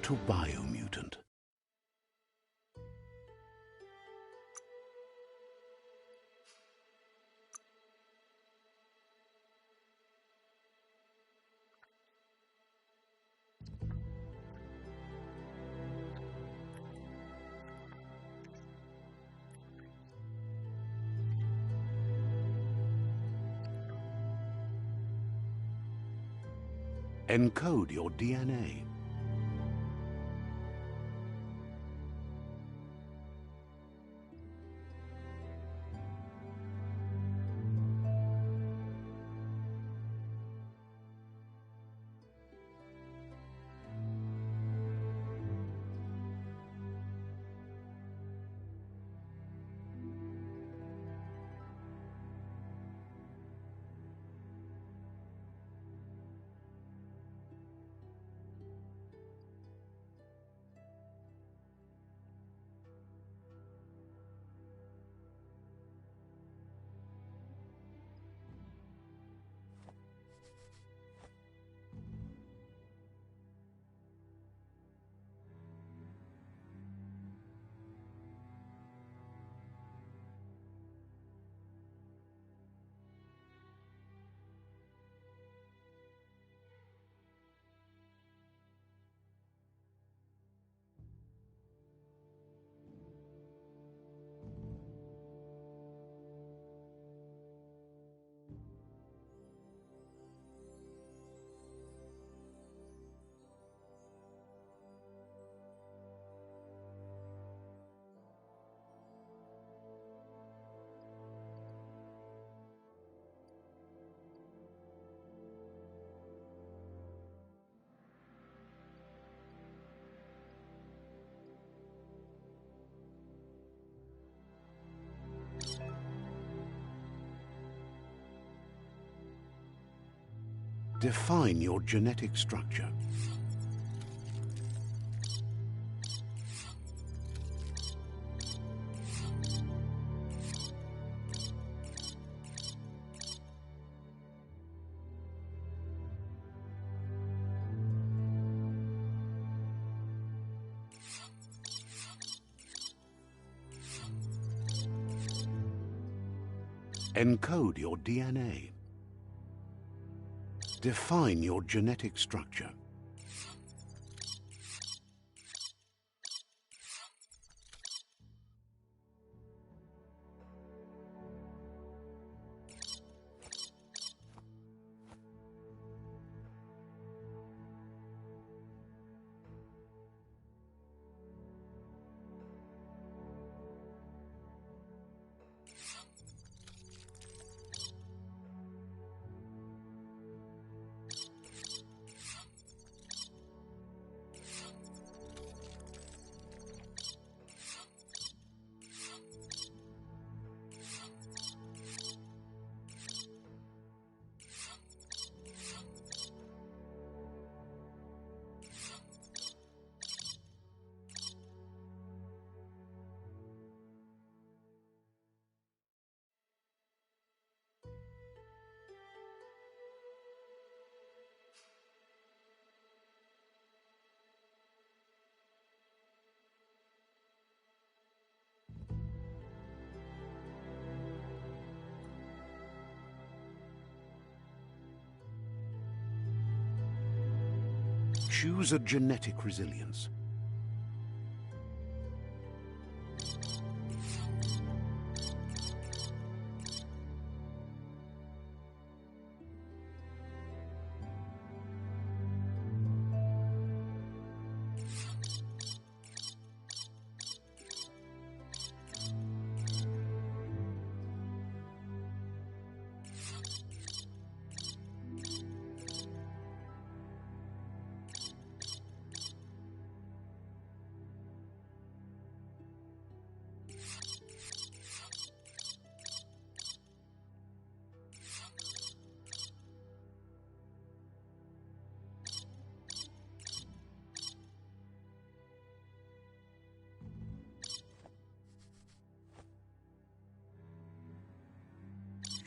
to Biomutant. Encode your DNA. Define your genetic structure. Encode your DNA. Define your genetic structure. Choose a genetic resilience.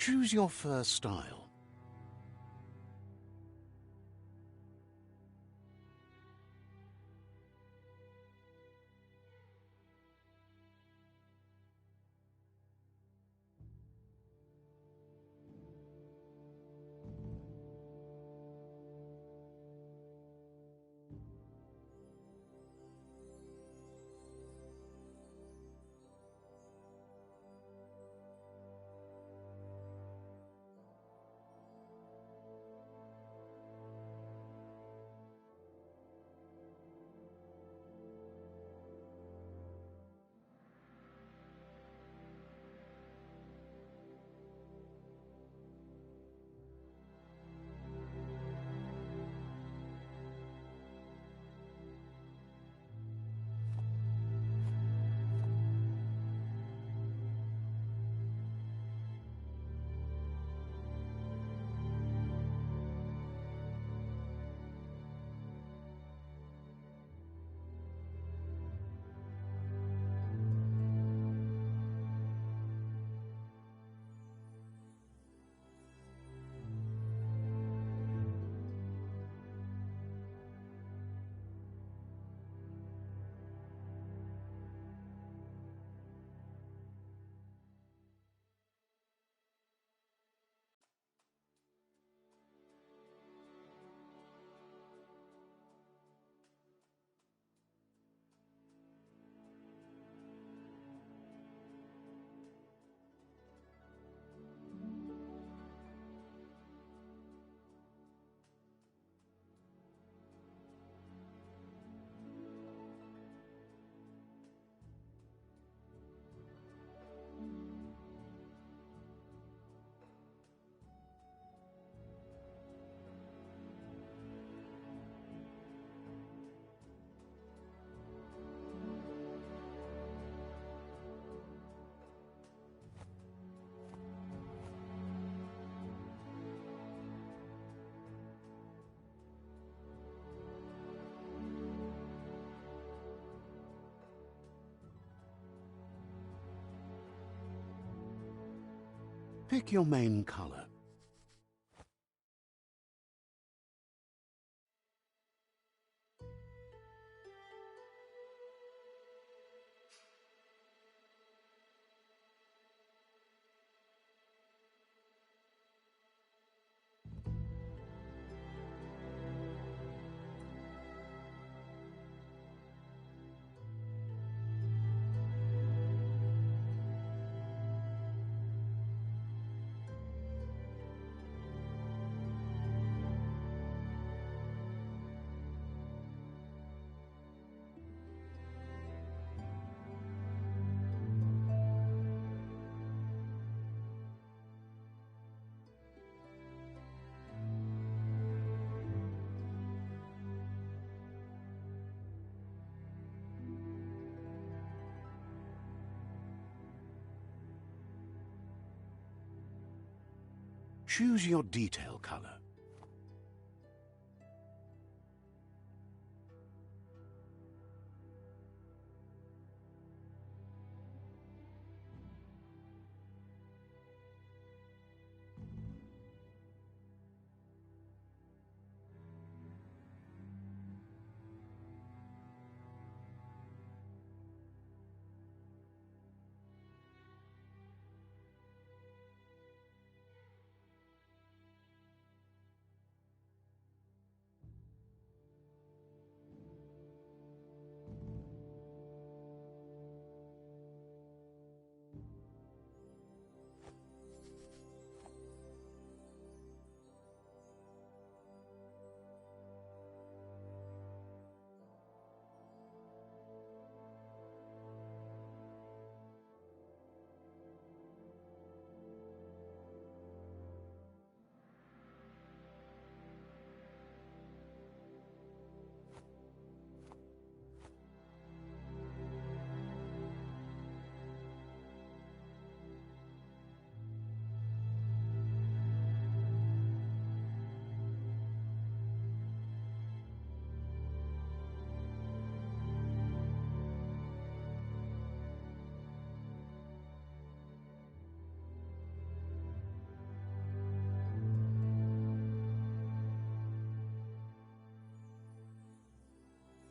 Choose your first style. Pick your main color. Choose your detail color.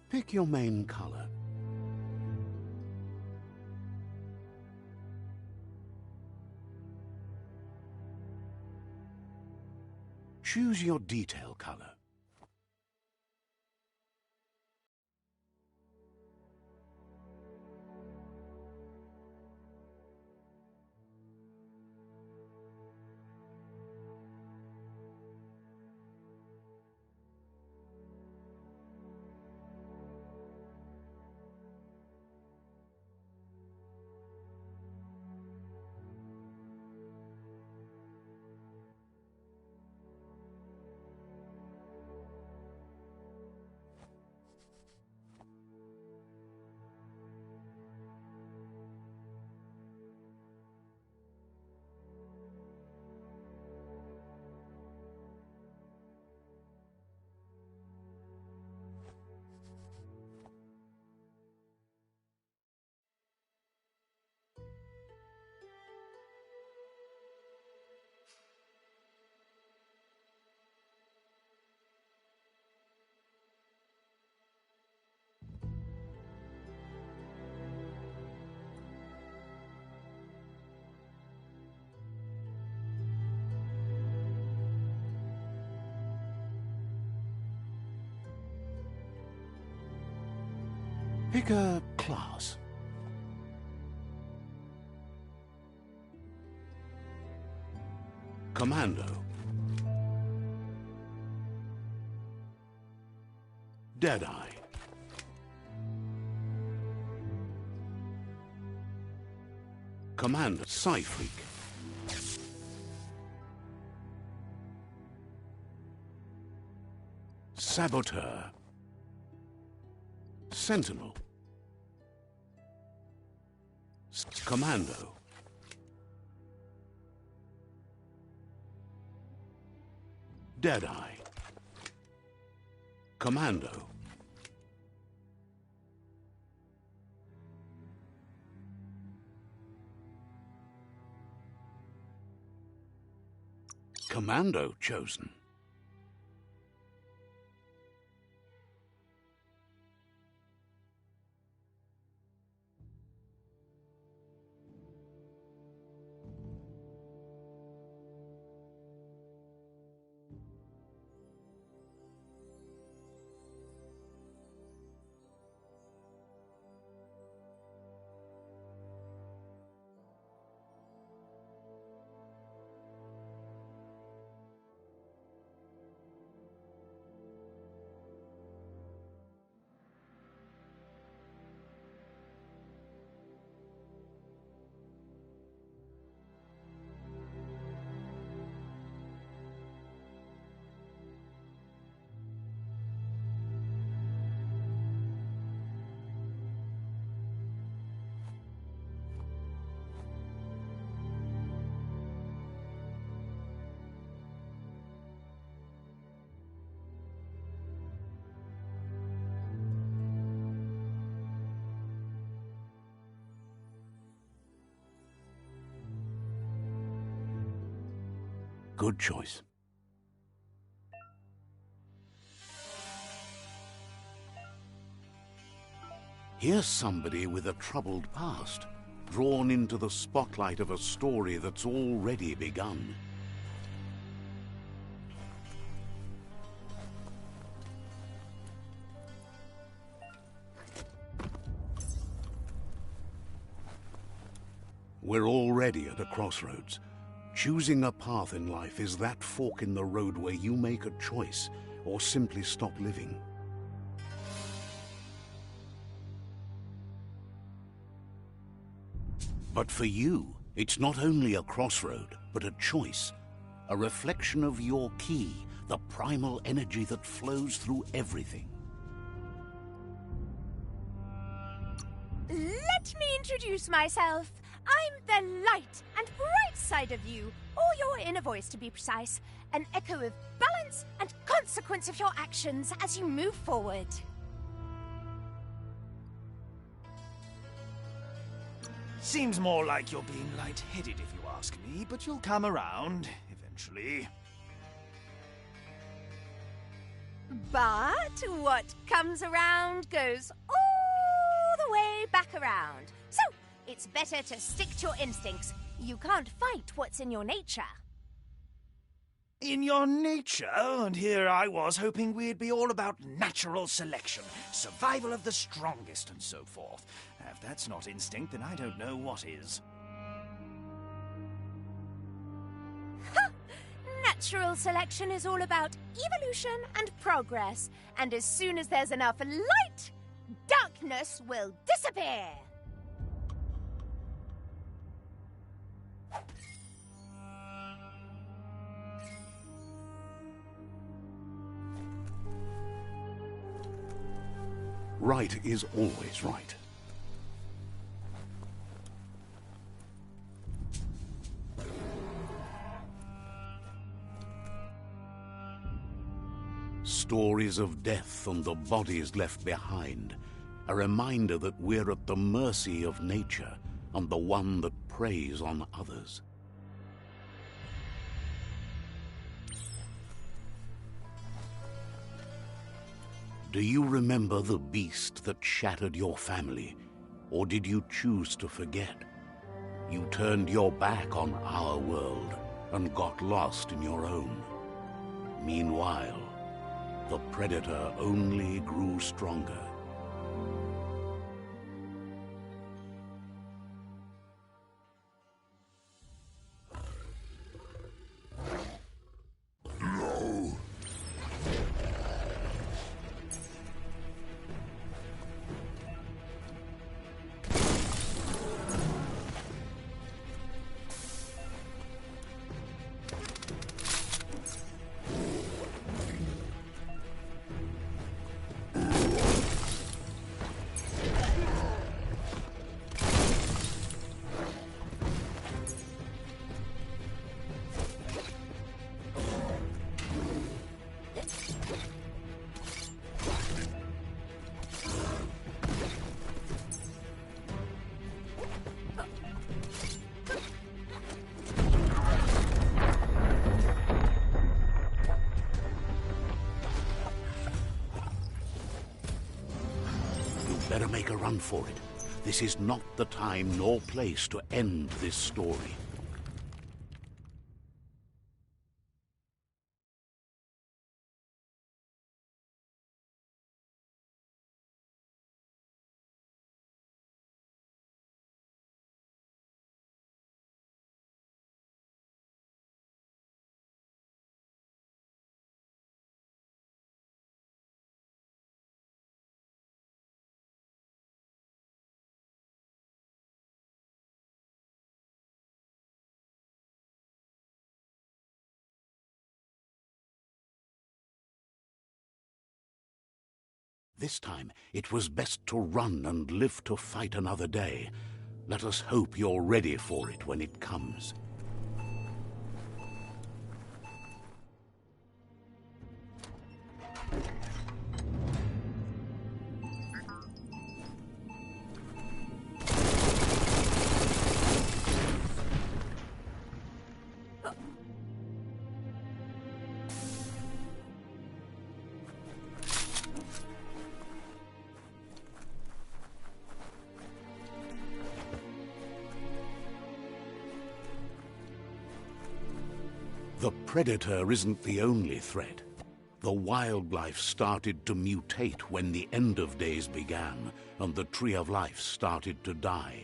Pick your main color. Choose your detail color. Pick a class. Commando. Deadeye. Commander. Psyfreak. Saboteur. Sentinel. Commando. Deadeye. Commando. Commando chosen. Good choice. Here's somebody with a troubled past, drawn into the spotlight of a story that's already begun. We're already at a crossroads. Choosing a path in life is that fork in the road where you make a choice or simply stop living. But for you, it's not only a crossroad, but a choice. A reflection of your key, the primal energy that flows through everything. Let me introduce myself. I'm the light and bright side of you, or your inner voice to be precise, an echo of balance and consequence of your actions as you move forward. Seems more like you're being light-headed if you ask me, but you'll come around eventually. But what comes around goes all the way back around. So, it's better to stick to your instincts. You can't fight what's in your nature. In your nature, and here I was hoping we'd be all about natural selection, survival of the strongest, and so forth. If that's not instinct, then I don't know what is. Natural selection is all about evolution and progress, and as soon as there's enough light, darkness will disappear. Right is always right. Stories of death and the bodies left behind, a reminder that we're at the mercy of nature and the one that preys on others. Do you remember the beast that shattered your family, or did you choose to forget? You turned your back on our world and got lost in your own. Meanwhile, the predator only grew stronger. Better make a run for it. This is not the time nor place to end this story. This time, it was best to run and live to fight another day. Let us hope you're ready for it when it comes. The predator isn't the only threat. The wildlife started to mutate when the end of days began, and the tree of life started to die.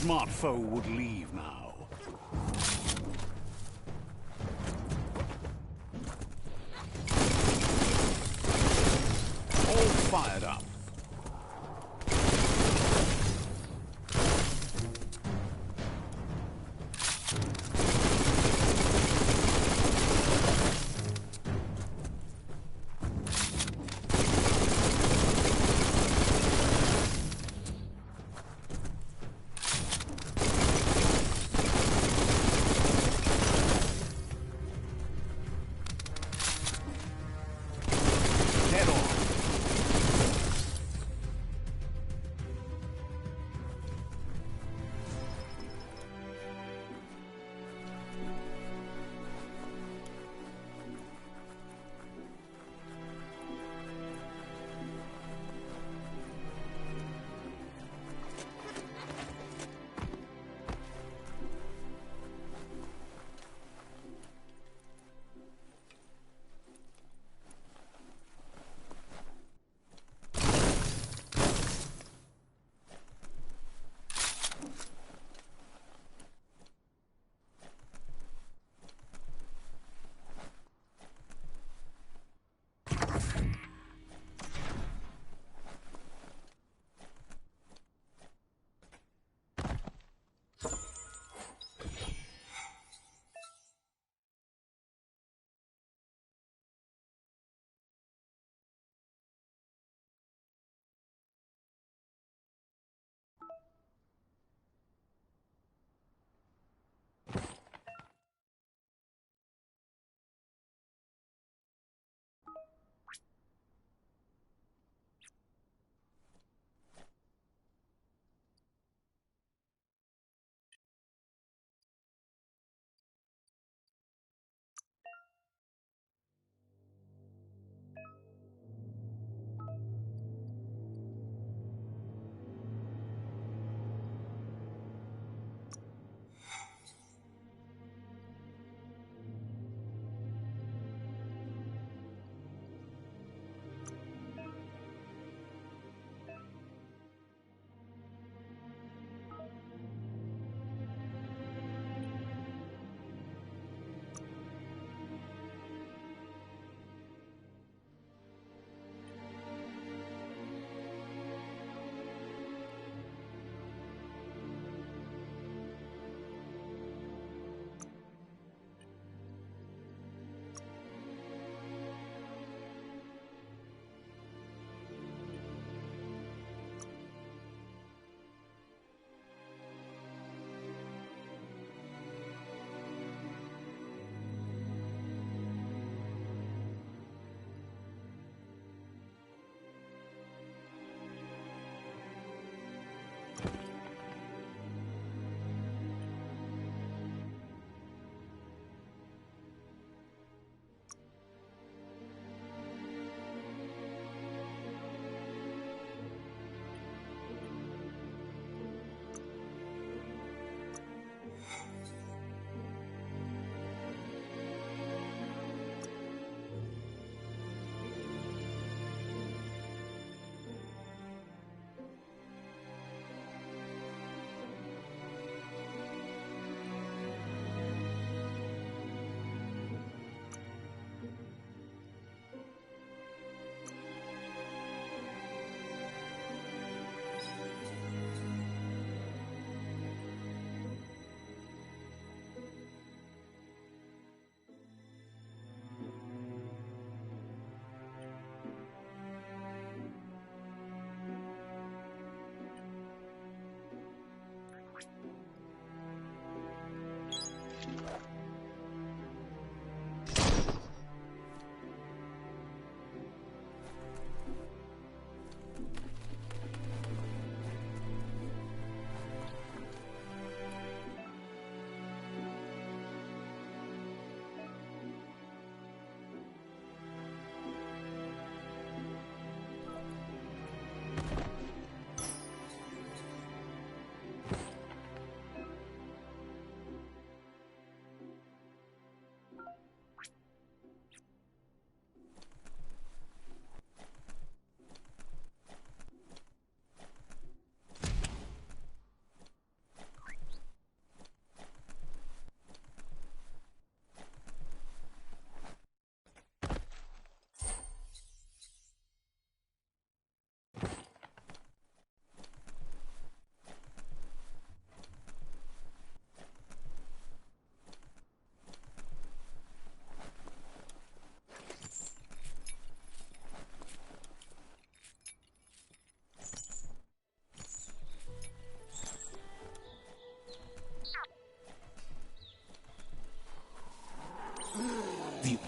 Smart foe would leave now. All fired up.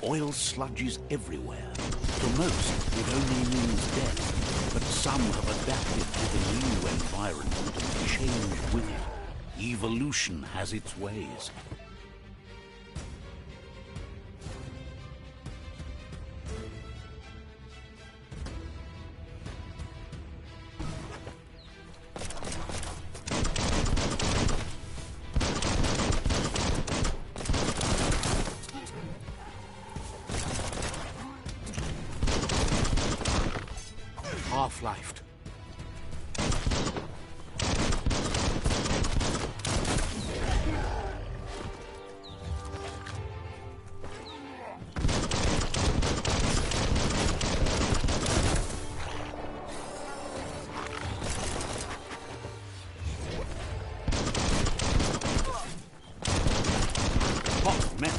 Oil sludges everywhere. To most, it only means death, but some have adapted to the new environment and changed with it. Evolution has its ways. Half-lifed. Hot metal.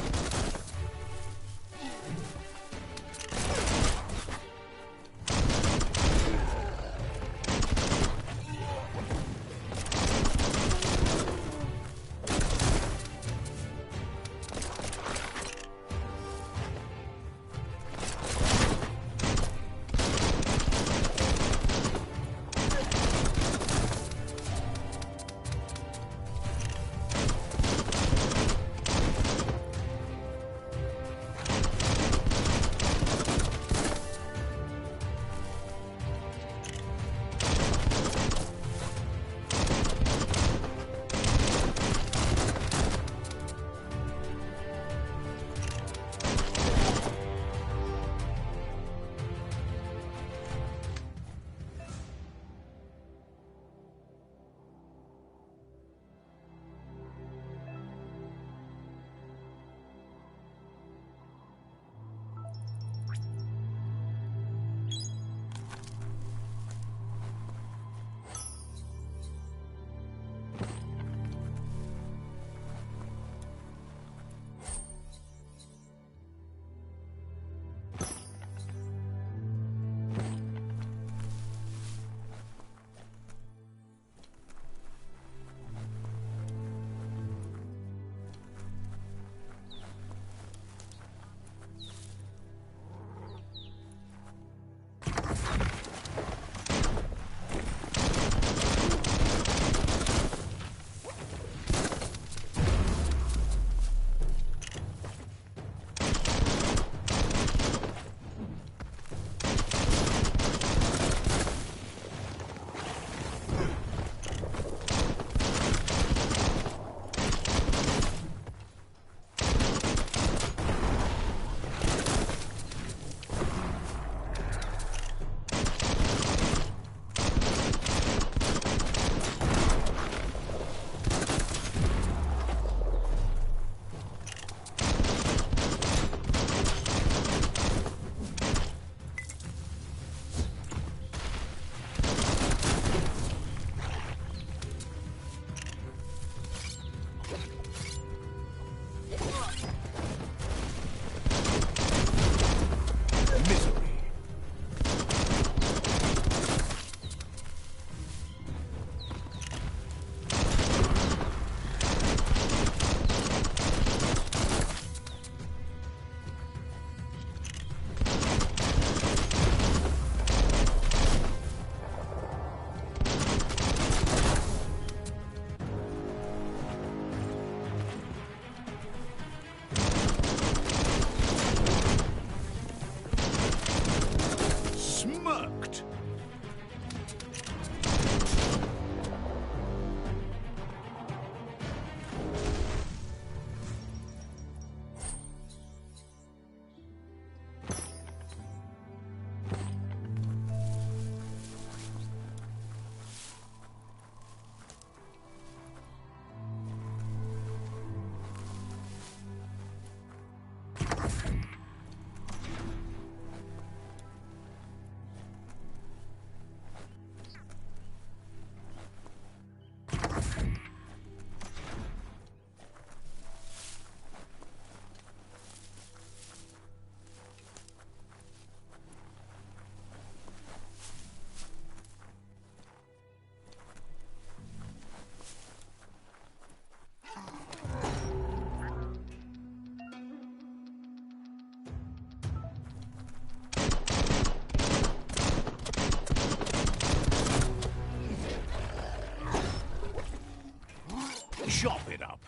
chop it up.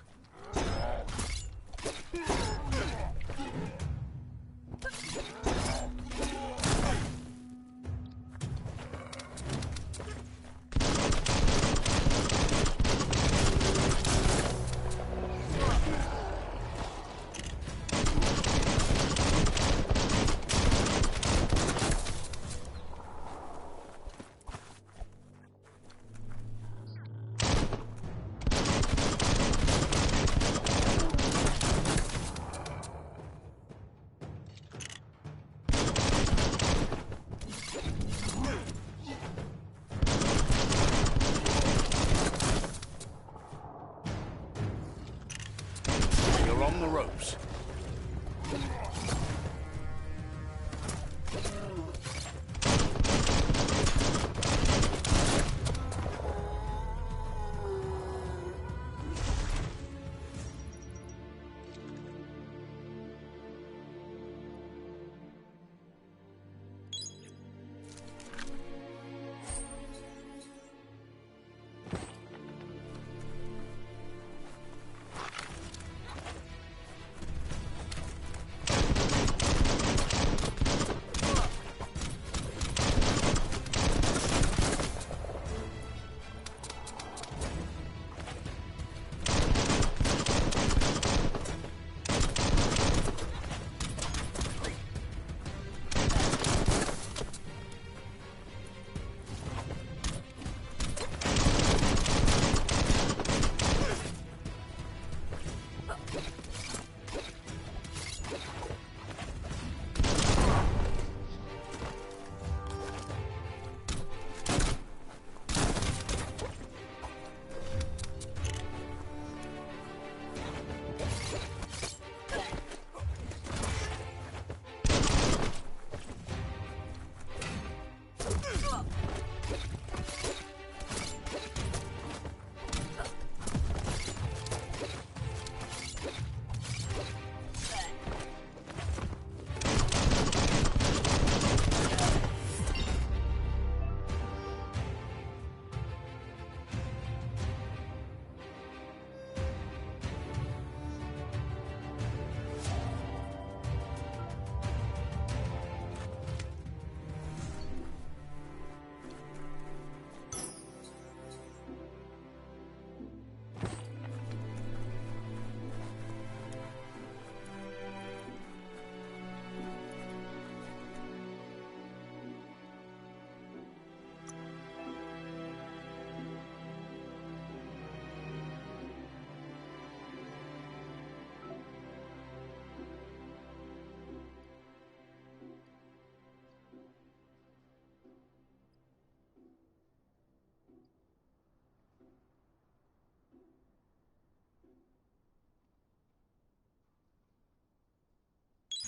You're on the ropes.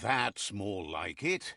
That's more like it.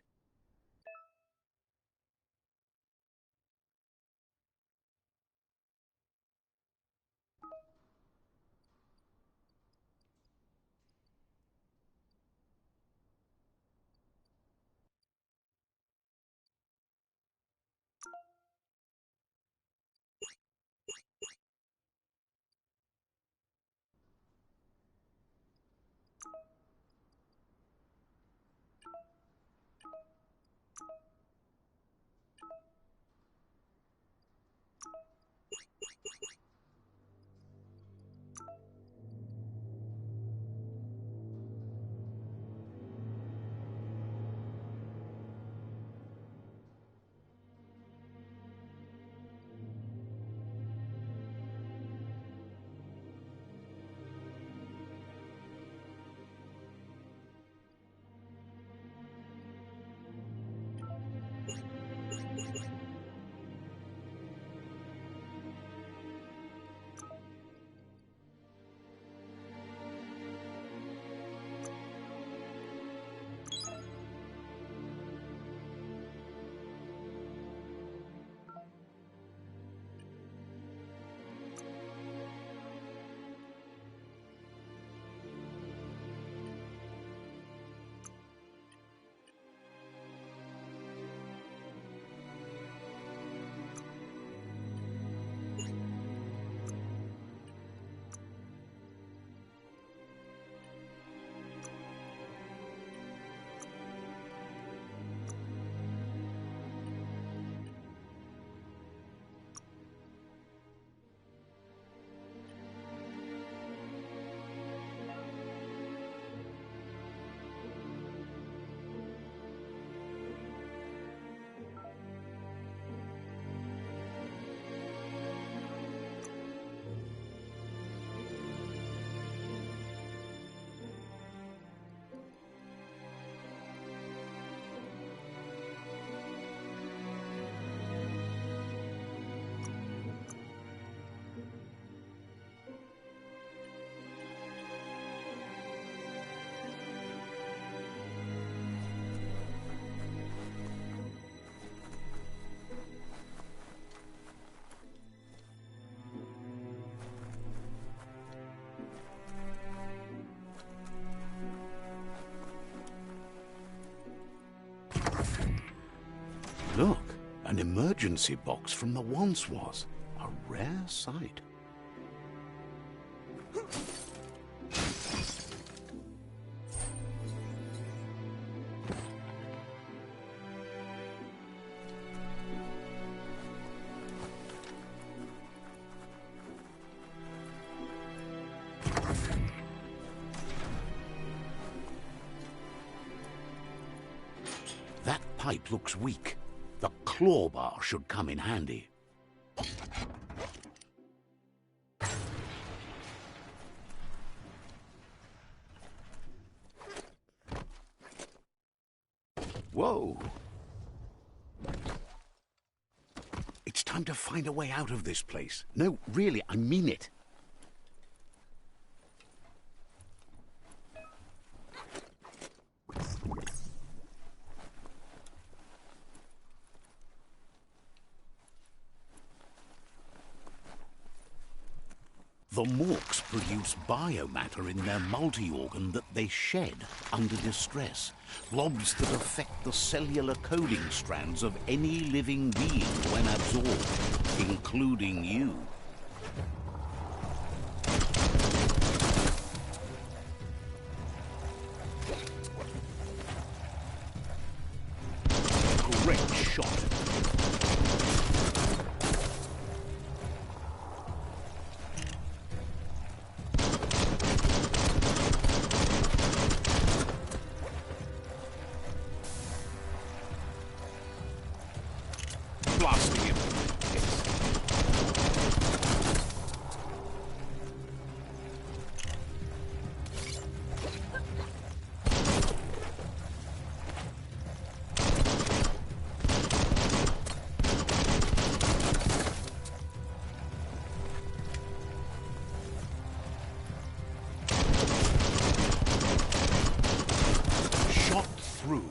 Look, an emergency box from the once was. A rare sight. That pipe looks weak. The claw bar should come in handy. Whoa! It's time to find a way out of this place. No, really, I mean it. The Morks produce biomatter in their multi-organ that they shed under distress. Blobs that affect the cellular coding strands of any living being when absorbed, including you. Great shot. Blasting him. Shot through.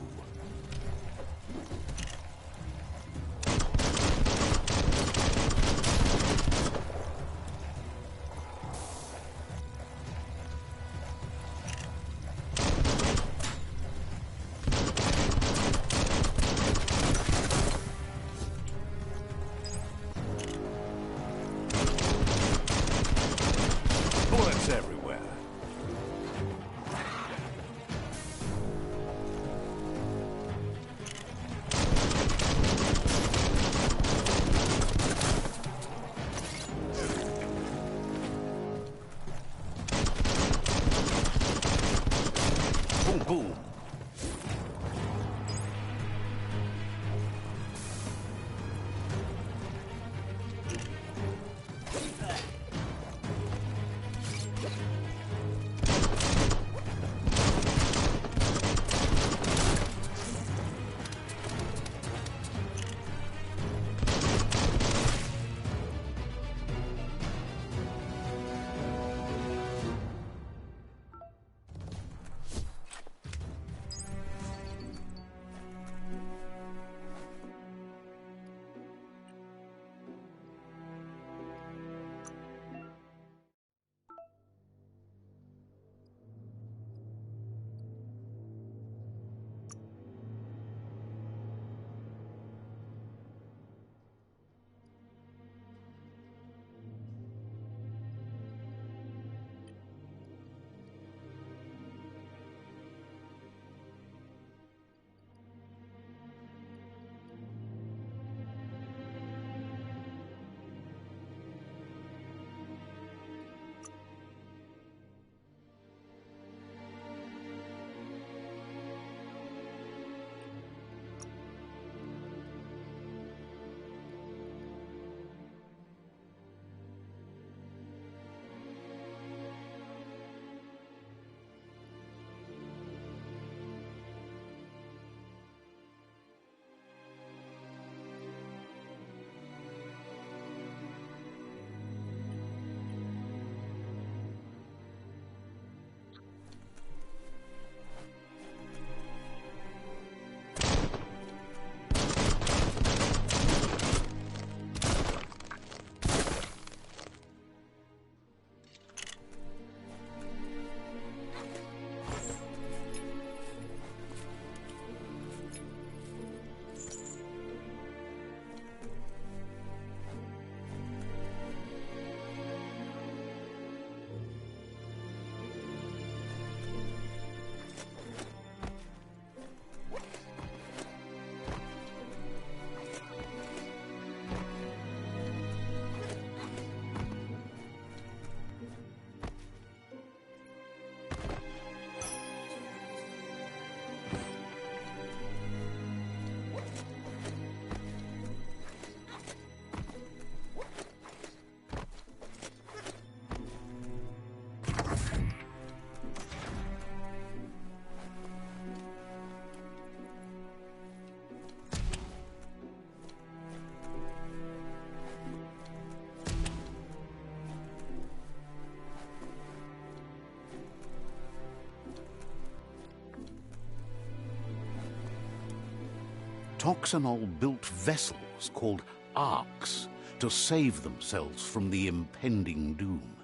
Toxanol built vessels called arks to save themselves from the impending doom.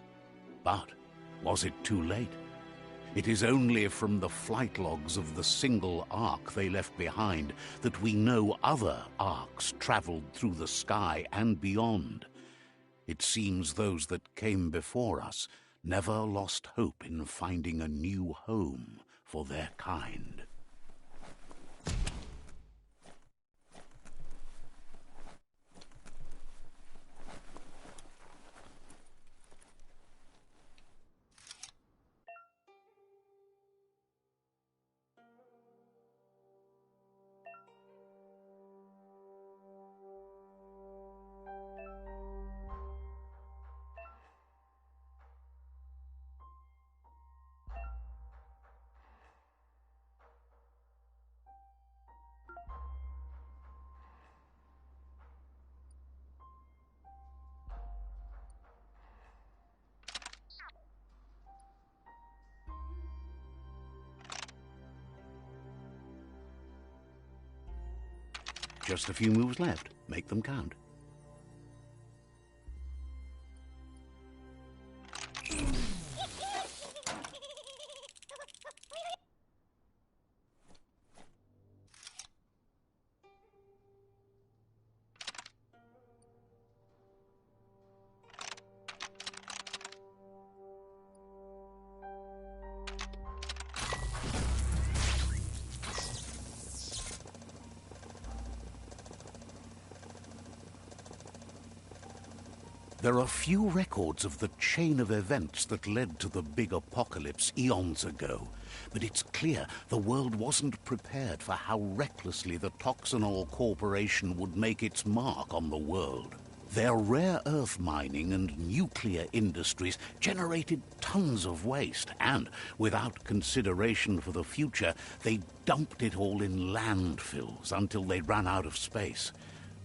But was it too late? It is only from the flight logs of the single ark they left behind that we know other arks traveled through the sky and beyond. It seems those that came before us never lost hope in finding a new home for their kind. Just a few moves left. Make them count. There are few records of the chain of events that led to the big apocalypse eons ago, but it's clear the world wasn't prepared for how recklessly the Toxanol Corporation would make its mark on the world. Their rare earth mining and nuclear industries generated tons of waste, and, without consideration for the future, they dumped it all in landfills until they ran out of space.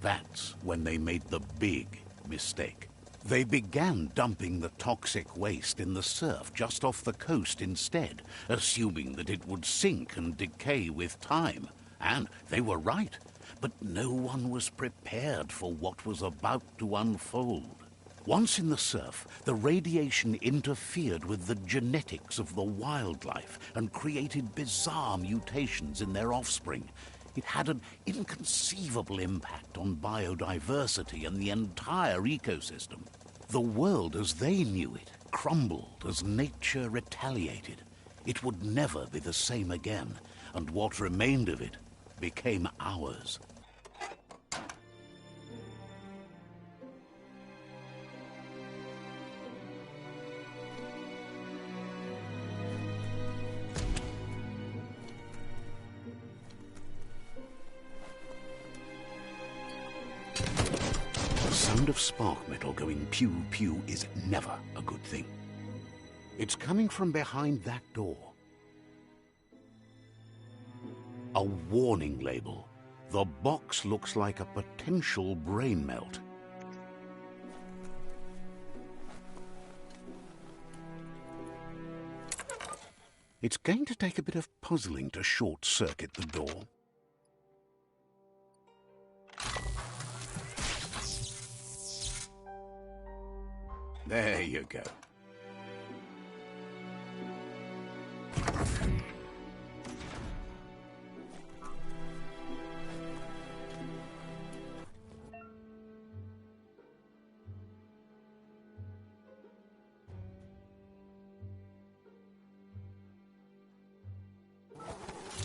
That's when they made the big mistake. They began dumping the toxic waste in the surf just off the coast instead, assuming that it would sink and decay with time. And they were right, but no one was prepared for what was about to unfold. Once in the surf, the radiation interfered with the genetics of the wildlife and created bizarre mutations in their offspring. It had an inconceivable impact on biodiversity and the entire ecosystem. The world as they knew it crumbled as nature retaliated. It would never be the same again, and what remained of it became ours. The sound of spark metal going pew-pew is never a good thing. It's coming from behind that door. A warning label. The box looks like a potential brain melt. It's going to take a bit of puzzling to short-circuit the door. There you go.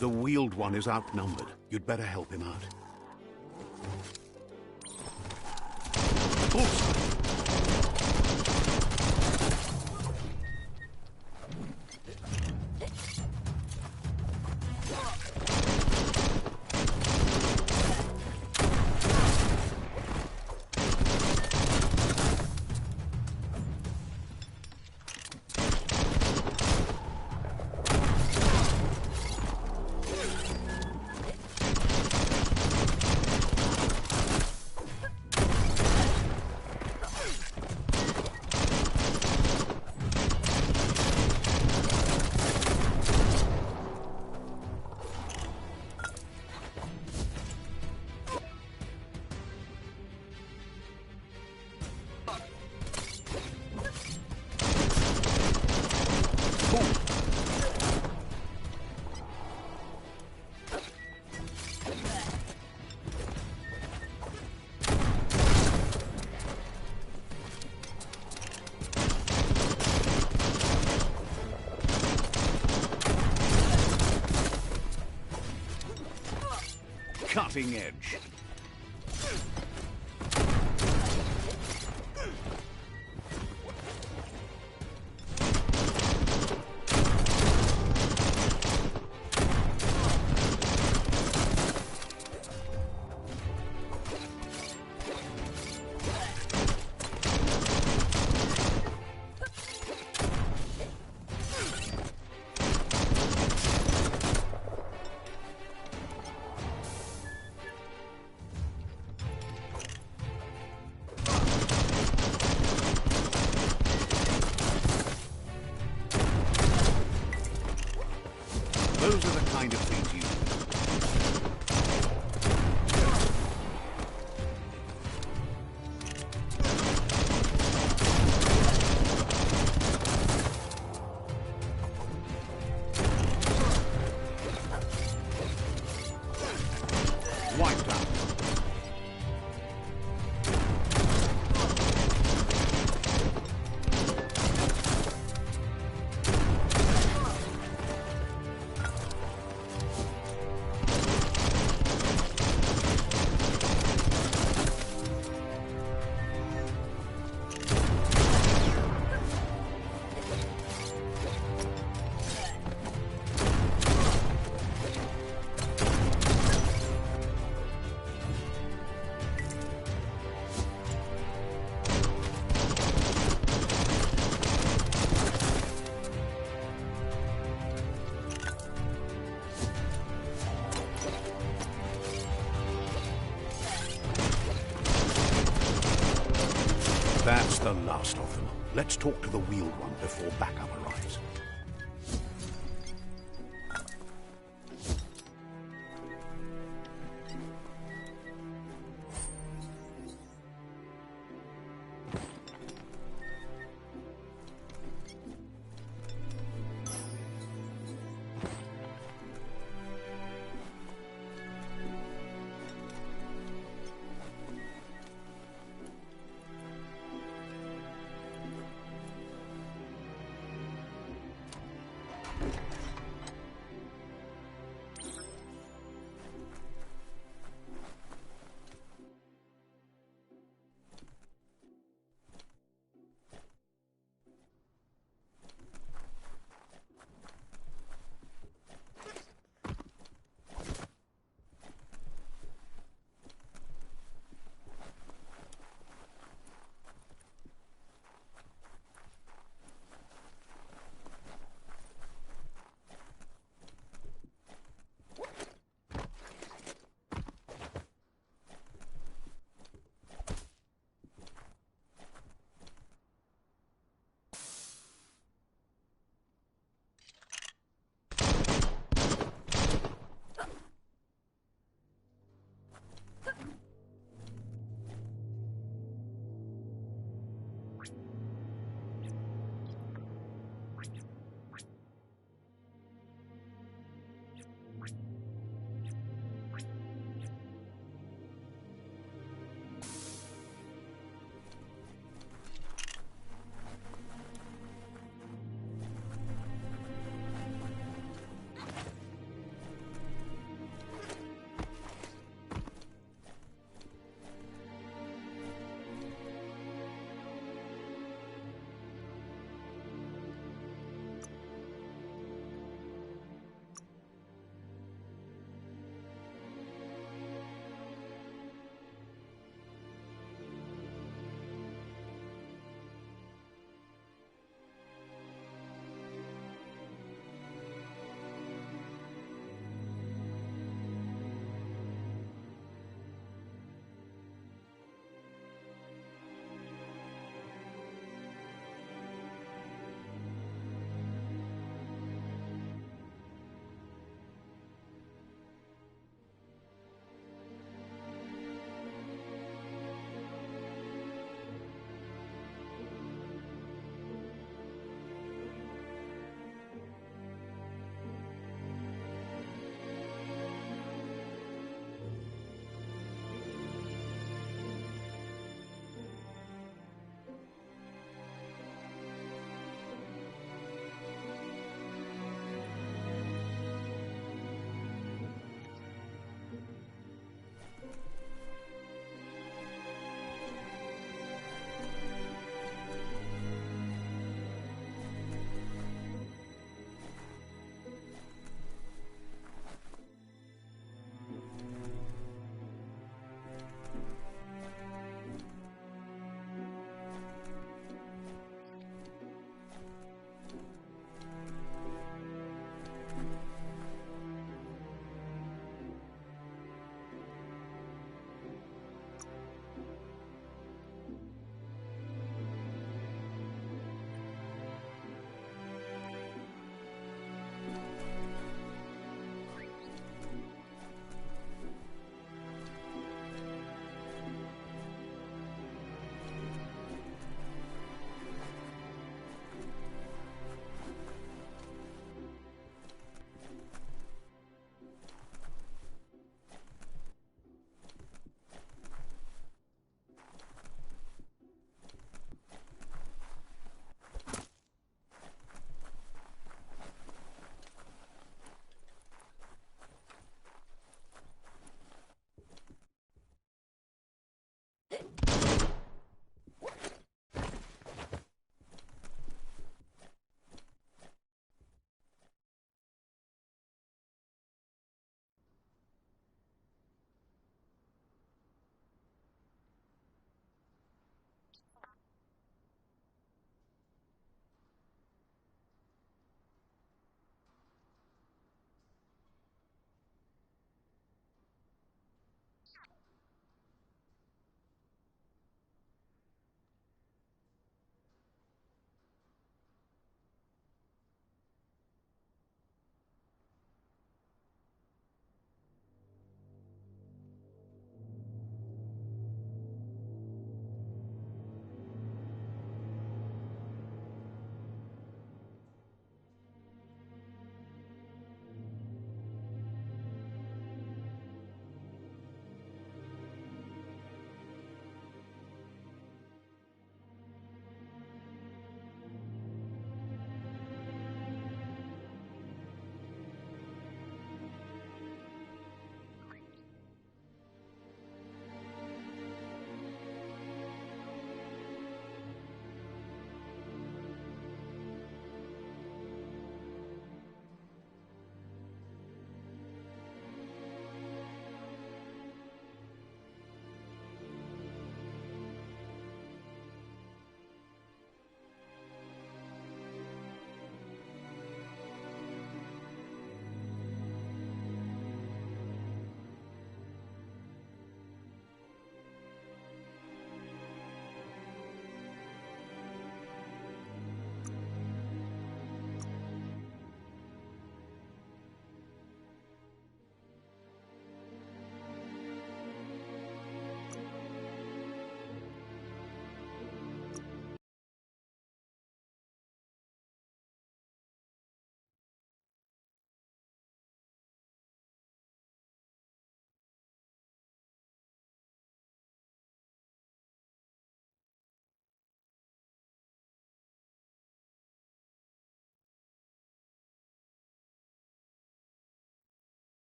The wheeled one is outnumbered. You'd better help him out. Bullseye! knifing edge. Those are the kind of things you do. Wiped out. That's the last of them. Let's talk to the wheeled one before backup arrives.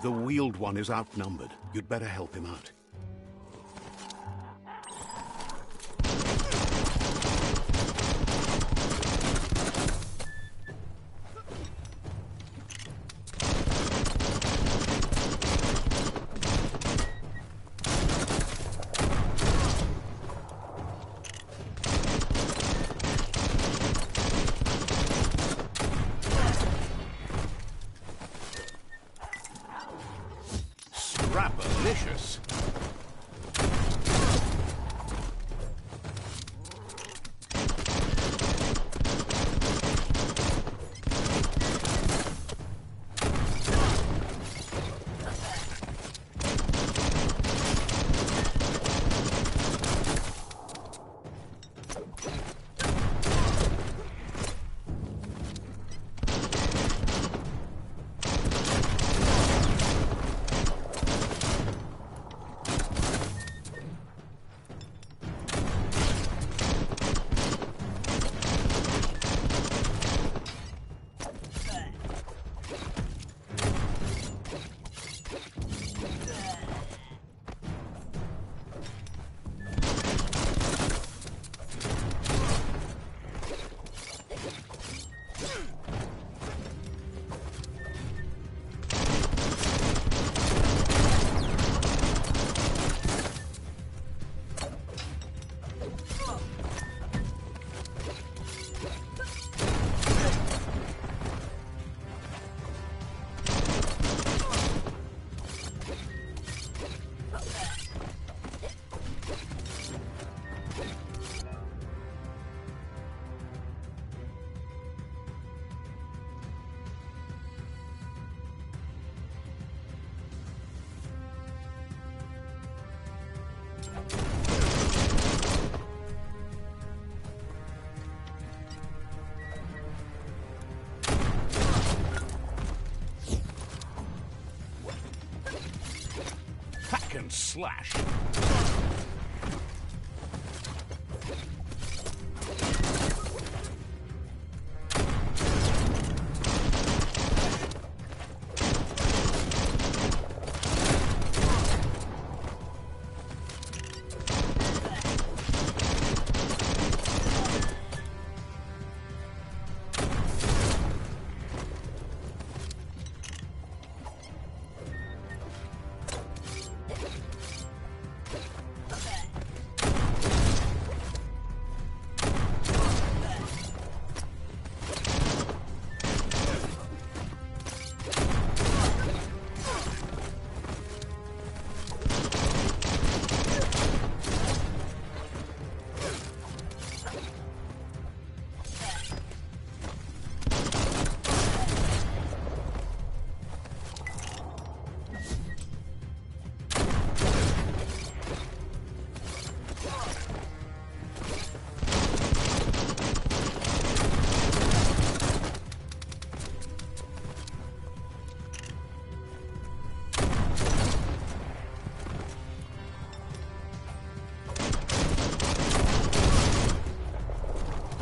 The Wheeled One is outnumbered. You'd better help him out. Scrapalicious. Hack and slash.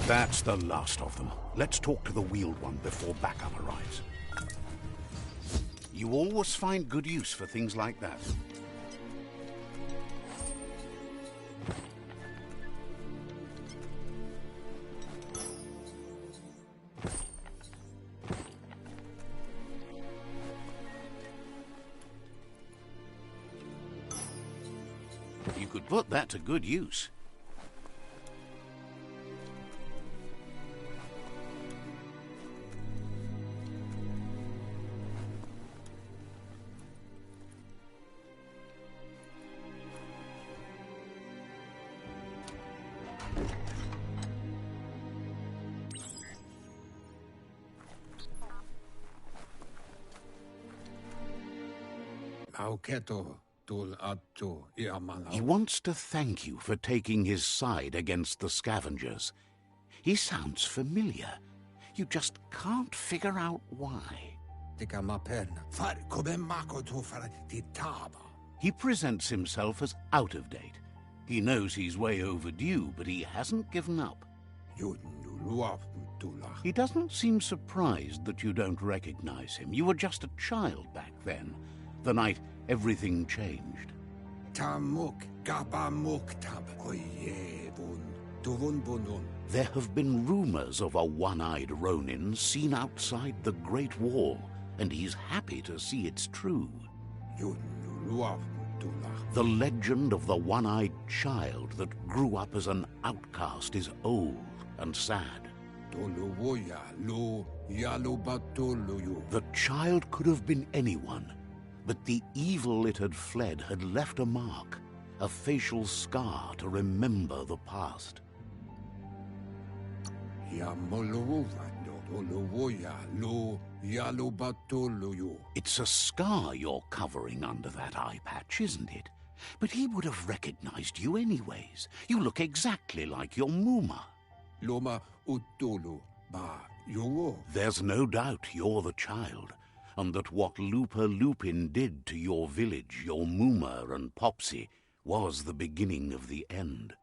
That's the last of them. Let's talk to the Wheeled One before backup arrives. You always find good use for things like that. You could put that to good use. He wants to thank you for taking his side against the scavengers. He sounds familiar. You just can't figure out why. He presents himself as out of date. He knows he's way overdue, but he hasn't given up. He doesn't seem surprised that you don't recognize him. You were just a child back then. the night everything changed. Tamuk gabamuk tab oyevun duvun bunun. There have been rumors of a one-eyed Ronin seen outside the Great Wall, and he's happy to see it's true. The legend of the one-eyed child that grew up as an outcast is old and sad. The child could have been anyone, but the evil it had fled had left a mark, a facial scar to remember the past. It's a scar you're covering under that eye patch, isn't it? But he would have recognized you anyways. You look exactly like your Muma. There's no doubt you're the child, and that what Lupa Lupin did to your village, your Muma and Popsy, was the beginning of the end.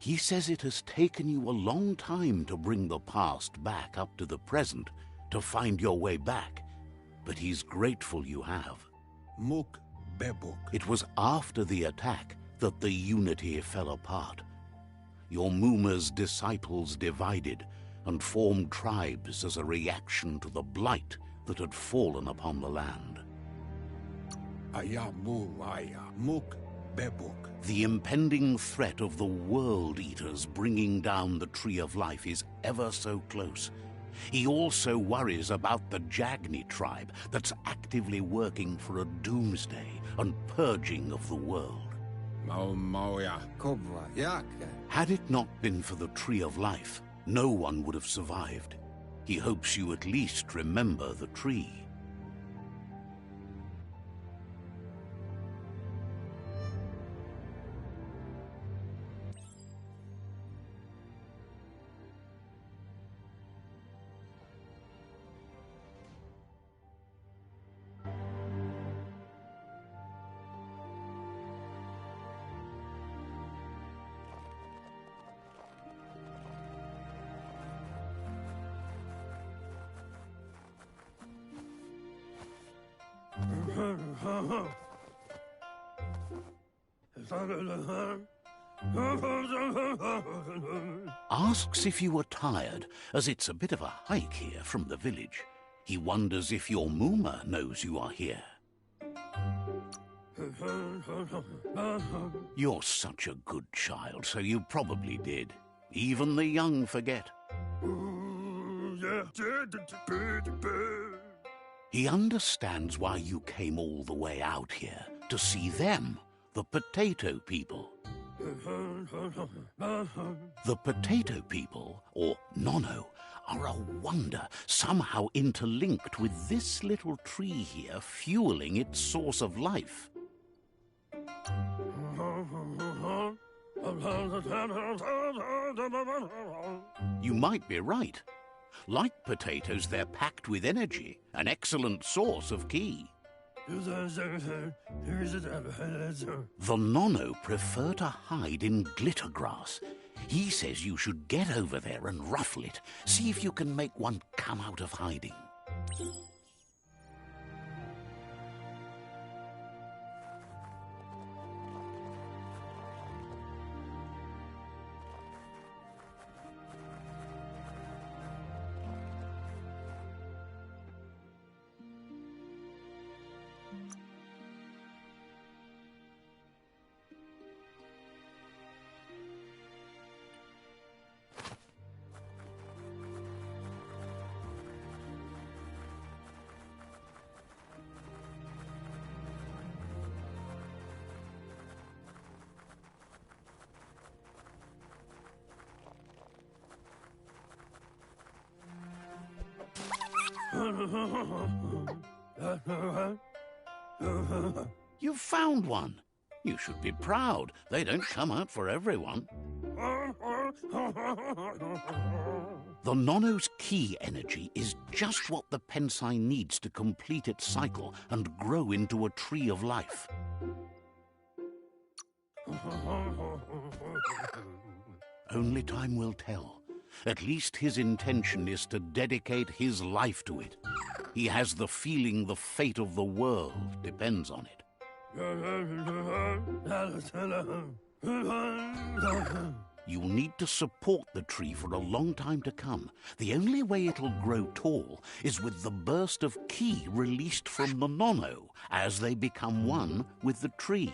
He says it has taken you a long time to bring the past back up to the present, to find your way back, but he's grateful you have. It was after the attack that the unity fell apart. Your Muma's disciples divided and formed tribes as a reaction to the blight that had fallen upon the land. The impending threat of the World Eaters bringing down the Tree of Life is ever so close. He also worries about the Jagni tribe that's actively working for a doomsday and purging of the world. Had it not been for the Tree of Life, no one would have survived. He hopes you at least remember the tree. Asks if you were tired, as it's a bit of a hike here from the village. He wonders if your Muma knows you are here. You're such a good child, so you probably did. Even the young forget. He understands why you came all the way out here, to see them, the potato people. The potato people, or Nono, are a wonder, somehow interlinked with this little tree here fueling its source of life. You might be right. Like potatoes, they're packed with energy, an excellent source of ki. The Nono prefer to hide in glitter grass. He says you should get over there and ruffle it. See if you can make one come out of hiding. You've found one. You should be proud. They don't come out for everyone. The Nono's ki energy is just what the Pensai needs to complete its cycle and grow into a tree of life. Only time will tell. At least his intention is to dedicate his life to it. He has the feeling the fate of the world depends on it. You'll need to support the tree for a long time to come. The only way it'll grow tall is with the burst of ki released from the nono as they become one with the tree.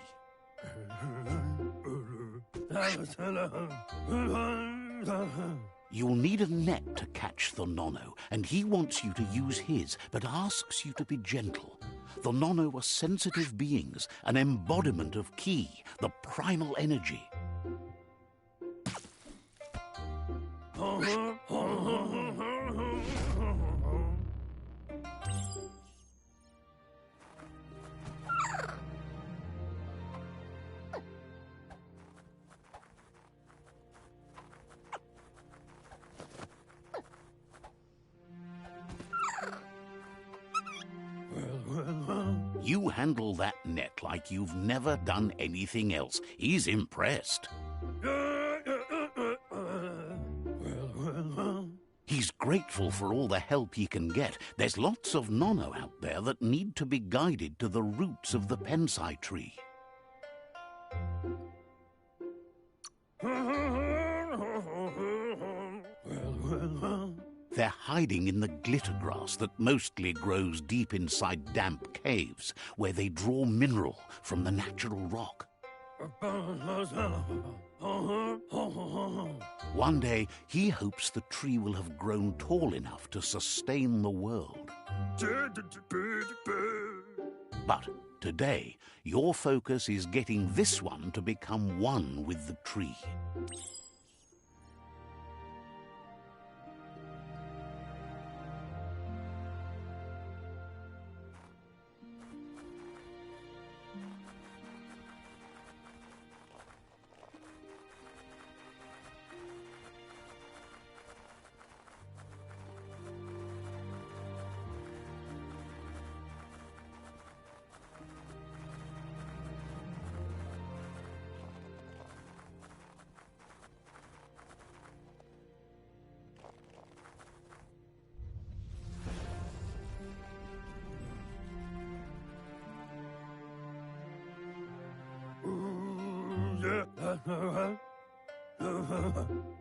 You'll need a net to catch the nono, and he wants you to use his, but asks you to be gentle. The nono are sensitive beings, an embodiment of ki, the primal energy. You handle that net like you've never done anything else. He's impressed. He's grateful for all the help he can get. There's lots of nono out there that need to be guided to the roots of the pensai tree. They're hiding in the glitter grass that mostly grows deep inside damp caves, where they draw mineral from the natural rock. One day, he hopes the tree will have grown tall enough to sustain the world. But today, your focus is getting this one to become one with the tree.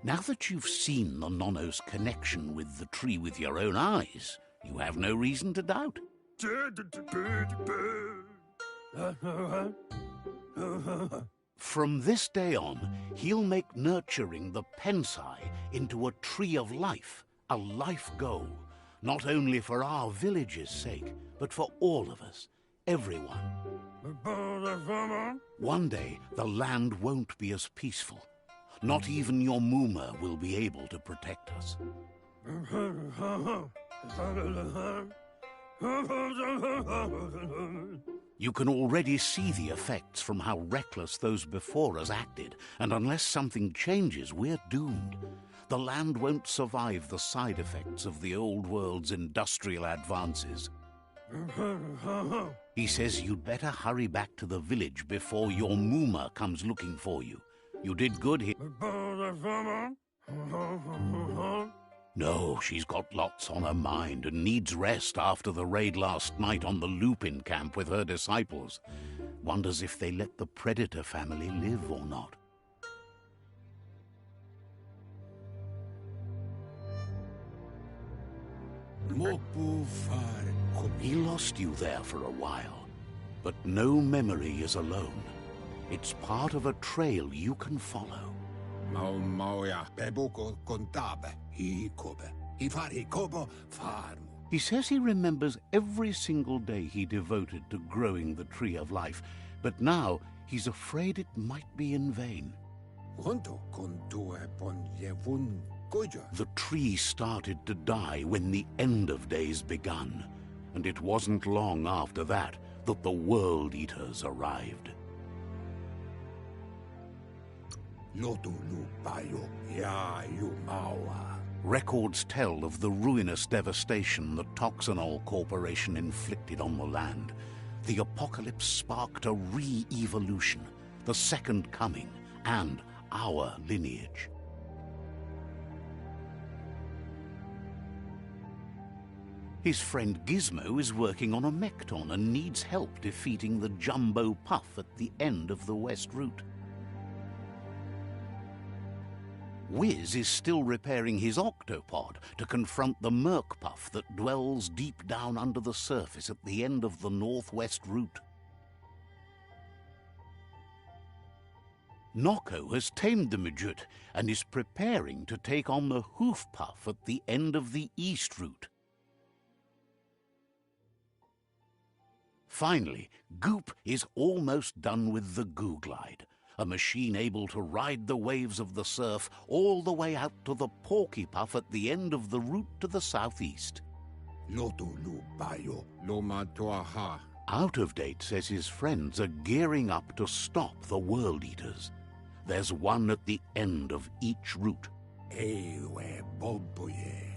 Now that you've seen the nono's connection with the tree with your own eyes, you have no reason to doubt. From this day on, he'll make nurturing the pensai into a tree of life, a life goal, not only for our village's sake, but for all of us, everyone. One day, the land won't be as peaceful. Not even your Muma will be able to protect us. You can already see the effects from how reckless those before us acted, and unless something changes, we're doomed. The land won't survive the side effects of the old world's industrial advances. He says you'd better hurry back to the village before your Muma comes looking for you. You did good here. No, she's got lots on her mind and needs rest after the raid last night on the Lupin camp with her disciples. Wonders if they let the Predator family live or not. He lost you there for a while, but no memory is alone. It's part of a trail you can follow. He says he remembers every single day he devoted to growing the Tree of Life, but now he's afraid it might be in vain. The tree started to die when the end of days begun, and it wasn't long after that that the World Eaters arrived. Records tell of the ruinous devastation the Toxanol Corporation inflicted on the land. The apocalypse sparked a re-evolution, the Second Coming, and our lineage. His friend Gizmo is working on a Mekton and needs help defeating the Jumbo Puff at the end of the West Route. Wiz is still repairing his octopod to confront the Merc Puff that dwells deep down under the surface at the end of the Northwest Route. Nocco has tamed the midget and is preparing to take on the Hoof Puff at the end of the East Route. Finally, Goop is almost done with the Goo Glide, a machine able to ride the waves of the surf all the way out to the Porky Puff at the end of the route to the southeast. Out of Date says his friends are gearing up to stop the World Eaters. There's one at the end of each route.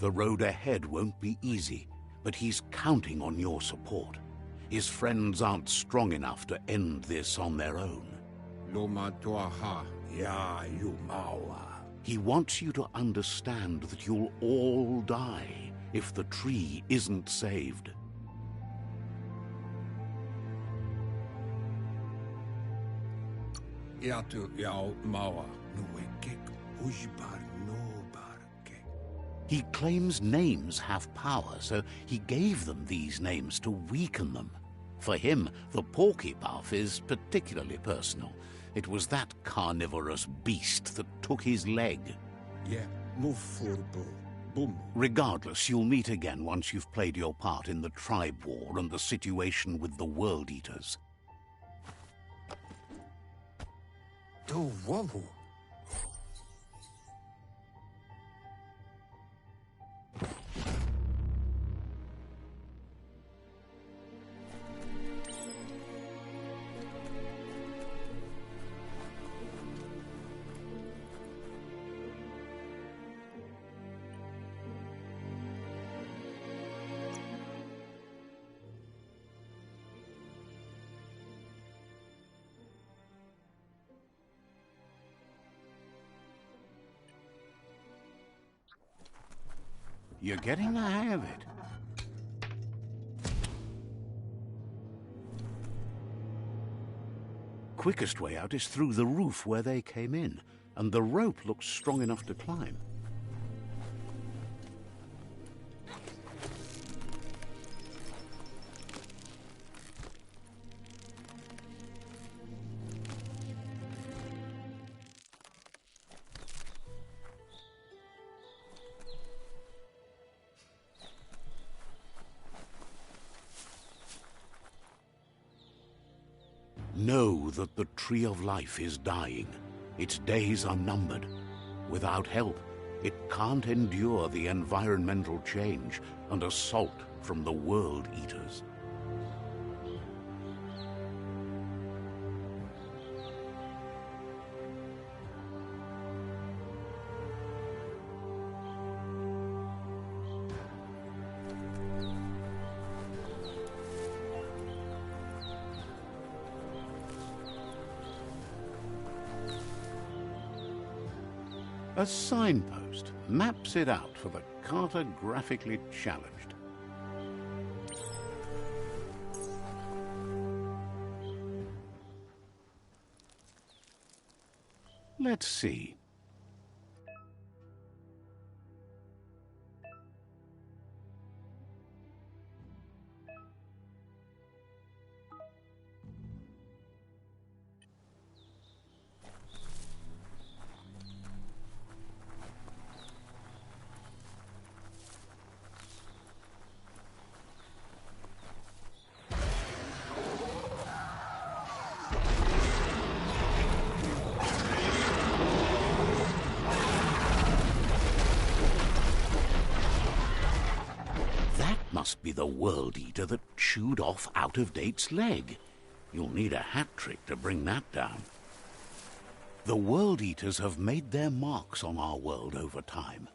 The road ahead won't be easy, but he's counting on your support. His friends aren't strong enough to end this on their own. He wants you to understand that you'll all die if the tree isn't saved. He claims names have power, so he gave them these names to weaken them. For him, the Porky Puff is particularly personal. It was that carnivorous beast that took his leg. Regardless, you'll meet again once you've played your part in the tribe war and the situation with the World Eaters. You're getting the hang of it. Quickest way out is through the roof where they came in, and the rope looks strong enough to climb. Know that the Tree of Life is dying. Its days are numbered. Without help, it can't endure the environmental change and assault from the World Eaters. A signpost maps it out for the cartographically challenged. Let's see. Must be the World Eater that chewed off Out of Date's leg. You'll need a hat trick to bring that down. The World Eaters have made their marks on our world over time.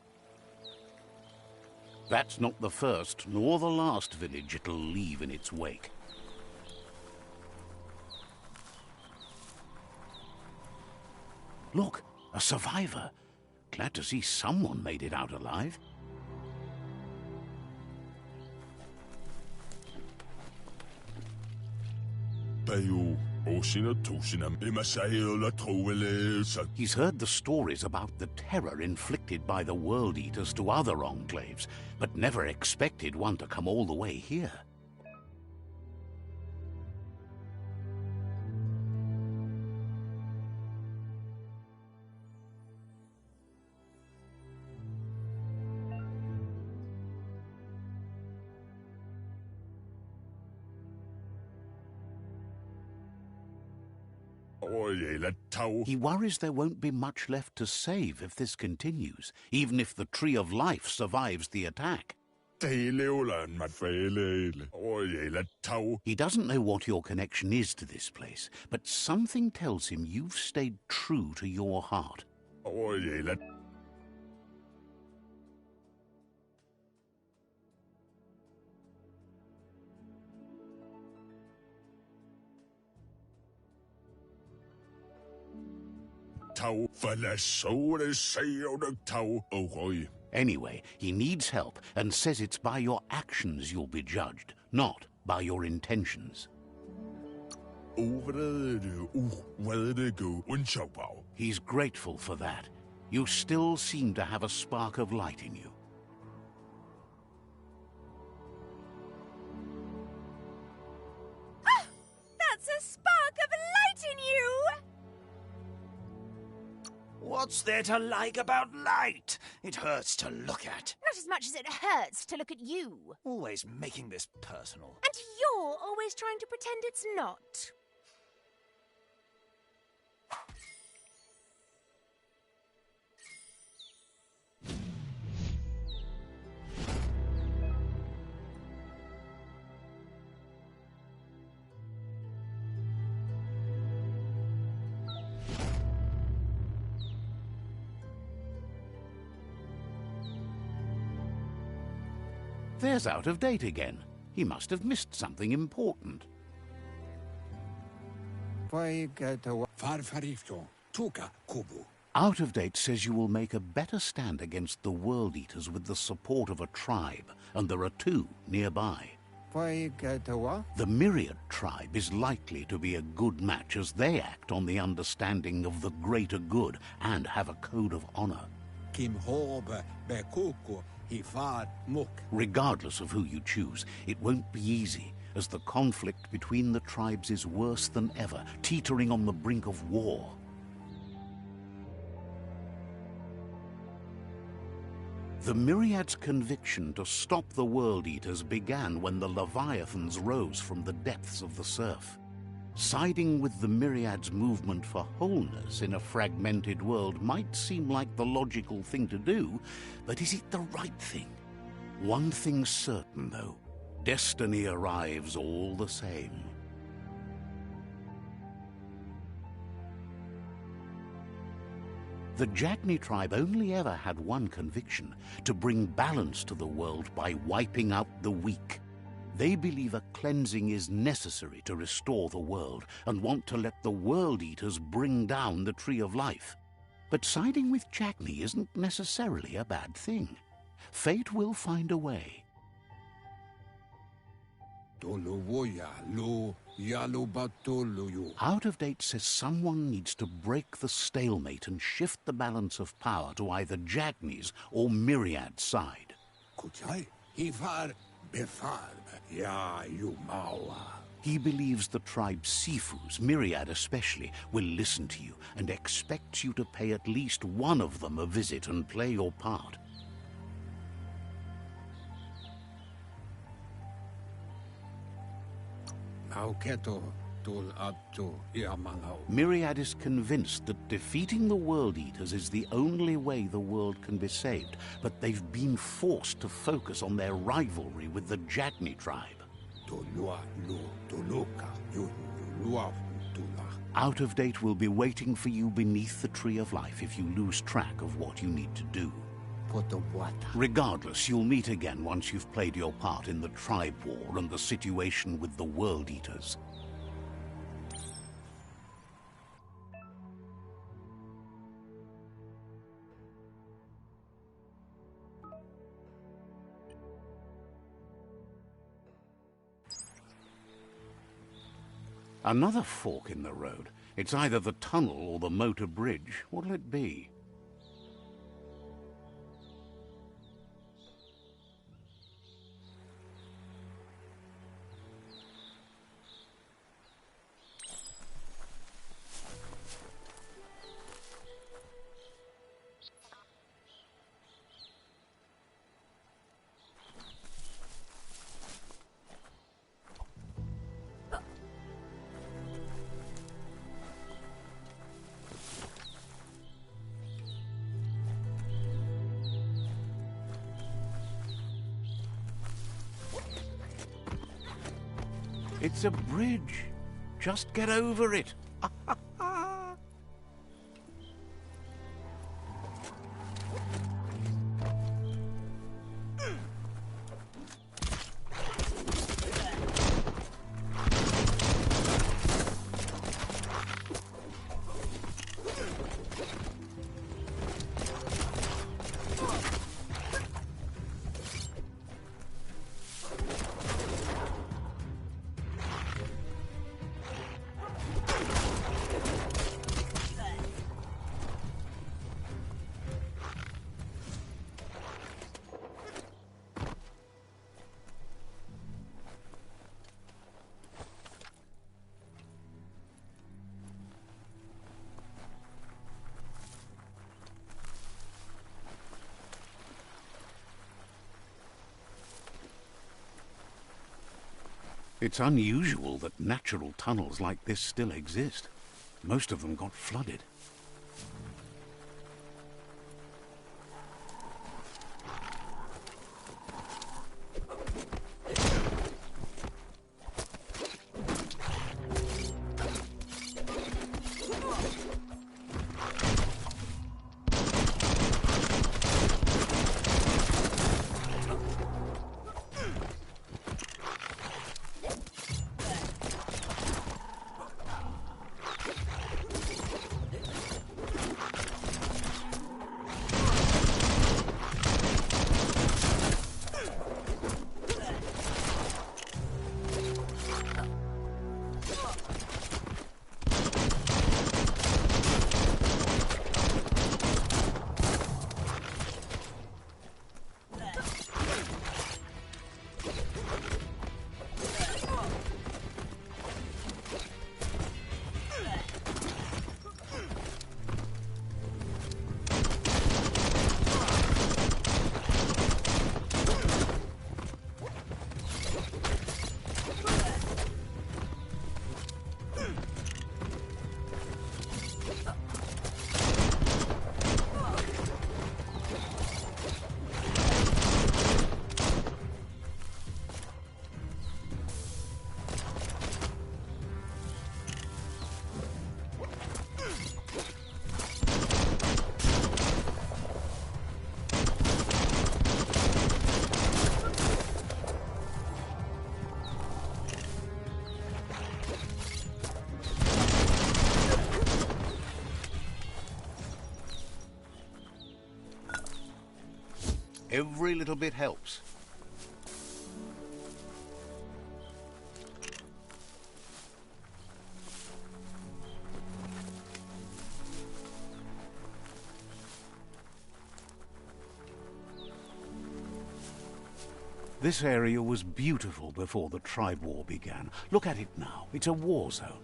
That's not the first nor the last village it'll leave in its wake. Look, a survivor. Glad to see someone made it out alive. He's heard the stories about the terror inflicted by the World Eaters to other enclaves, but never expected one to come all the way here. He worries there won't be much left to save if this continues, even if the Tree of Life survives the attack. He doesn't know what your connection is to this place, but something tells him you've stayed true to your heart. Anyway, he needs help and says it's by your actions you'll be judged, not by your intentions. He's grateful for that. You still seem to have a spark of light in you. Ah! That's a spark of light in you! What's there to like about light? It hurts to look at. Not as much as it hurts to look at you. Always making this personal. And you're always trying to pretend it's not. There's Out of Date again. He must have missed something important. Out of Date says you will make a better stand against the World Eaters with the support of a tribe, and there are two nearby. The Myriad tribe is likely to be a good match as they act on the understanding of the greater good and have a code of honor. Regardless of who you choose, it won't be easy, as the conflict between the tribes is worse than ever, teetering on the brink of war. The Myriad's conviction to stop the World Eaters began when the Leviathans rose from the depths of the surf. Siding with the Myriad's movement for wholeness in a fragmented world might seem like the logical thing to do, but is it the right thing? One thing's certain, though. Destiny arrives all the same. The Jagni tribe only ever had one conviction: to bring balance to the world by wiping out the weak. They believe a cleansing is necessary to restore the world and want to let the World Eaters bring down the Tree of Life. But siding with Jagni isn't necessarily a bad thing. Fate will find a way. Out of Date says someone needs to break the stalemate and shift the balance of power to either Jagni's or Myriad's side. He believes the tribe's Sifus, Myriad especially, will listen to you and expects you to pay at least one of them a visit and play your part. Myriad is convinced that defeating the World Eaters is the only way the world can be saved, but they've been forced to focus on their rivalry with the Jagni tribe. Out of Date will be waiting for you beneath the Tree of Life if you lose track of what you need to do. Regardless, you'll meet again once you've played your part in the tribe war and the situation with the World Eaters. Another fork in the road. It's either the tunnel or the motor bridge. What'll it be? It's a bridge. Just get over it. It's unusual that natural tunnels like this still exist. Most of them got flooded. Every little bit helps. This area was beautiful before the tribe war began. Look at it now. It's a war zone.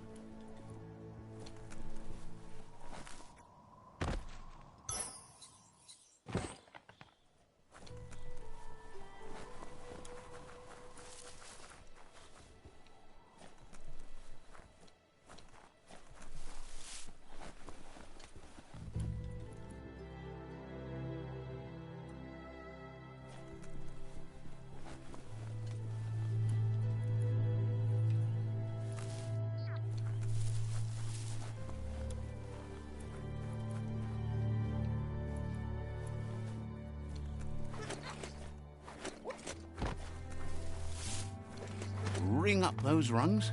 Ring up those rungs.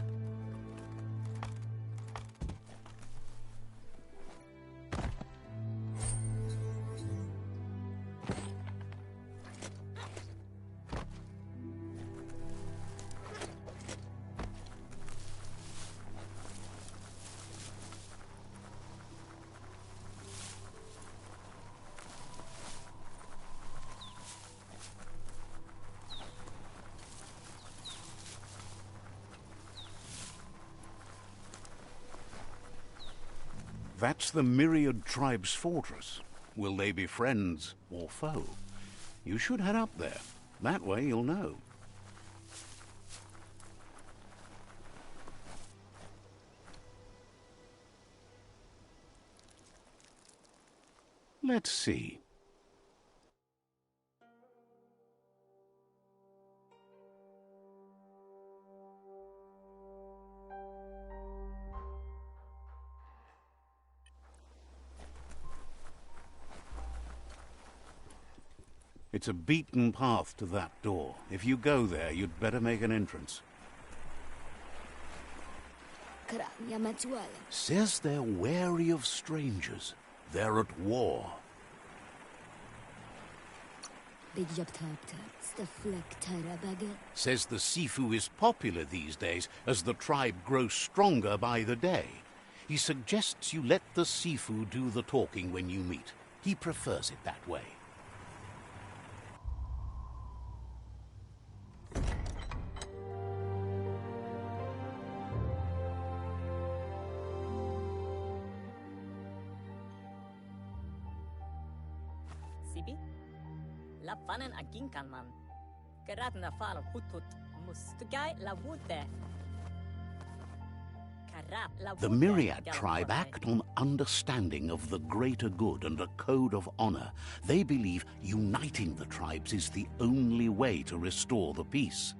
That's the Myriad Tribe's fortress. Will they be friends or foe? You should head up there. That way you'll know. Let's see. It's a beaten path to that door. If you go there, you'd better make an entrance. Says they're wary of strangers. They're at war. Says the Sifu is popular these days as the tribe grows stronger by the day. He suggests you let the Sifu do the talking when you meet. He prefers it that way. Sibi? La fanen agin kan man. Gerad na fal hutut mus. Tugai la wute. The Myriad tribe act on understanding of the greater good and a code of honor. They believe uniting the tribes is the only way to restore the peace.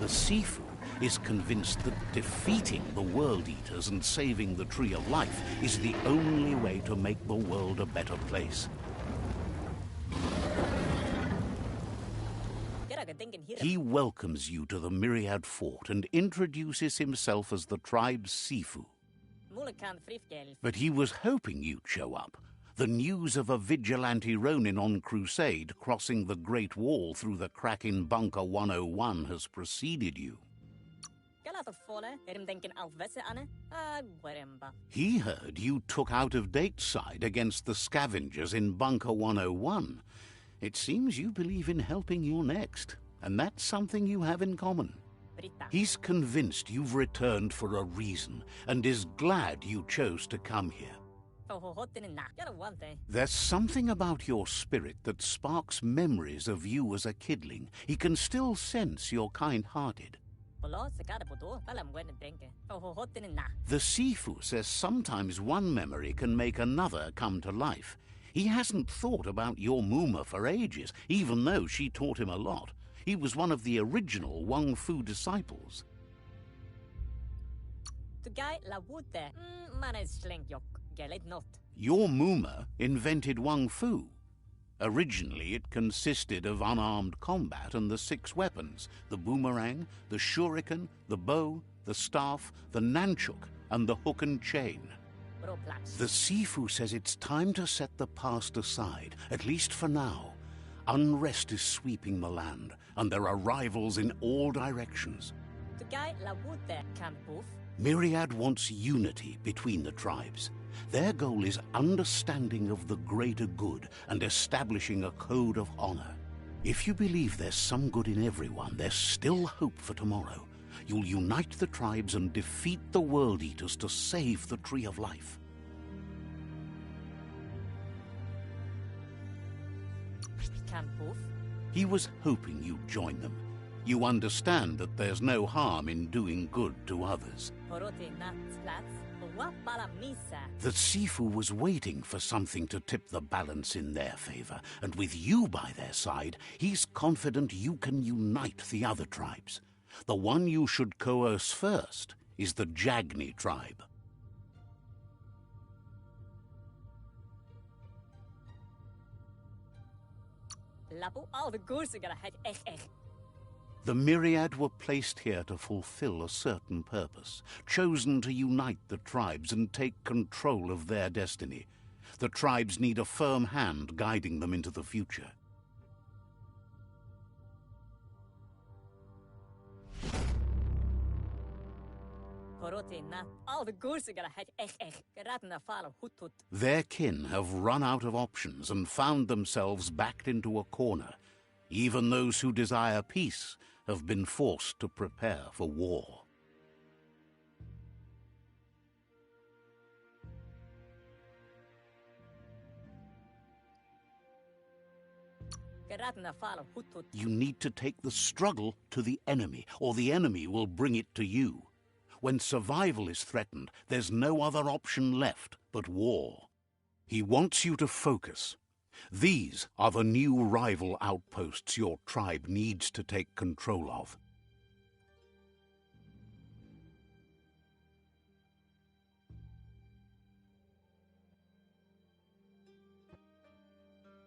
The Sifu is convinced that defeating the World Eaters and saving the Tree of Life is the only way to make the world a better place. He welcomes you to the Myriad Fort and introduces himself as the tribe's Sifu. But he was hoping you'd show up. The news of a vigilante Ronin on crusade crossing the Great Wall through the crack in Bunker 101 has preceded you. He heard you took out-of-date side against the scavengers in Bunker 101. It seems you believe in helping your next, and that's something you have in common. He's convinced you've returned for a reason, and is glad you chose to come here. There's something about your spirit that sparks memories of you as a kidling. He can still sense you're kind-hearted. The Sifu says sometimes one memory can make another come to life. He hasn't thought about your Muma for ages, even though she taught him a lot. He was one of the original Wang Fu disciples. Your Muma invented Wang Fu. Originally, it consisted of unarmed combat and the 6 weapons: the boomerang, the shuriken, the bow, the staff, the nunchuk, and the hook and chain. The Sifu says it's time to set the past aside, at least for now. Unrest is sweeping the land, and there are rivals in all directions. Myriad wants unity between the tribes. Their goal is understanding of the greater good and establishing a code of honor. If you believe there's some good in everyone, there's still hope for tomorrow. You'll unite the tribes and defeat the World Eaters to save the Tree of Life. He was hoping you'd join them. You understand that there's no harm in doing good to others. The Sifu was waiting for something to tip the balance in their favor, and with you by their side, he's confident you can unite the other tribes. The one you should coerce first is the Jagni tribe. The Myriad were placed here to fulfill a certain purpose, chosen to unite the tribes and take control of their destiny. The tribes need a firm hand guiding them into the future. Their kin have run out of options and found themselves backed into a corner. Even those who desire peace have been forced to prepare for war. Geratna falo hutut. You need to take the struggle to the enemy, or the enemy will bring it to you. When survival is threatened, there's no other option left but war. He wants you to focus. These are the new rival outposts your tribe needs to take control of.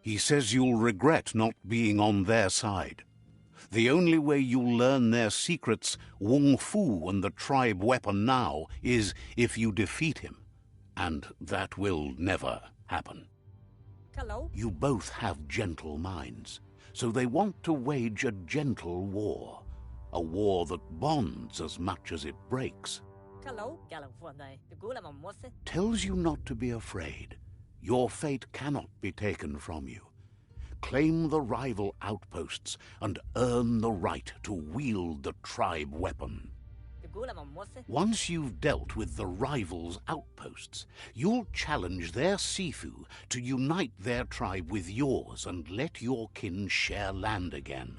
He says you'll regret not being on their side. The only way you'll learn their secrets, Wung Fu and the tribe weapon now, is if you defeat him. And that will never happen. Hello? You both have gentle minds, so they want to wage a gentle war. A war that bonds as much as it breaks. Hello? Galafone. The gula mamose. Tells you not to be afraid. Your fate cannot be taken from you. Claim the rival outposts and earn the right to wield the tribe weapon. The gula mamose. Once you've dealt with the rivals' outposts, you'll challenge their Sifu to unite their tribe with yours and let your kin share land again.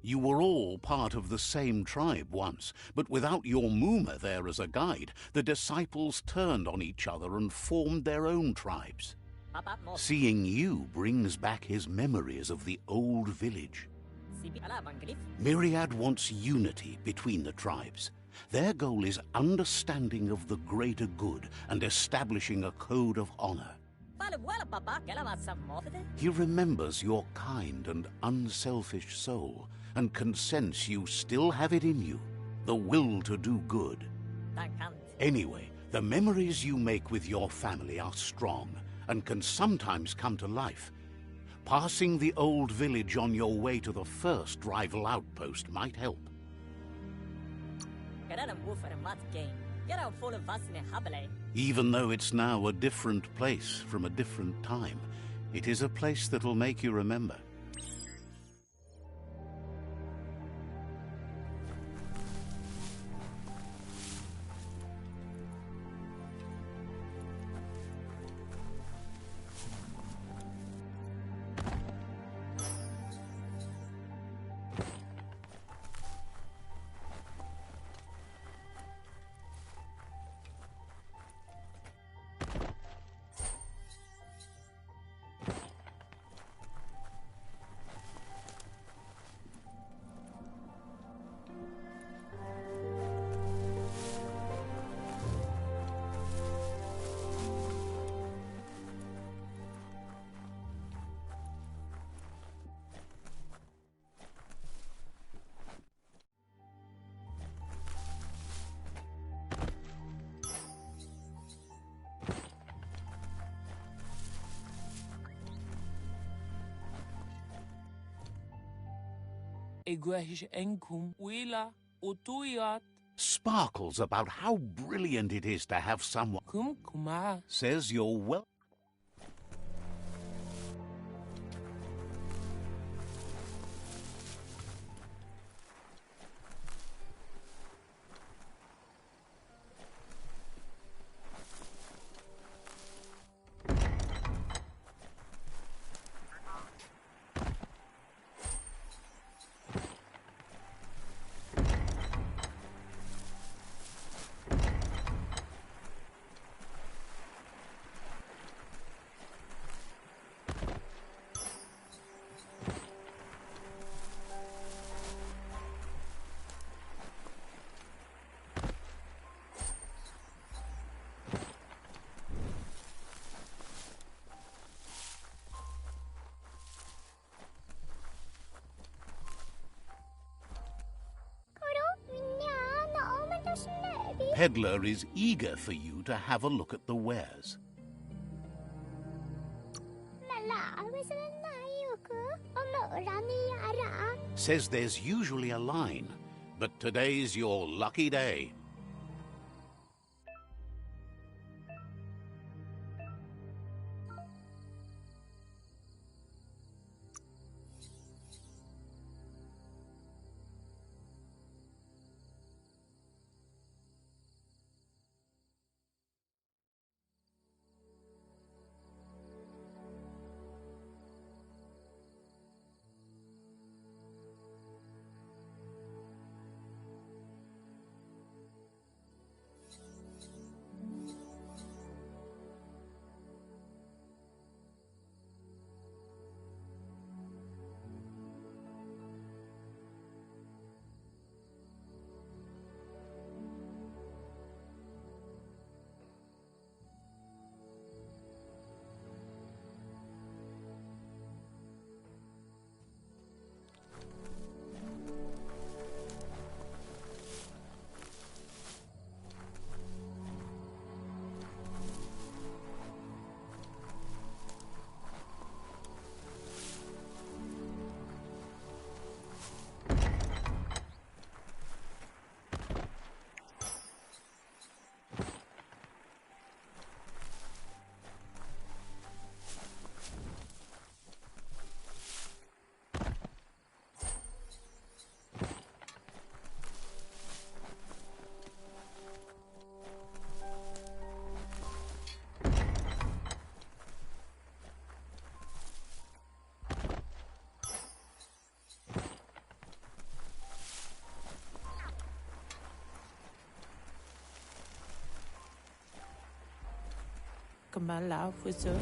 You were all part of the same tribe once, but without your Muma there as a guide, the disciples turned on each other and formed their own tribes. Seeing you brings back his memories of the old village. Myriad wants unity between the tribes. Their goal is understanding of the greater good and establishing a code of honor. He remembers your kind and unselfish soul and can sense you still have it in you, the will to do good. Anyway, the memories you make with your family are strong and can sometimes come to life. Passing the old village on your way to the first rival outpost might help. Even though it's now a different place from a different time, it is a place that'll make you remember. Sparkles about how brilliant it is to have someone. Says you're well. Peddler is eager for you to have a look at the wares. Says there's usually a line, but today's your lucky day.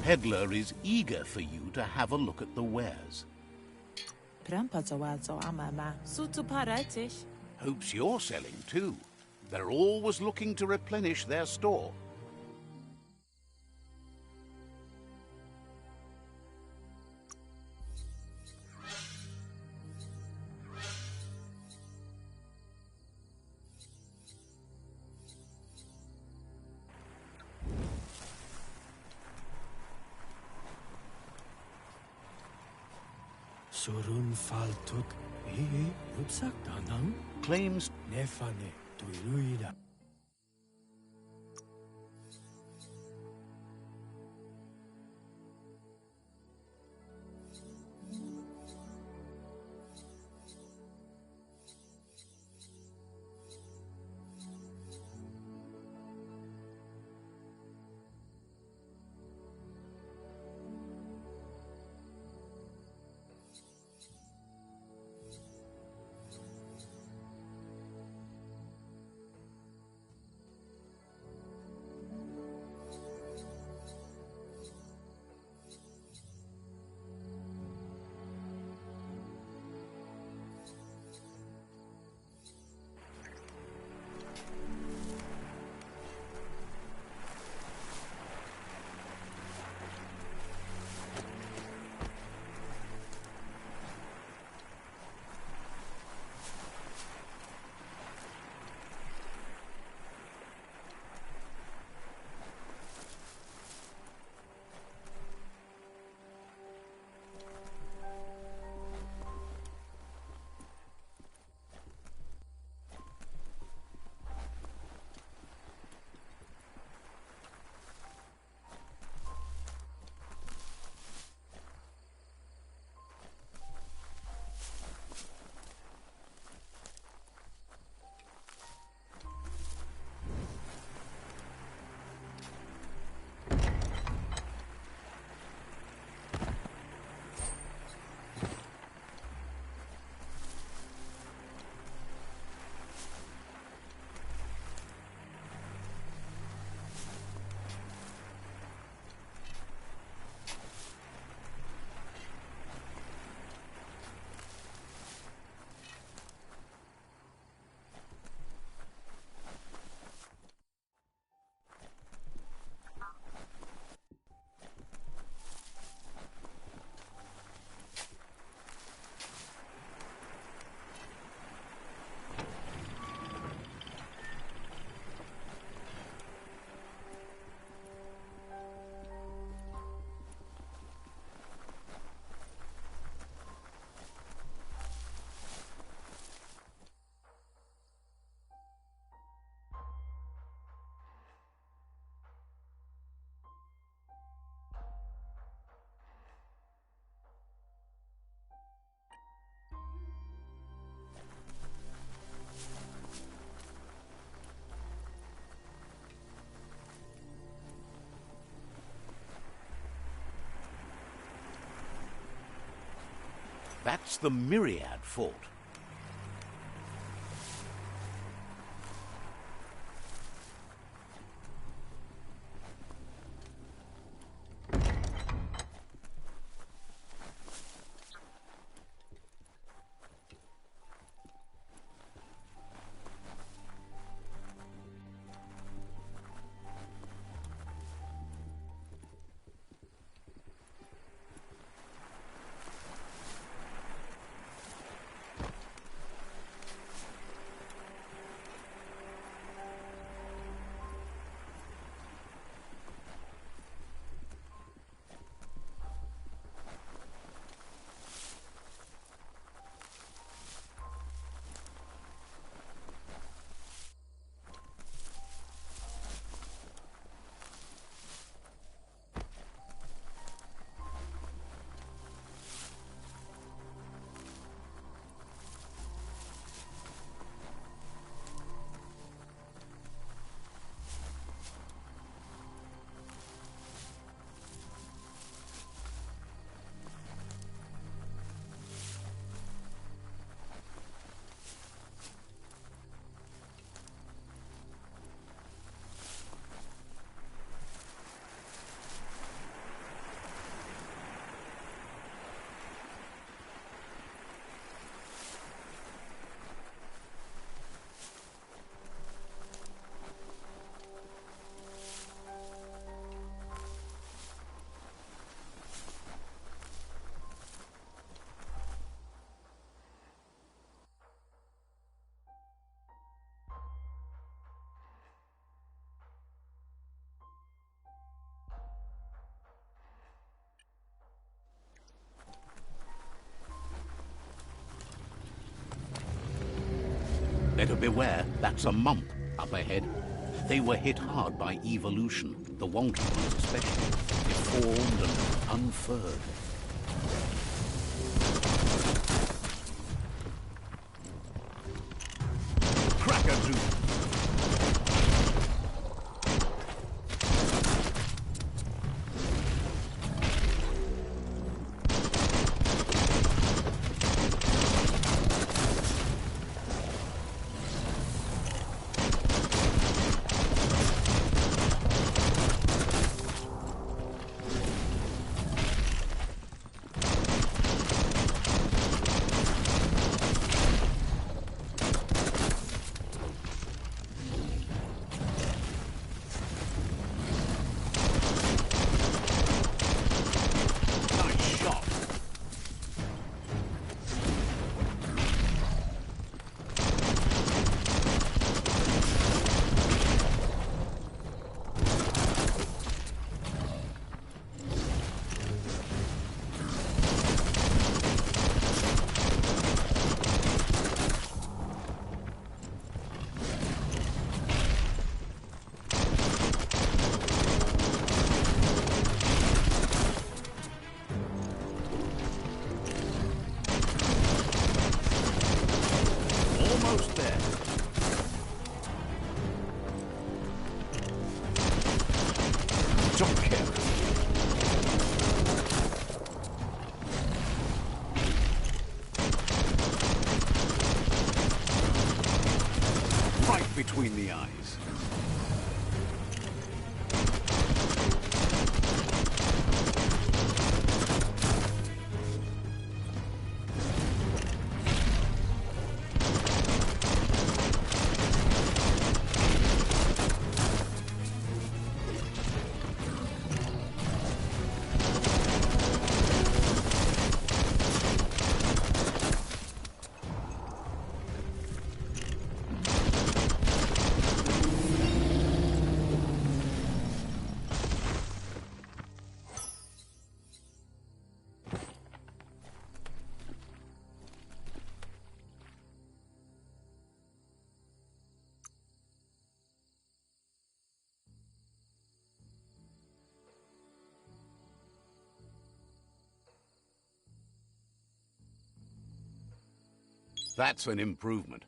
Peddler is eager for you to have a look at the wares. Hopes you're selling too. They're always looking to replenish their store. Surun faltut upsak danang Claims nefane tuiluida. that's the Myriad Fort. Better beware, that's a mump up ahead. They were hit hard by evolution, the wonky ones especially, deformed and unfurred. Crackazoo! Almost there. Don't care. Right between the eyes. That's an improvement.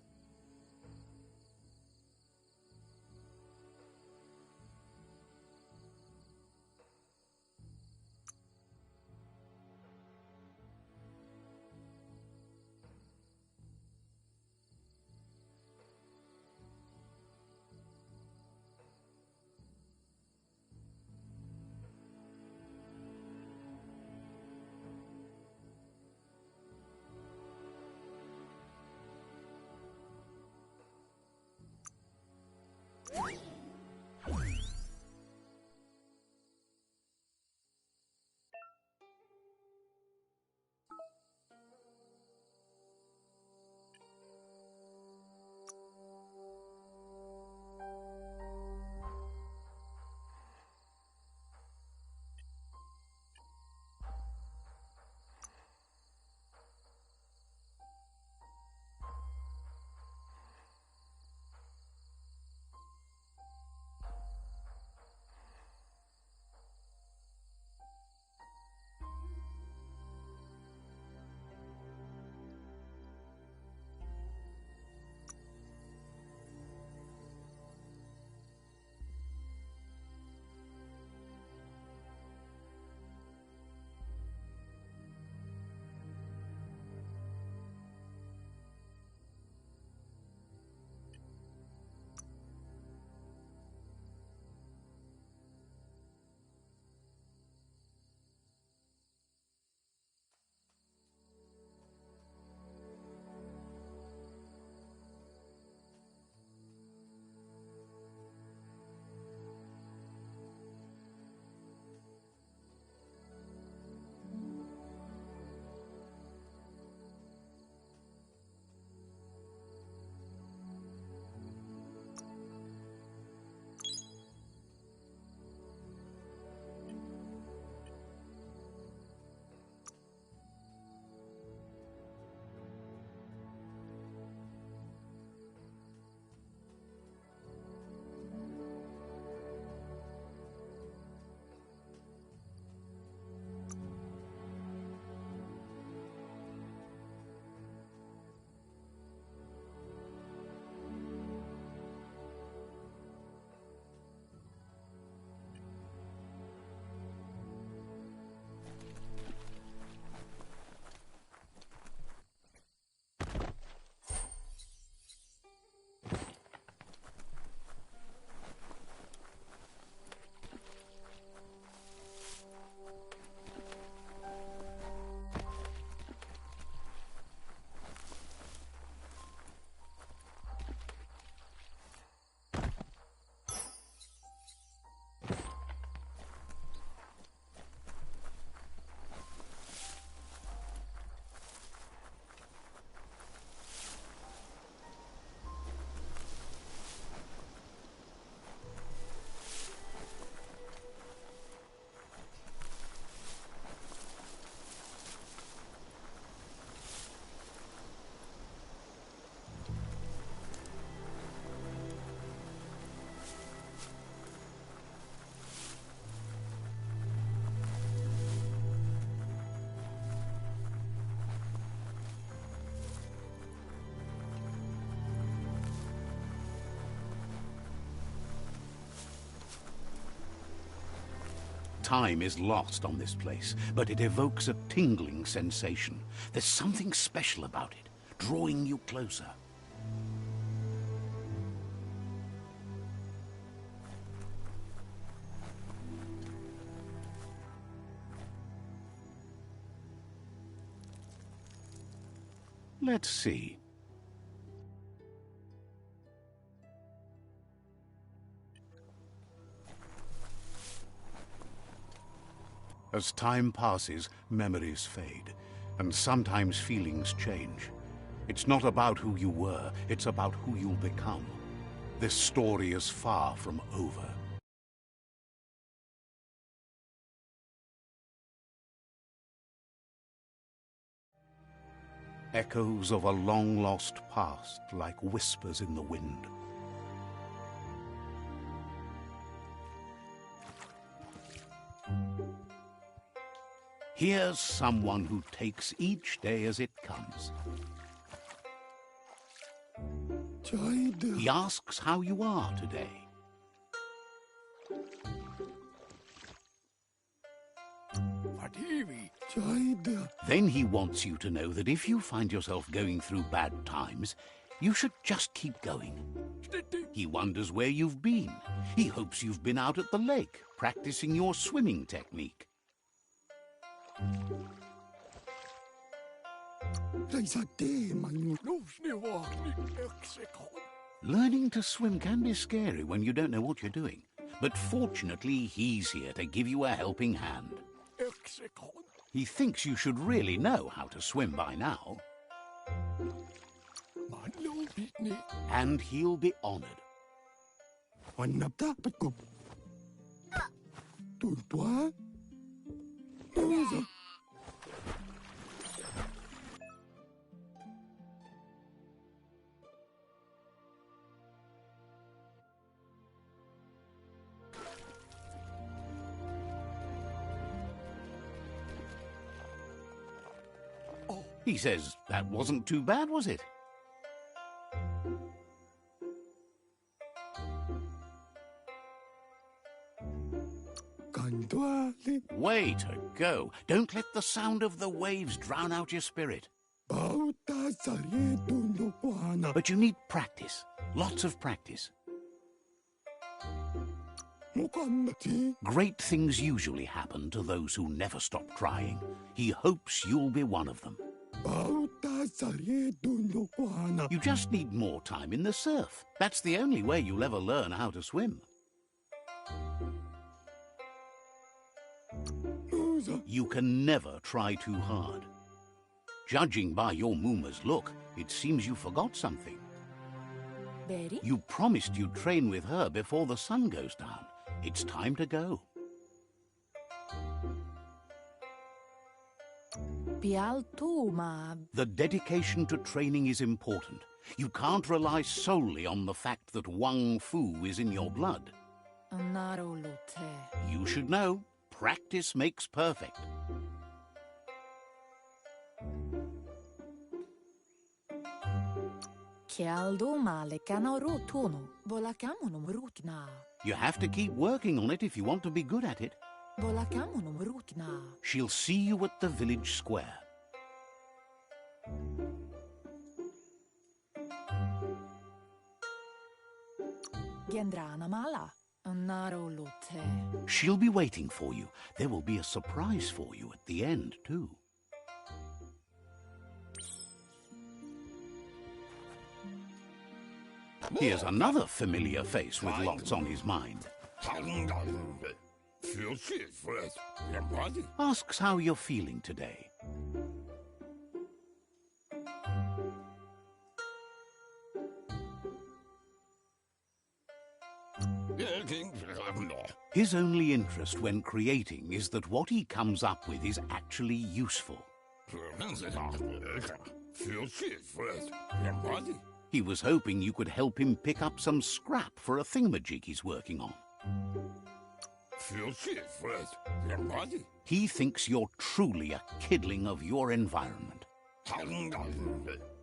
Time is lost on this place, but it evokes a tingling sensation. There's something special about it, drawing you closer. Let's see. As time passes, memories fade, and sometimes feelings change. It's not about who you were, it's about who you'll become. This story is far from over. Echoes of a long-lost past, like whispers in the wind. Here's someone who takes each day as it comes. He asks how you are today. Then he wants you to know that if you find yourself going through bad times, you should just keep going. He wonders where you've been. He hopes you've been out at the lake, practicing your swimming technique. Learning to swim can be scary when you don't know what you're doing. But fortunately, he's here to give you a helping hand. He thinks you should really know how to swim by now. And he'll be honored. He says, that wasn't too bad, was it? Way to go. Don't let the sound of the waves drown out your spirit. But you need practice. Lots of practice. Great things usually happen to those who never stop trying. He hopes you'll be one of them. You just need more time in the surf. That's the only way you'll ever learn how to swim. You can never try too hard. Judging by your Mooma's look, it seems you forgot something. Betty? You promised you'd train with her before the sun goes down. It's time to go. The dedication to training is important. You can't rely solely on the fact that Wang Fu is in your blood. You should know, practice makes perfect. You have to keep working on it if you want to be good at it. She'll see you at the village square. She'll be waiting for you. There will be a surprise for you at the end, too. Here's another familiar face with lots on his mind. Asks how you're feeling today. His only interest when creating is that what he comes up with is actually useful. He was hoping you could help him pick up some scrap for a thingamajig he's working on. He thinks you're truly a kidling of your environment.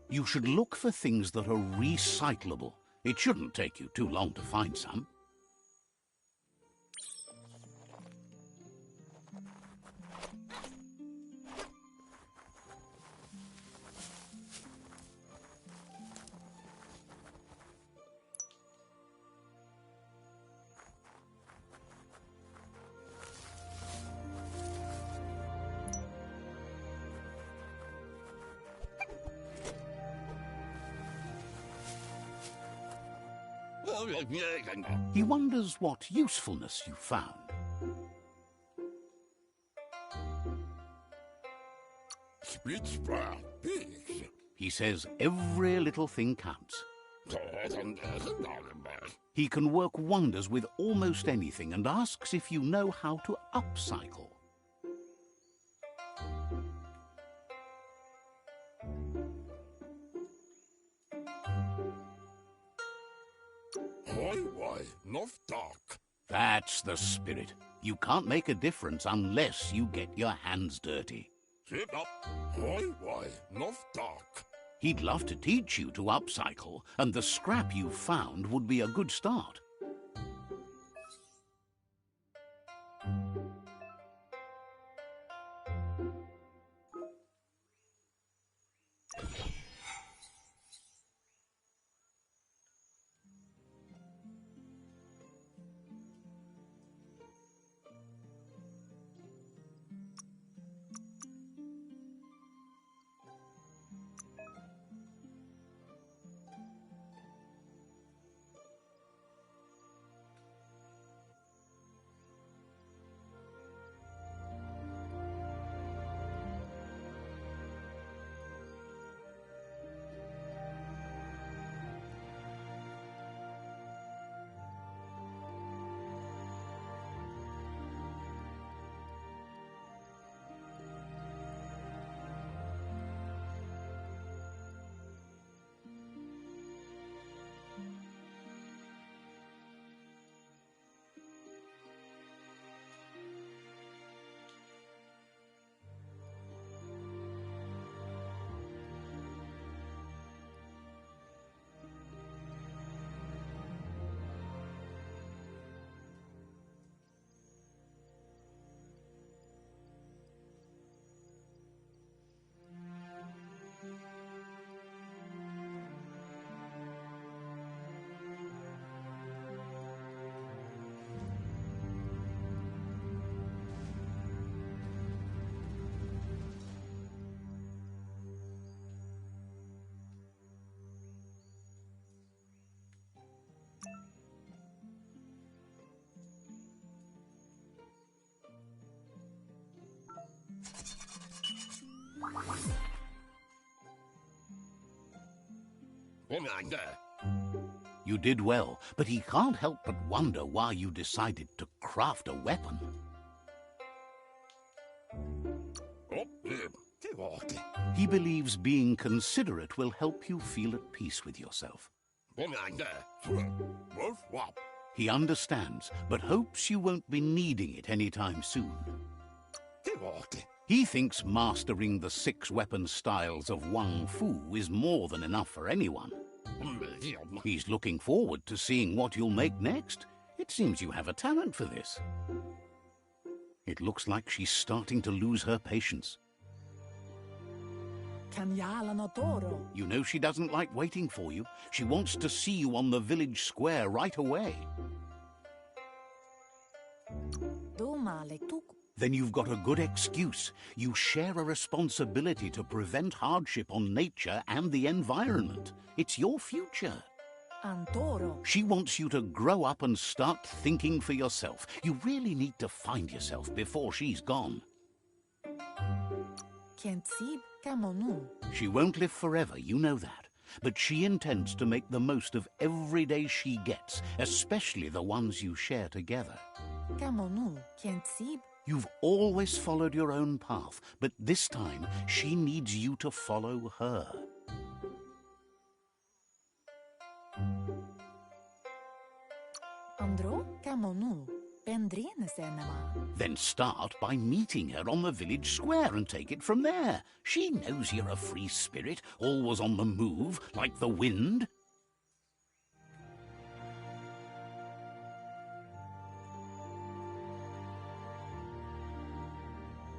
You should look for things that are recyclable. It shouldn't take you too long to find some. He wonders what usefulness you found. He says every little thing counts. He can work wonders with almost anything and asks if you know how to upcycle. That's the spirit. You can't make a difference unless you get your hands dirty. He'd love to teach you to upcycle, and the scrap you found would be a good start. You did well, but he can't help but wonder why you decided to craft a weapon. He believes being considerate will help you feel at peace with yourself. He understands, but hopes you won't be needing it anytime soon. He thinks mastering the 6 weapon styles of Wang Fu is more than enough for anyone. He's looking forward to seeing what you'll make next. It seems you have a talent for this. It looks like she's starting to lose her patience. You know she doesn't like waiting for you. She wants to see you on the village square right away. Then you've got a good excuse. You share a responsibility to prevent hardship on nature and the environment. It's your future. She wants you to grow up and start thinking for yourself. You really need to find yourself before she's gone. She won't live forever, you know that. But she intends to make the most of every day she gets, especially the ones you share together. You've always followed your own path, but this time she needs you to follow her. Then start by meeting her on the village square and take it from there. She knows you're a free spirit, always on the move, like the wind.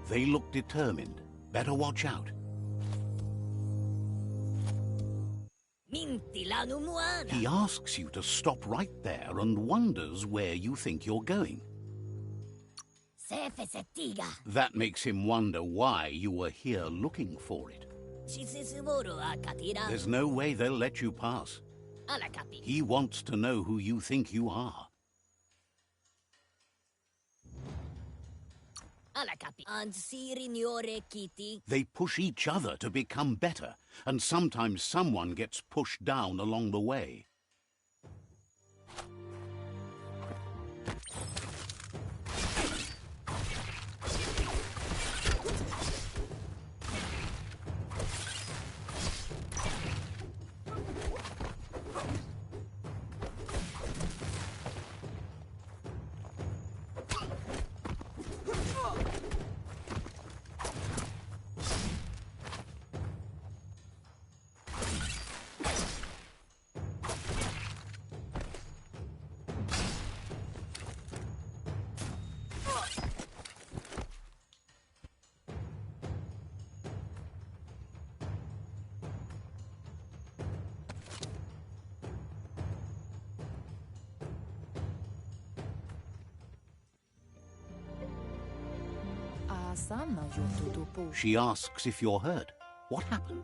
They look determined. Better watch out. He asks you to stop right there and wonders where you think you're going. That makes him wonder why you were here looking for it. There's no way they'll let you pass. Alla capi. He wants to know who you think you are. Alla capi. Signore Kitty. They push each other to become better, and sometimes someone gets pushed down along the way. She asks if you're hurt. What happened?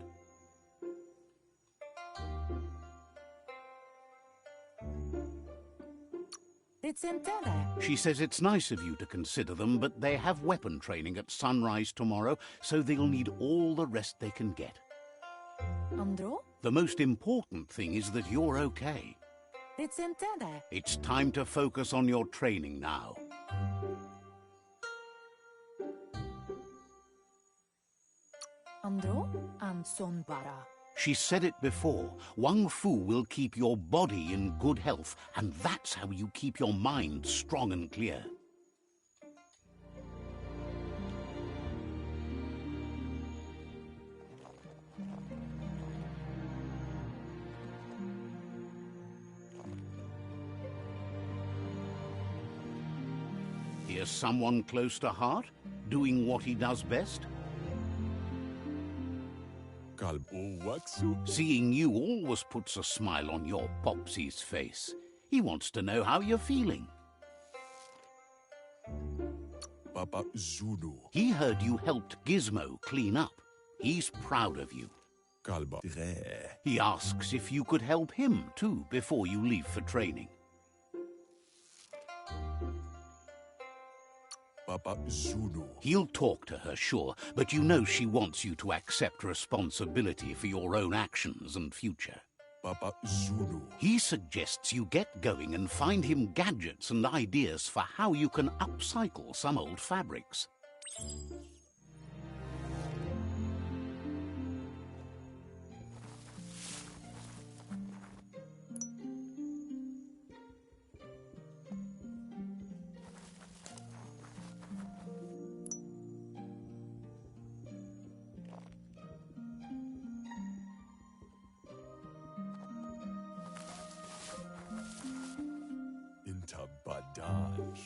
She says it's nice of you to consider them, but they have weapon training at sunrise tomorrow, so they'll need all the rest they can get. Andro? The most important thing is that you're okay. It's time to focus on your training now. Andro and Sonbara. She said it before. Wang Fu will keep your body in good health, and that's how you keep your mind strong and clear. Here's someone close to heart, doing what he does best. Seeing you always puts a smile on your Popsy's face. He wants to know how you're feeling. Papa Zulu. He heard you helped Gizmo clean up. He's proud of you. He asks if you could help him too before you leave for training. Papa Zulu. He'll talk to her, sure, but you know she wants you to accept responsibility for your own actions and future. Papa Zulu. He suggests you get going and find him gadgets and ideas for how you can upcycle some old fabrics.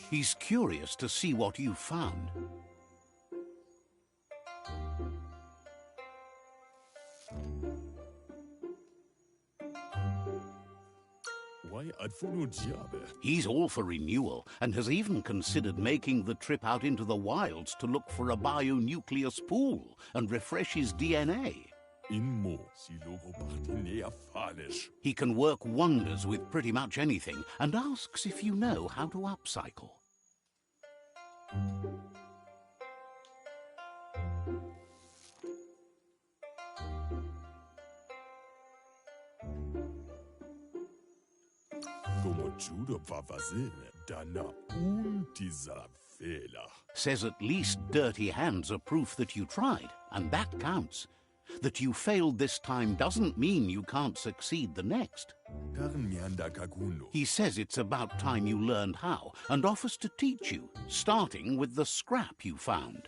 He's curious to see what you found. He's all for renewal and has even considered making the trip out into the wilds to look for a bionucleus pool and refresh his DNA. He can work wonders with pretty much anything and asks if you know how to upcycle. Says at least dirty hands are proof that you tried, and that counts. That you failed this time doesn't mean you can't succeed the next. He says it's about time you learned how, and offers to teach you, starting with the scrap you found.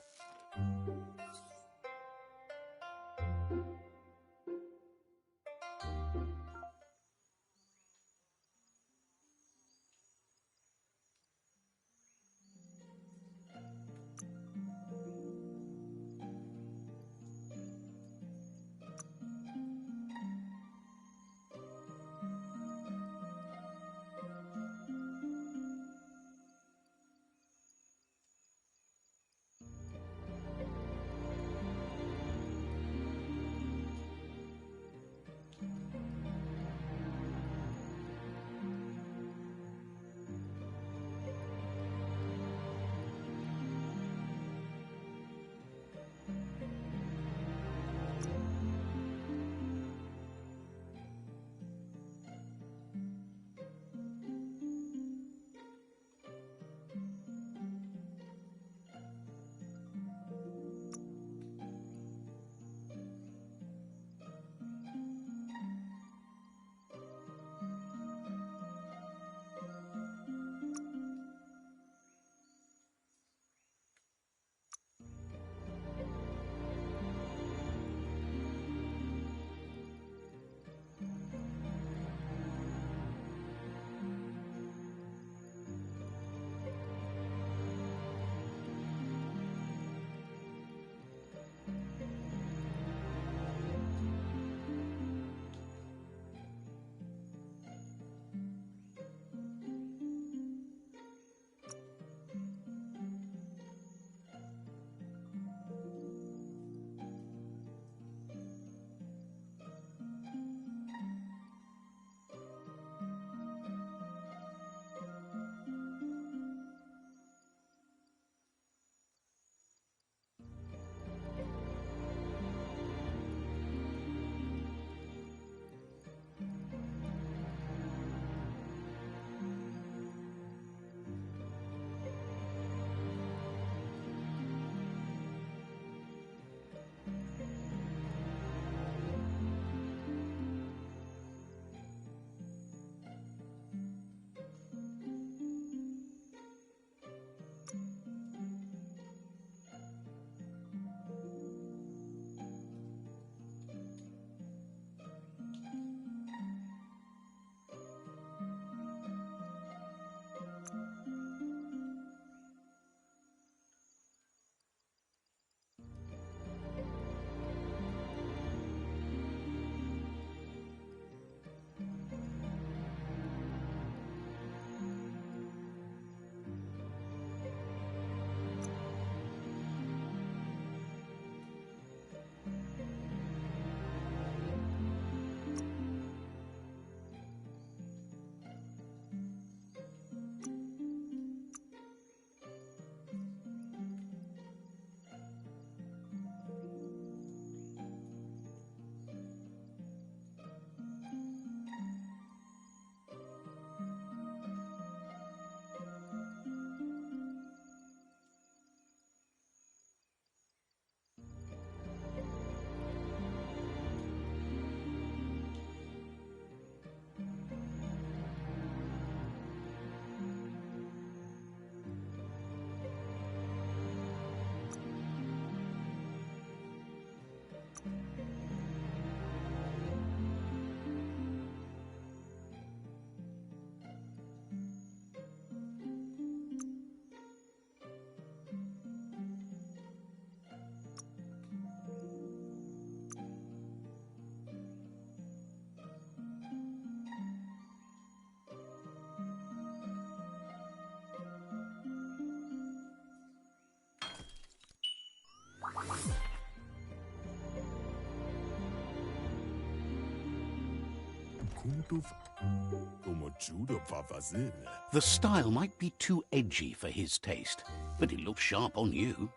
The style might be too edgy for his taste, but it looks sharp on you.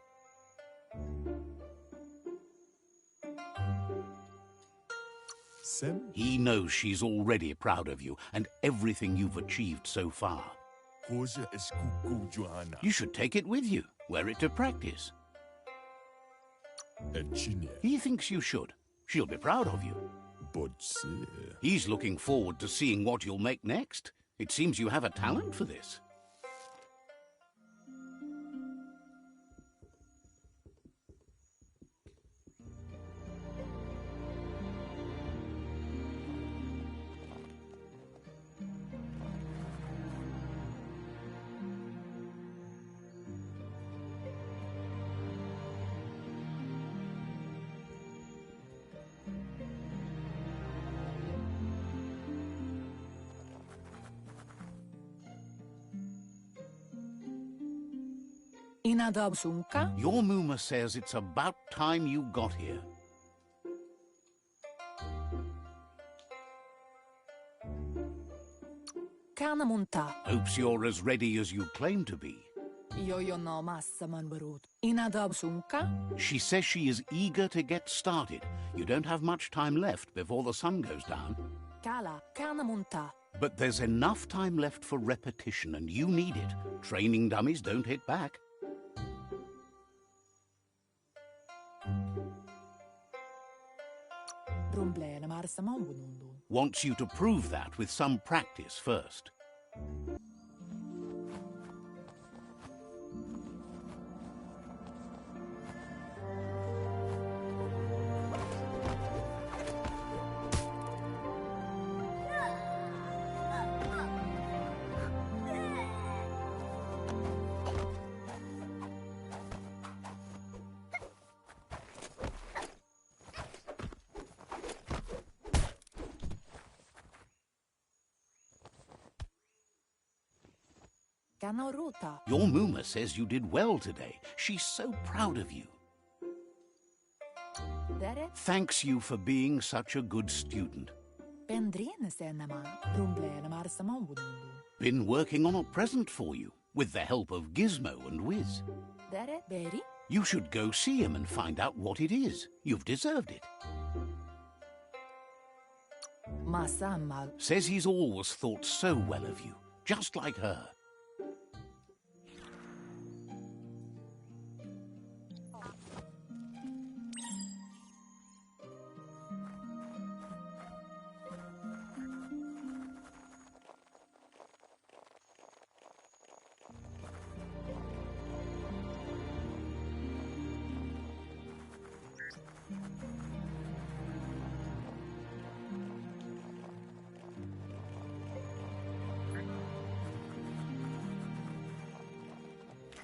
He knows she's already proud of you and everything you've achieved so far. You should take it with you, wear it to practice. He thinks you should. She'll be proud of you. He's looking forward to seeing what you'll make next. It seems you have a talent for this. Your Muma says it's about time you got here. Hopes you're as ready as you claim to be. She says she is eager to get started. You don't have much time left before the sun goes down. But there's enough time left for repetition, and you need it. Training dummies don't hit back. Wants you to prove that with some practice first. Your Muma says you did well today. She's so proud of you. Thanks you for being such a good student. Been working on a present for you, with the help of Gizmo and Wiz. You should go see him and find out what it is. You've deserved it. Says he's always thought so well of you, just like her.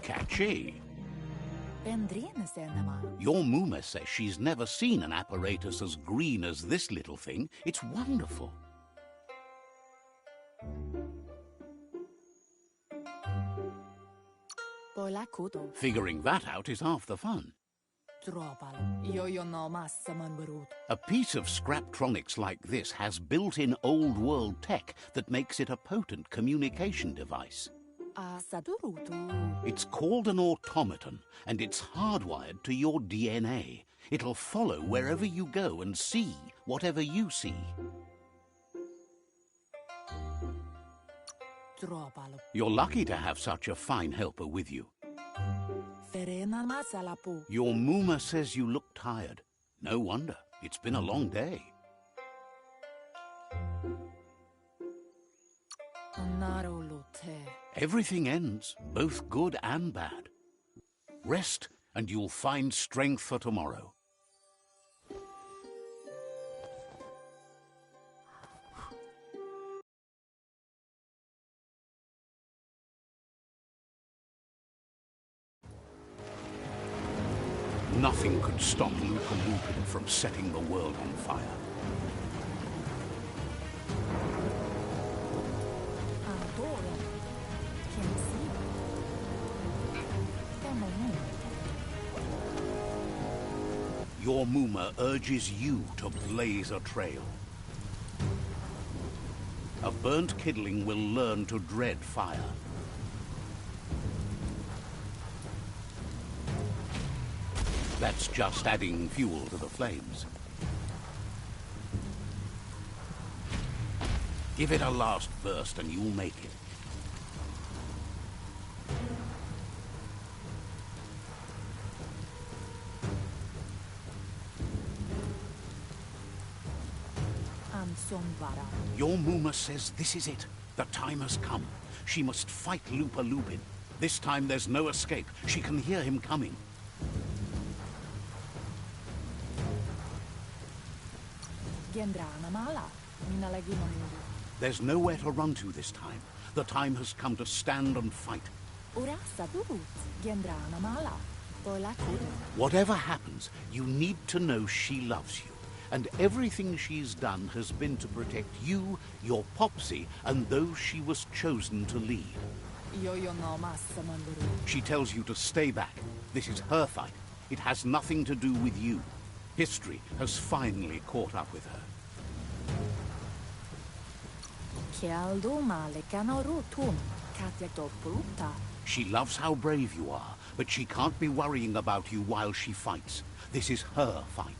Catchy. Your Muma says she's never seen an apparatus as green as this little thing. It's wonderful. Figuring that out is half the fun. A piece of Scraptronics like this has built-in old-world tech that makes it a potent communication device. It's called an automaton, and it's hardwired to your DNA. It'll follow wherever you go and see whatever you see. You're lucky to have such a fine helper with you. Your Muma says you look tired. No wonder. It's been a long day. Everything ends, both good and bad. Rest, and you'll find strength for tomorrow. Nothing could stop Lupa Lupin from setting the world on fire. Adoro. Can see. Your Muma urges you to blaze a trail. A burnt kidling will learn to dread fire. That's just adding fuel to the flames. Give it a last burst and you'll make it. Your Muma says this is it. The time has come. She must fight Lupa Lupin. This time there's no escape. She can hear him coming. There's nowhere to run to this time. The time has come to stand and fight. Whatever happens, you need to know she loves you. And everything she's done has been to protect you, your Popsy, and those she was chosen to lead. She tells you to stay back. This is her fight. It has nothing to do with you. History has finally caught up with her. She loves how brave you are, but she can't be worrying about you while she fights. This is her fight.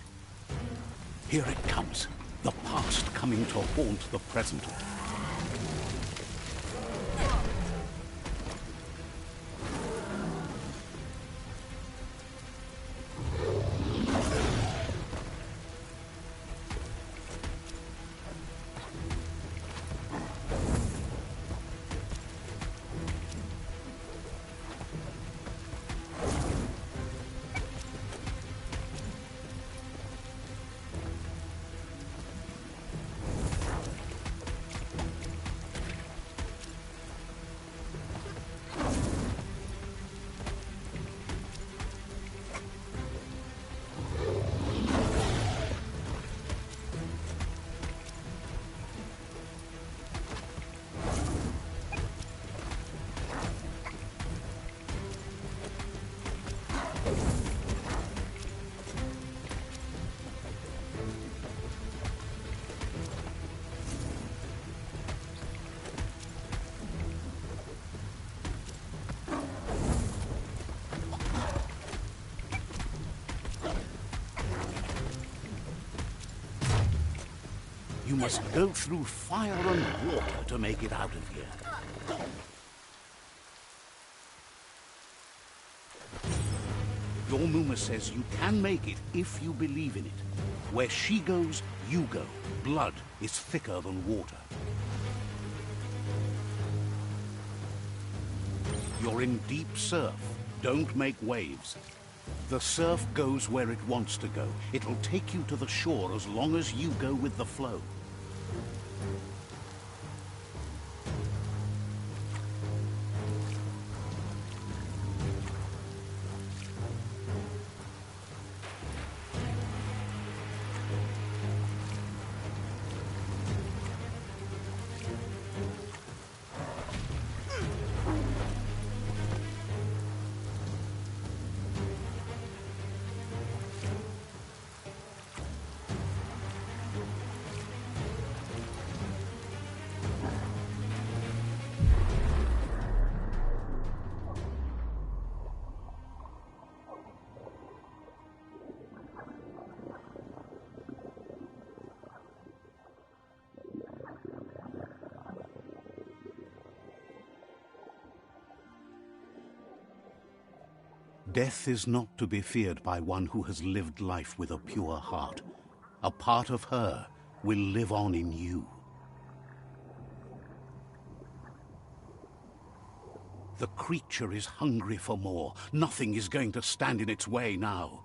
Here it comes. The past coming to haunt the present. You must go through fire and water to make it out of here. Your Muma says you can make it if you believe in it. Where she goes, you go. Blood is thicker than water. You're in deep surf. Don't make waves. The surf goes where it wants to go. It'll take you to the shore as long as you go with the flow. Death is not to be feared by one who has lived life with a pure heart. A part of her will live on in you. The creature is hungry for more. Nothing is going to stand in its way now.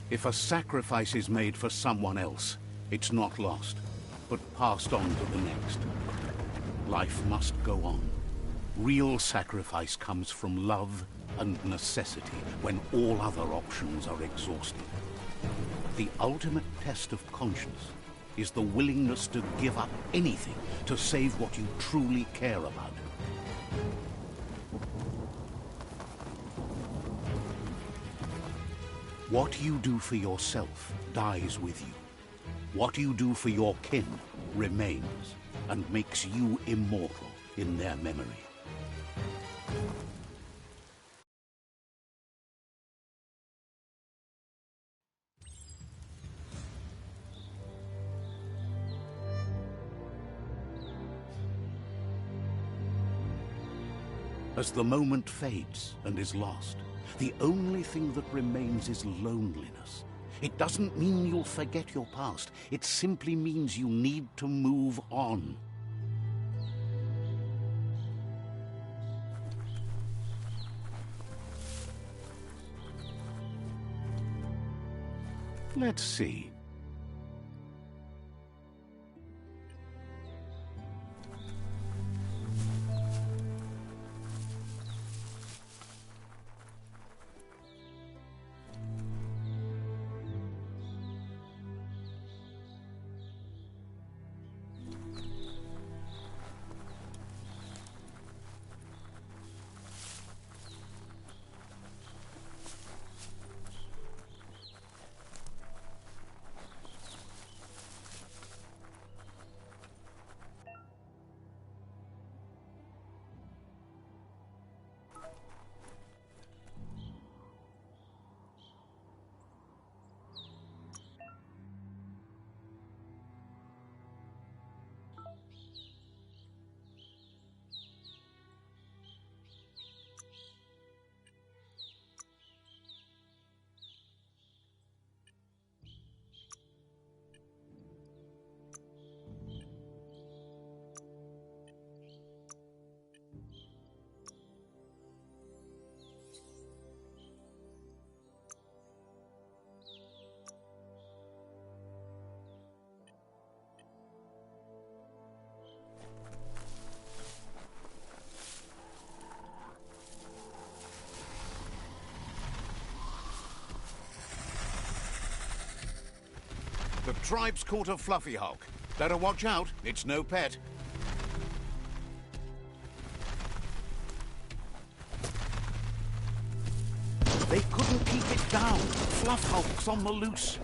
If a sacrifice is made for someone else, it's not lost, but passed on to the next. Life must go on. Real sacrifice comes from love and necessity when all other options are exhausted. The ultimate test of conscience is the willingness to give up anything to save what you truly care about. What you do for yourself dies with you. What you do for your kin remains and makes you immortal in their memory. As the moment fades and is lost, the only thing that remains is loneliness. It doesn't mean you'll forget your past. It simply means you need to move on. Let's see. The tribe's caught a fluffy hawk. Better watch out, it's no pet. They couldn't keep it down. Fluff hawk's on the loose.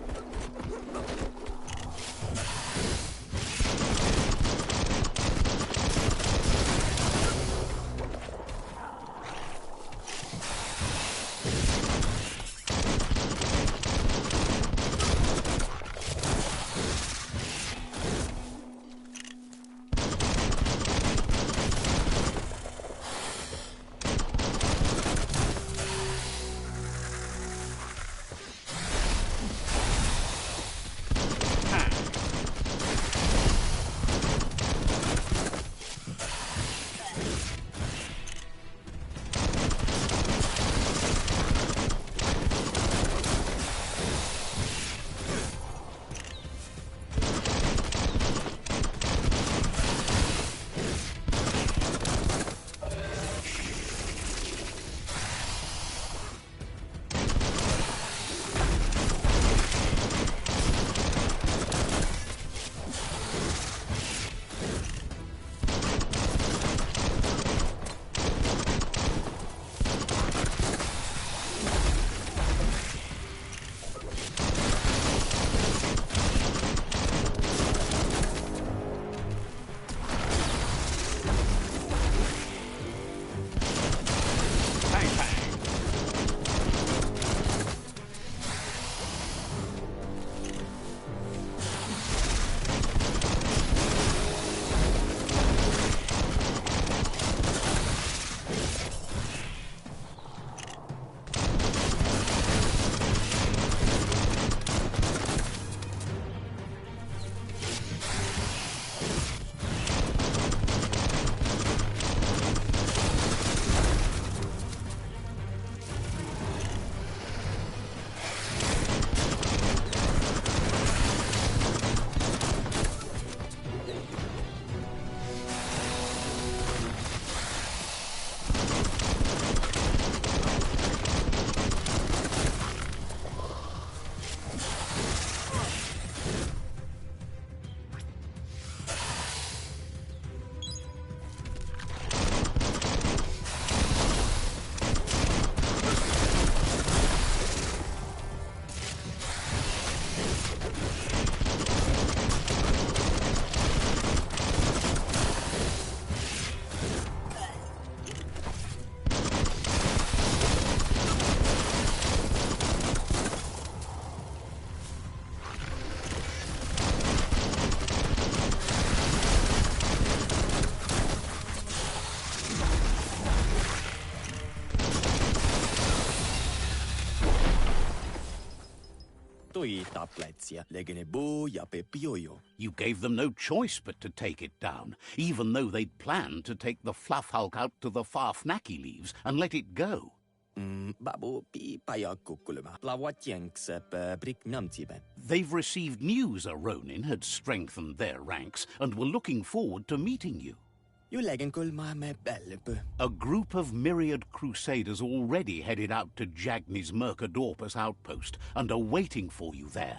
toita plätsiä, legene bo ja pepiojo. You gave them no choice but to take it down, even though they'd planned to take the fluff hulk out to the Farfnaki leaves and let it go. Babu piipa ja kukkulema. Plawatjenks brik namtsibe. They've received news a Ronin had strengthened their ranks and were looking forward to meeting you. You legen kulmaamme bellepö. A group of myriad crusaders already headed out to Jagni's Mercadorpus outpost and are waiting for you there.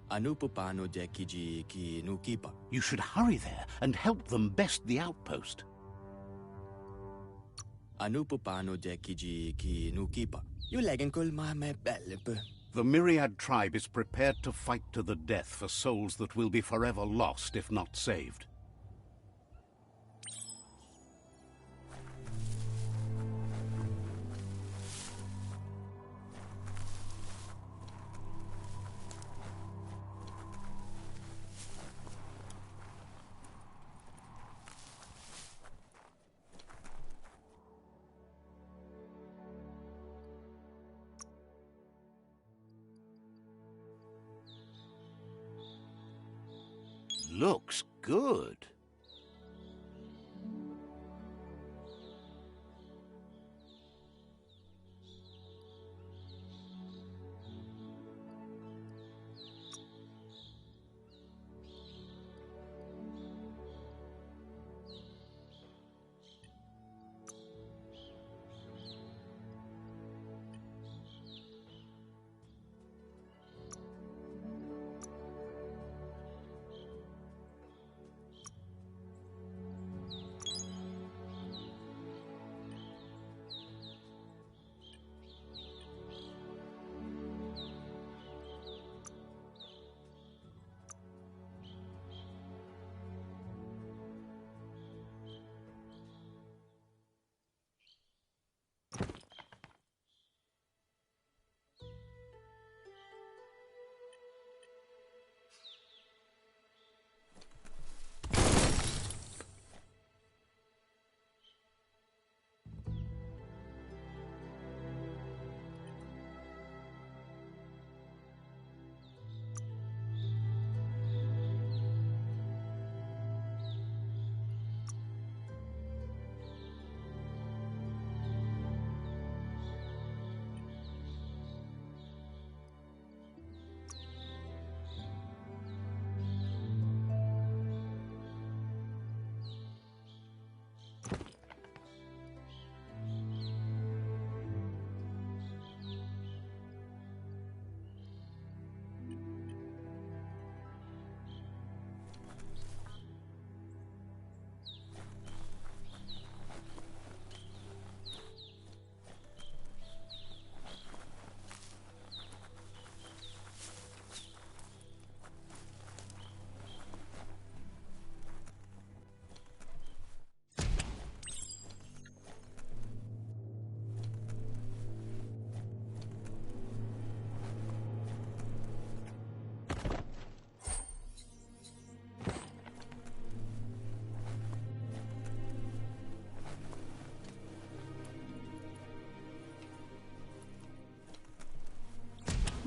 Anupupano de kiji ki nukipa. You should hurry there and help them best the outpost. Anupupano de kiji ki nukipa. You legen kulmaamme bellepö. The Myriad tribe is prepared to fight to the death for souls that will be forever lost if not saved. Looks good.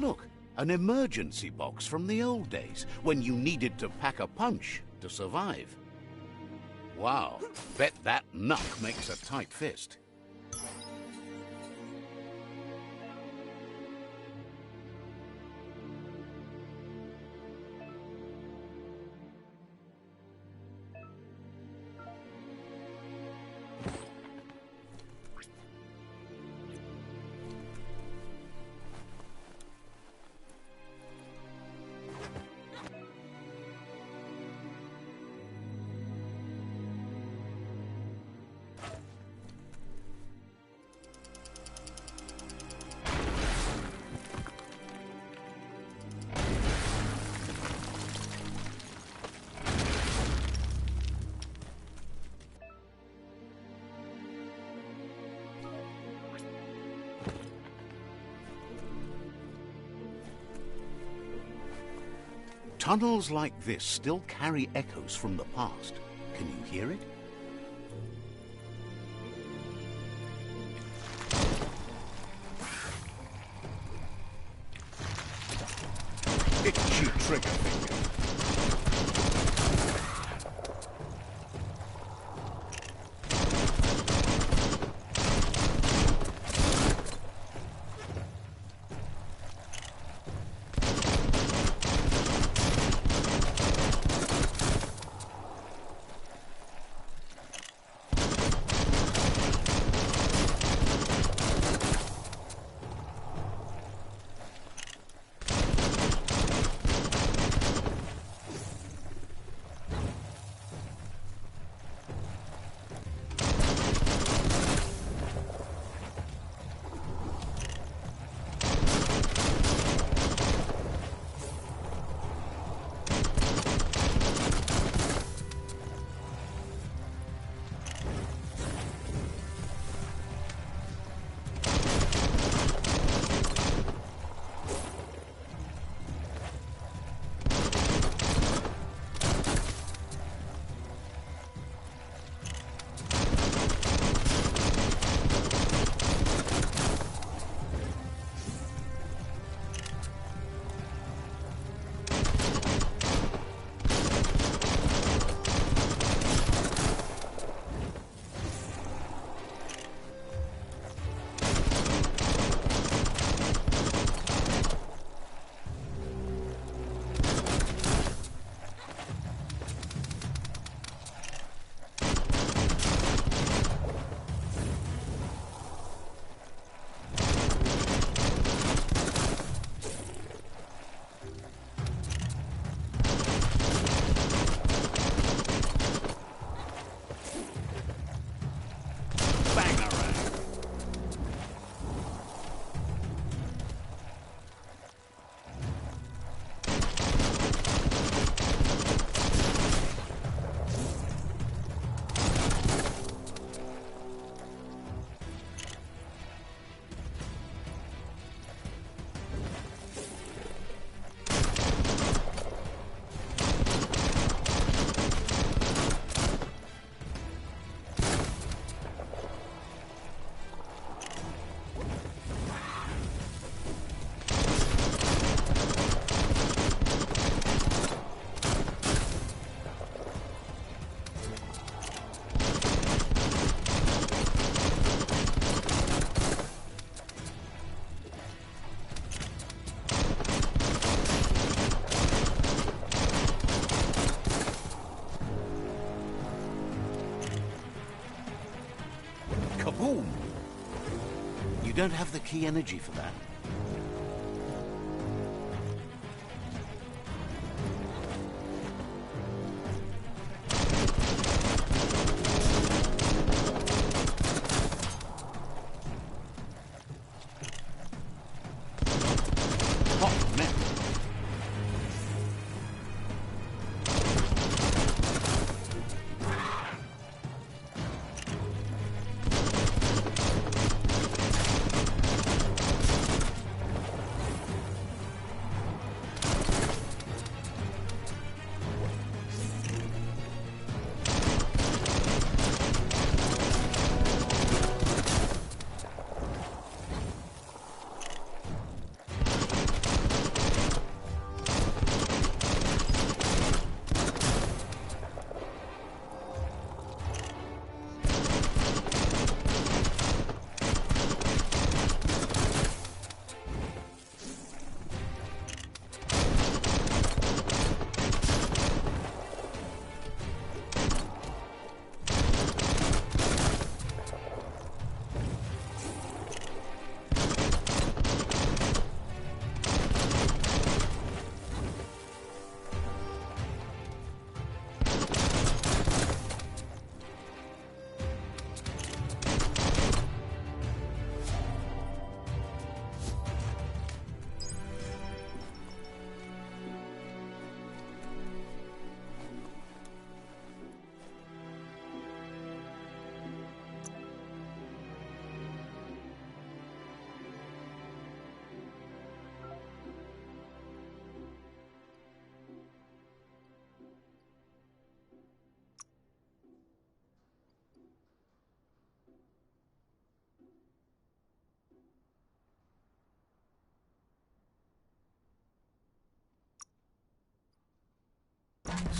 Look, an emergency box from the old days, when you needed to pack a punch to survive. Wow, bet that knuck makes a tight fist. Tunnels like this still carry echoes from the past. Can you hear it? trigger finger. Kaboom! You don't have the key energy for that. Hot metal.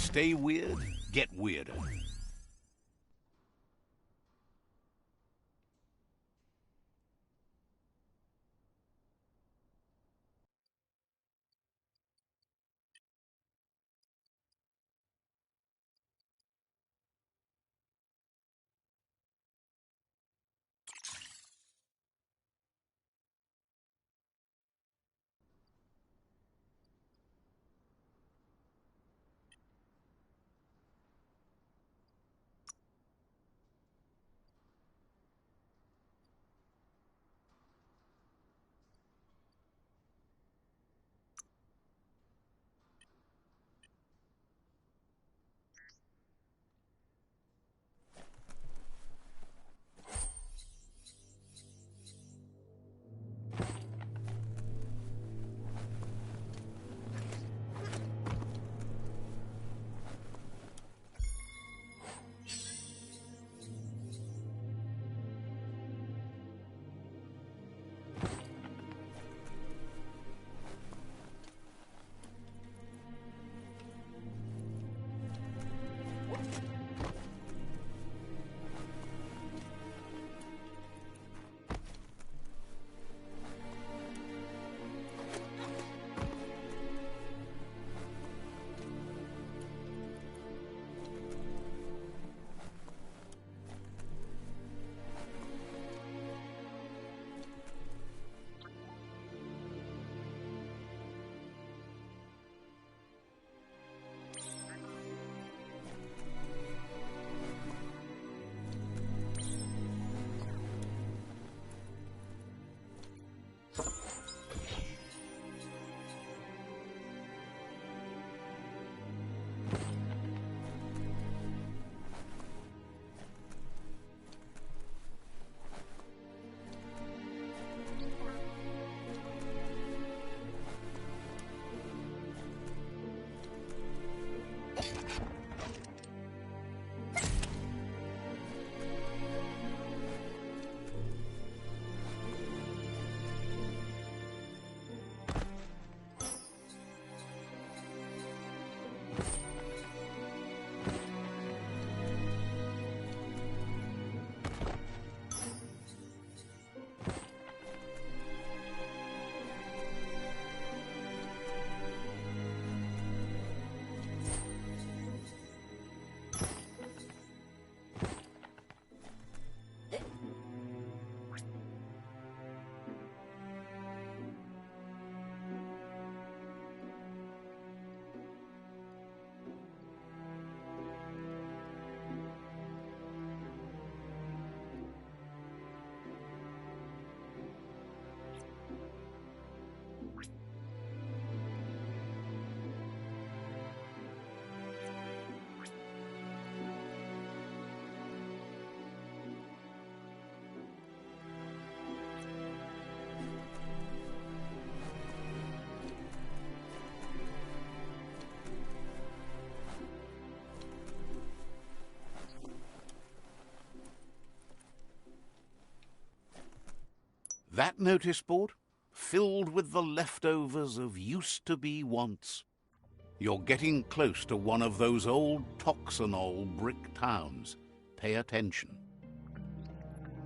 stay weird, get weirder. That notice board? Filled with the leftovers of used-to-be wants. You're getting close to one of those old Toxanol brick towns. Pay attention.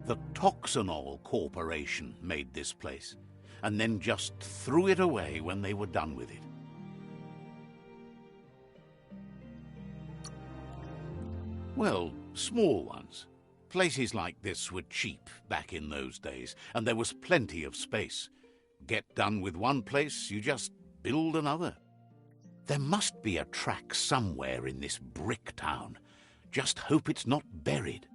The Toxanol Corporation made this place, and then just threw it away when they were done with it. Well, small ones. Places like this were cheap back in those days, and there was plenty of space. Get done with one place, you just build another. There must be a track somewhere in this brick town. Just hope it's not buried.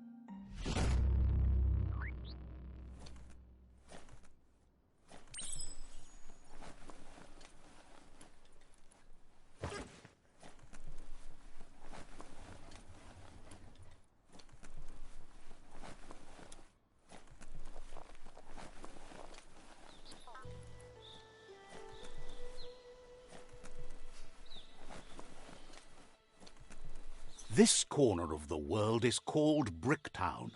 This corner of the world is called Bricktown.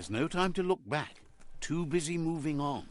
There's no time to look back. Too busy moving on.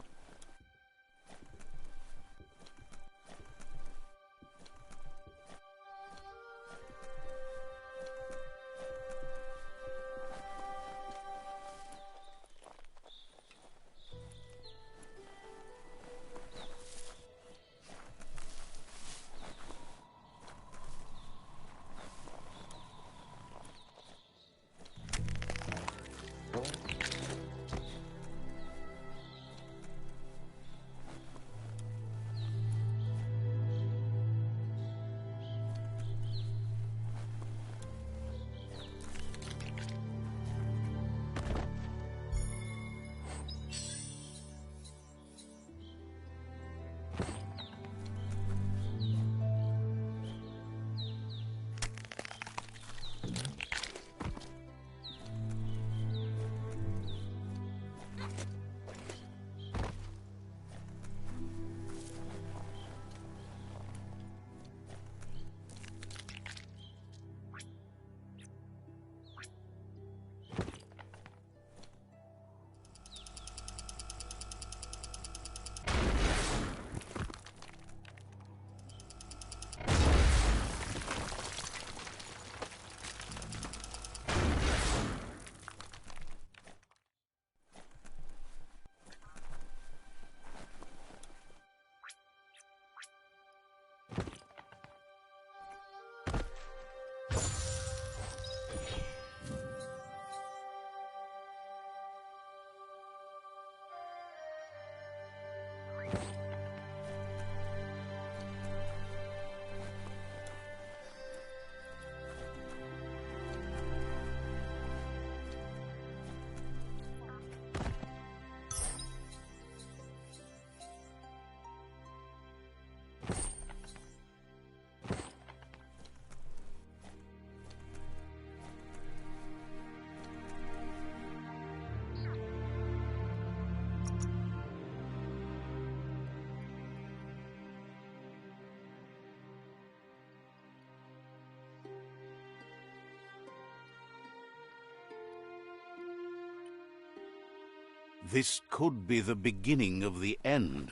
This could be the beginning of the end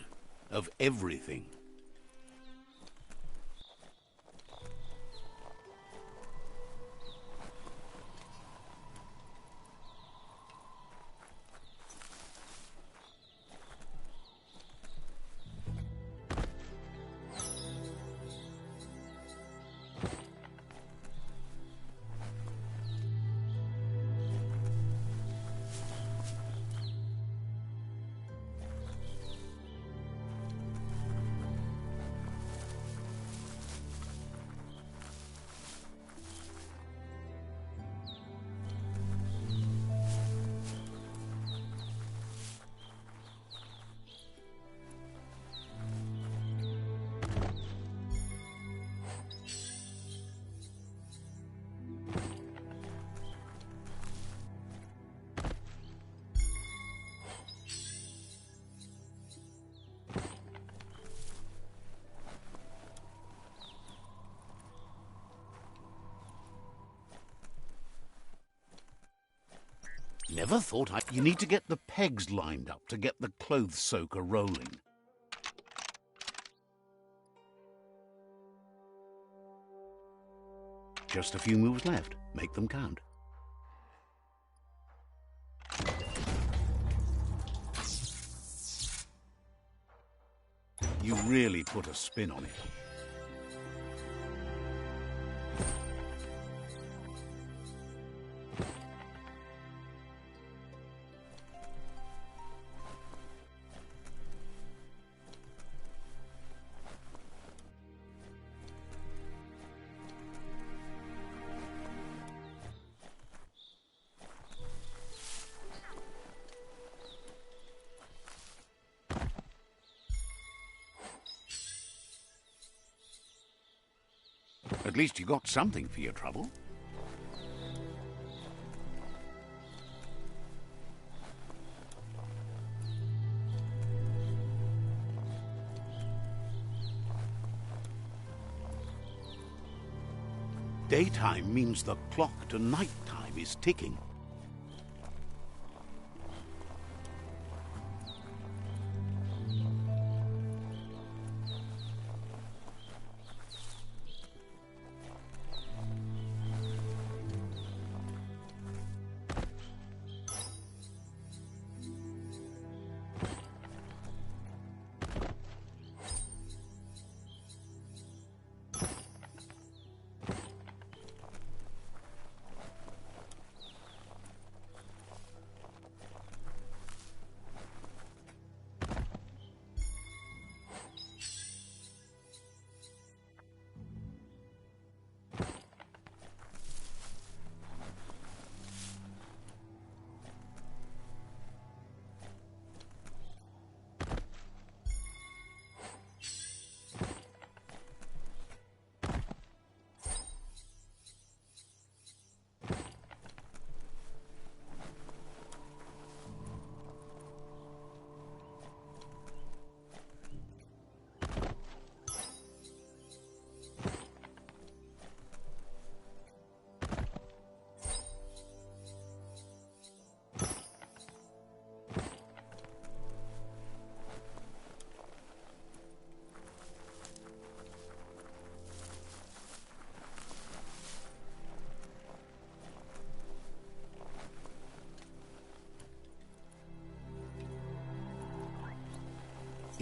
of everything. Never thought You need to get the pegs lined up to get the clothes soaker rolling. Just a few moves left. Make them count. You really put a spin on it. At least you got something for your trouble. Daytime means the clock to nighttime is ticking.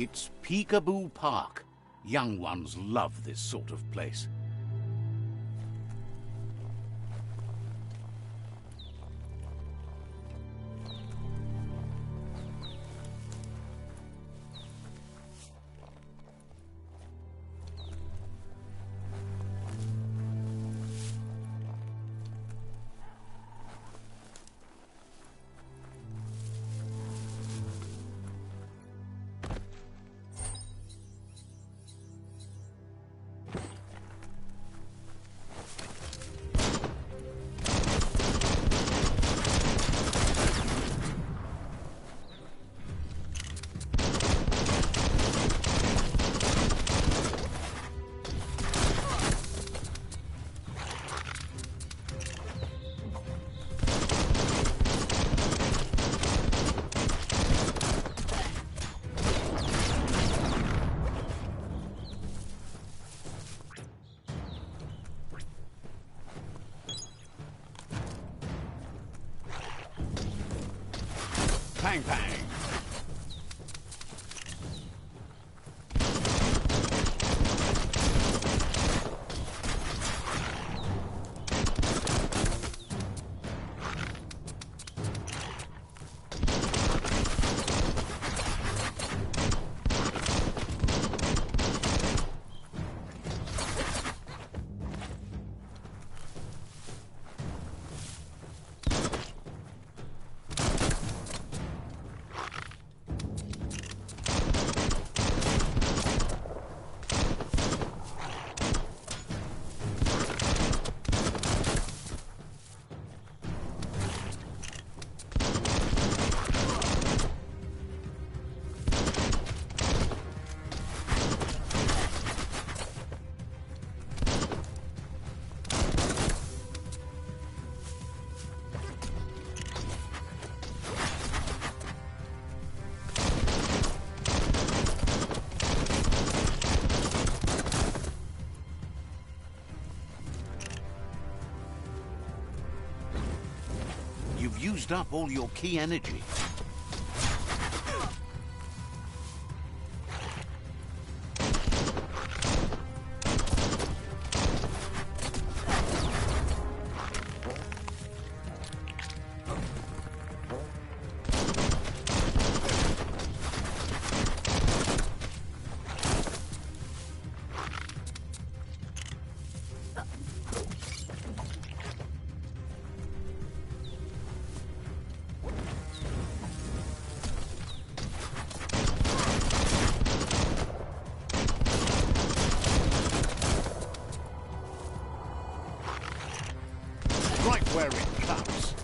It's Peekaboo Park. Young ones love this sort of place. Pang, pang. You've used up all your key energy. Right where it comes.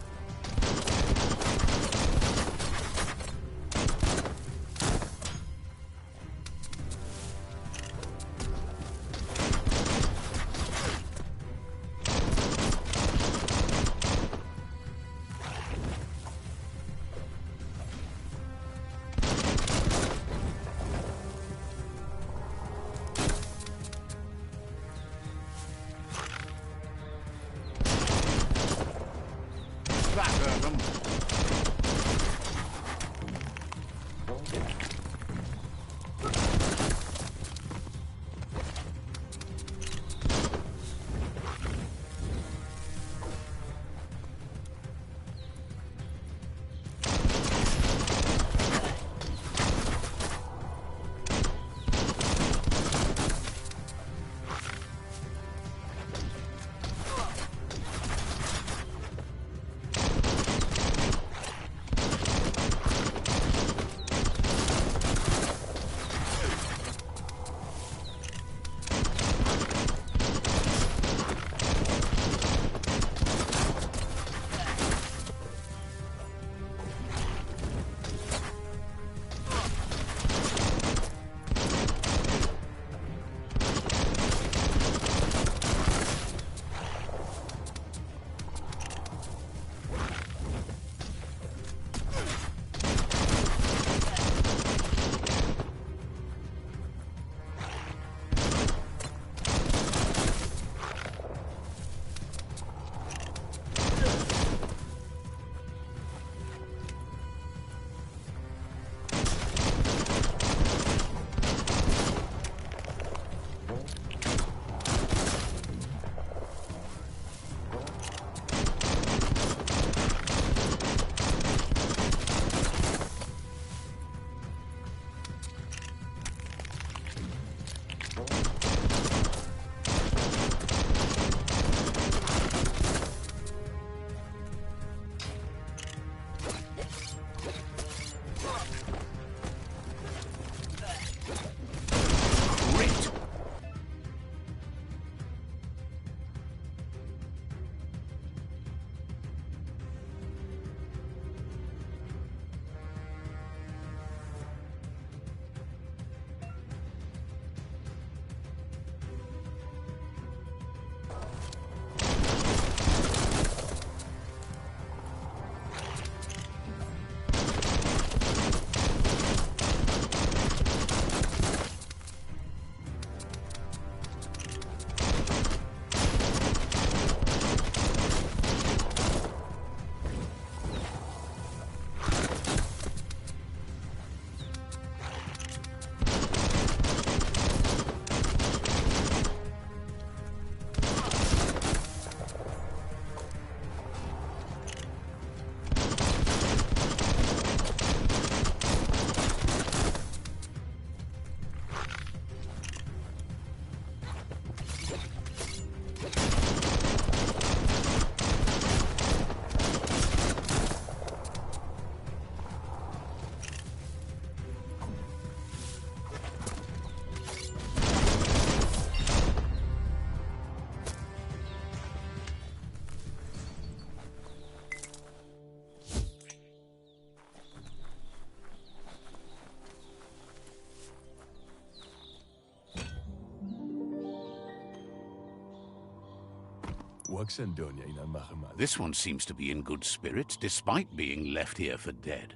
Waxendonia ina mahamal. This one seems to be in good spirits, despite being left here for dead.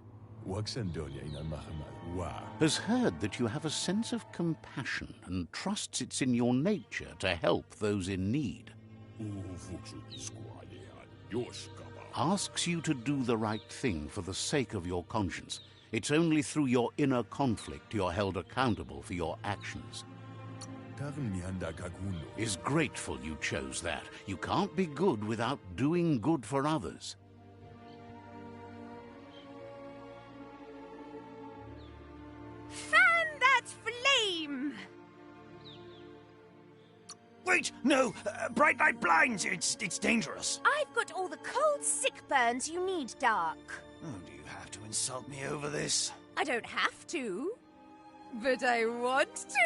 Waxendonia ina mahamal. Wa. Has heard that you have a sense of compassion and trusts it's in your nature to help those in need. Asks you to do the right thing for the sake of your conscience. It's only through your inner conflict you're held accountable for your actions. Is grateful you chose that. You can't be good without doing good for others. Fan that flame! Wait, no! Bright light blinds! It's dangerous! I've got all the cold sick burns you need, Dark. Oh, do you have to insult me over this? I don't have to, but I want to.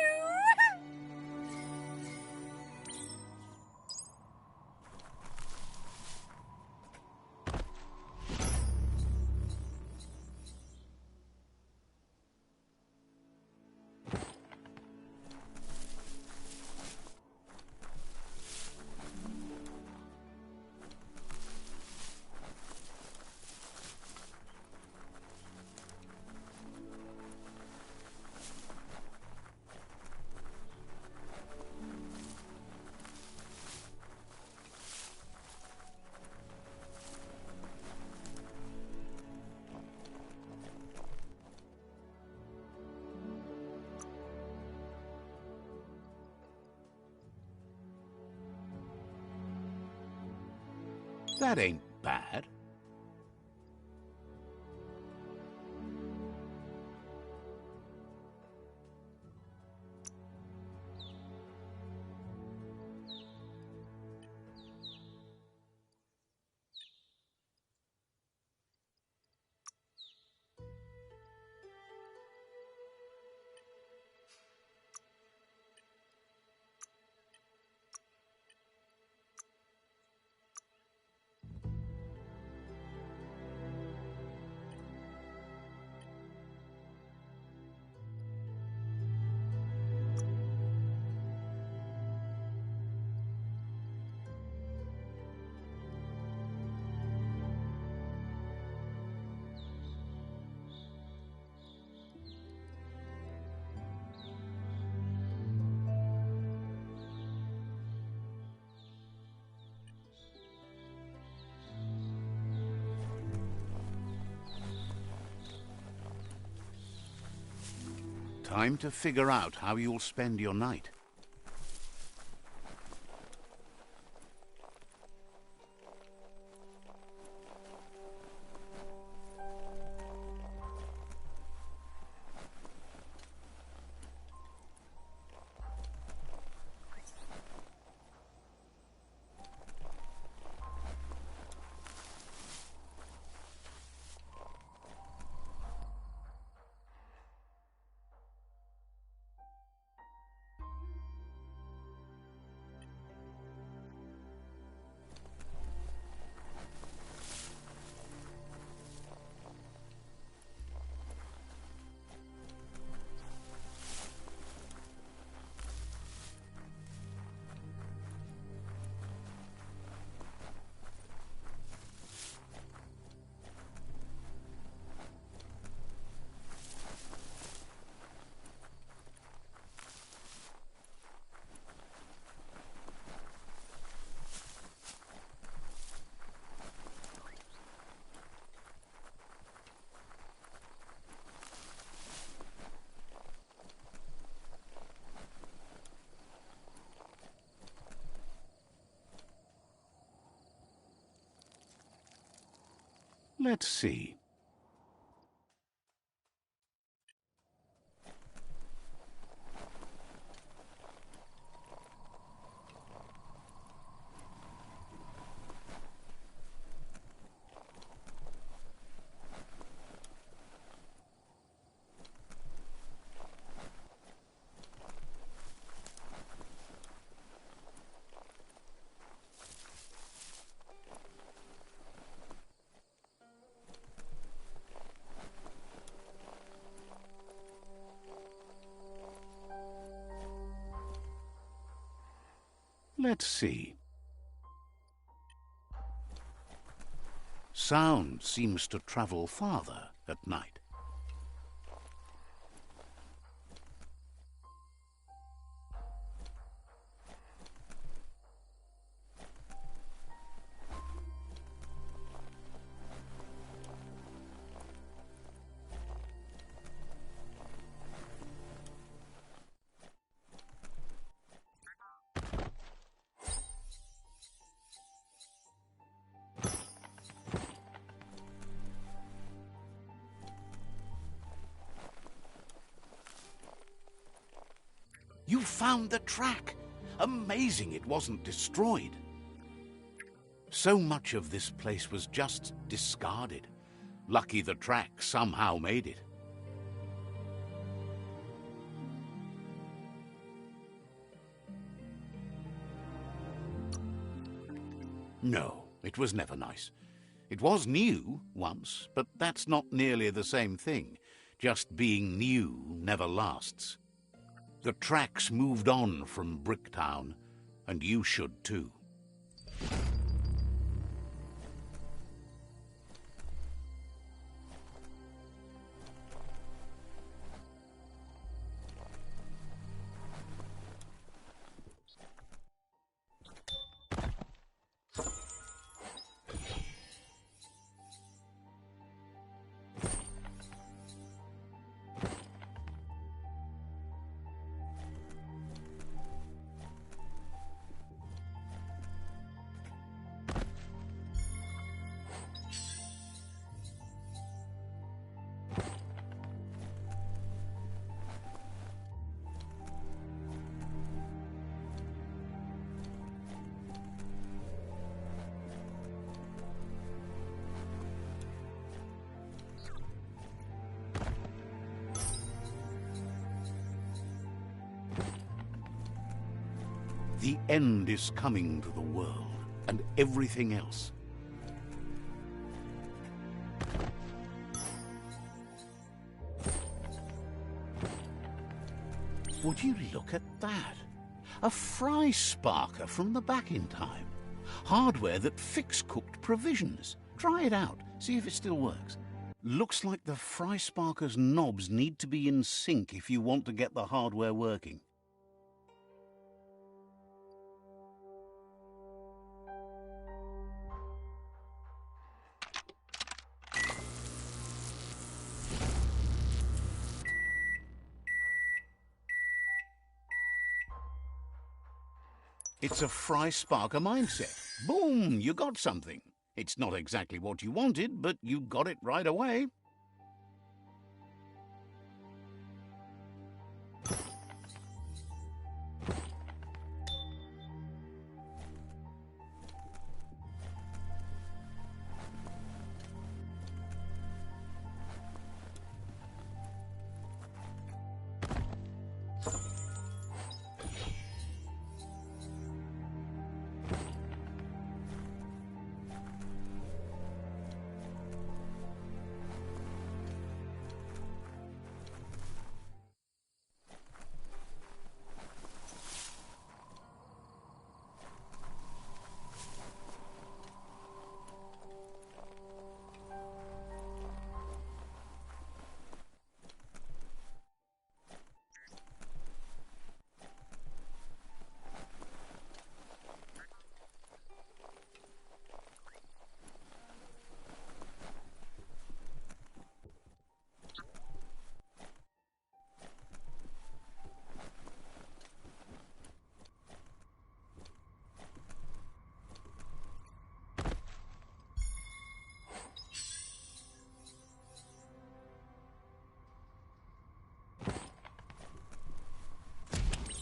That ain't bad. Time to figure out how you'll spend your night. Let's see. Let's see. Sound seems to travel farther at night. You found the track! Amazing it wasn't destroyed. So much of this place was just discarded. Lucky the track somehow made it. No, it was never nice. It was new once, but that's not nearly the same thing. Just being new never lasts. The tracks moved on from Bricktown, and you should too. The end is coming to the world, and everything else. Would you look at that? A fry sparker from the back in time. Hardware that fix-cooked provisions. Try it out, see if it still works. Looks like the fry sparker's knobs need to be in sync if you want to get the hardware working. It's a fry sparker mindset. Boom, you got something. It's not exactly what you wanted, but you got it right away.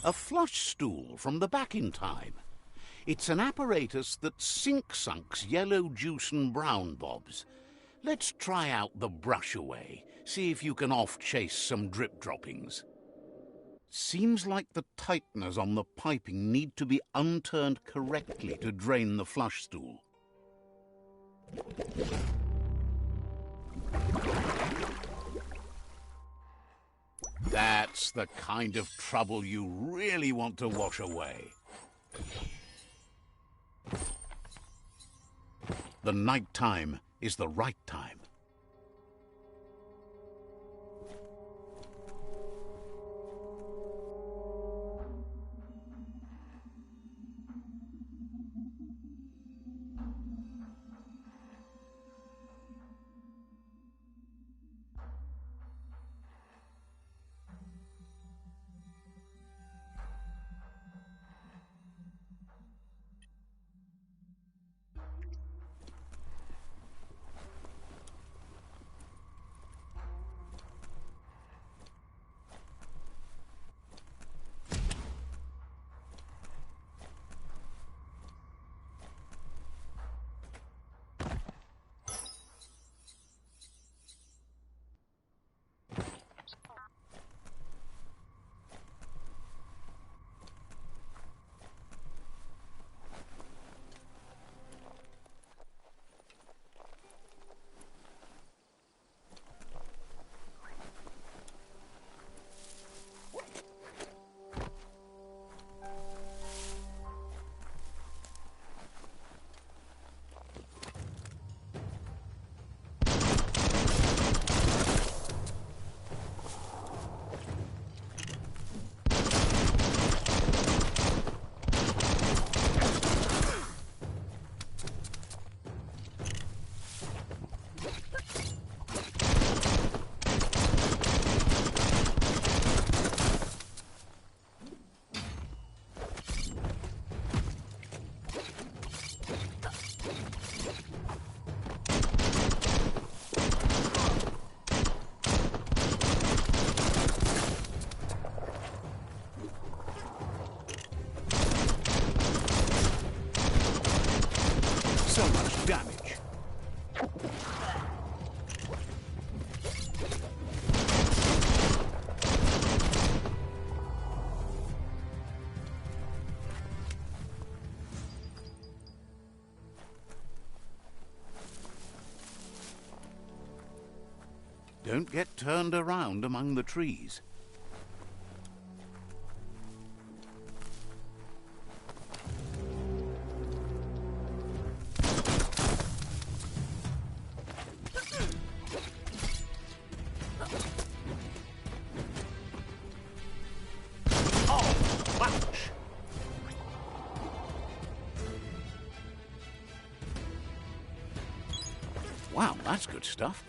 A flush stool from the back in time. It's an apparatus that sink-sunks yellow juice and brown bobs. Let's try out the brush away, see if you can off-chase some drip droppings. Seems like the tighteners on the piping need to be unturned correctly to drain the flush stool. That's the kind of trouble you really want to wash away. The nighttime is the right time. So much damage. Don't get turned around among the trees. Wow, that's good stuff.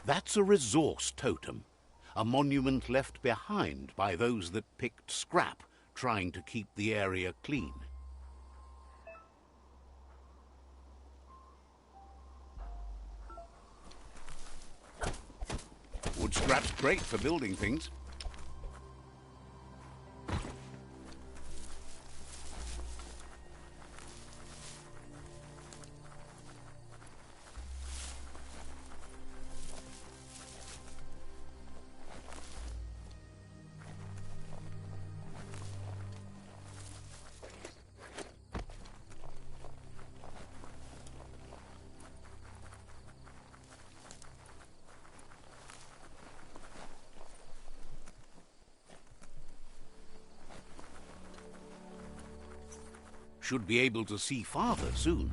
That's a resource totem, a monument left behind by those that picked scrap, trying to keep the area clean. Wood scrap's great for building things. Should be able to see farther soon.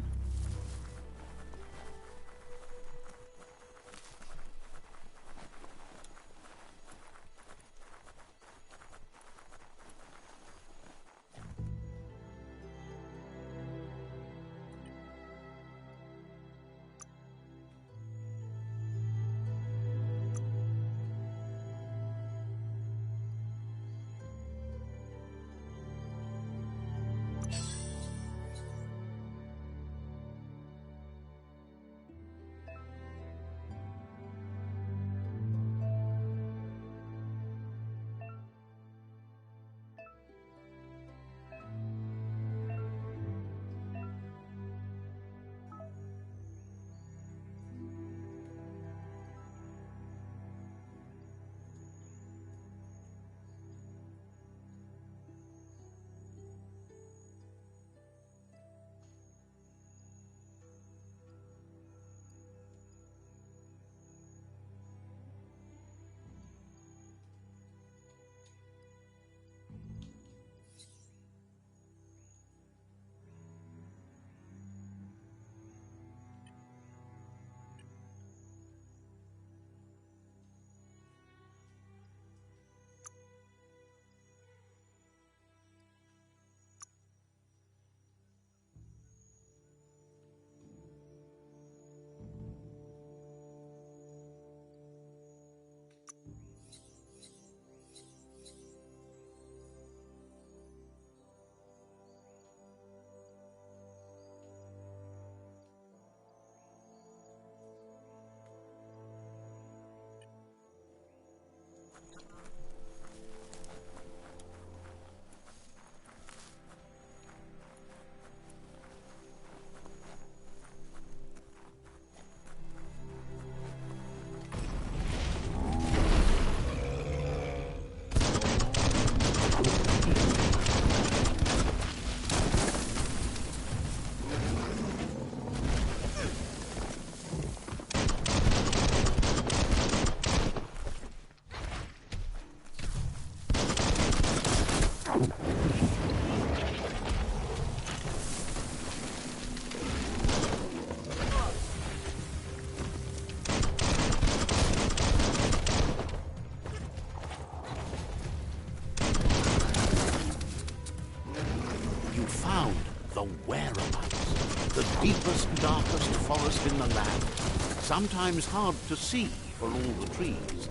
The whereabouts, the deepest, darkest forest in the land, sometimes hard to see for all the trees.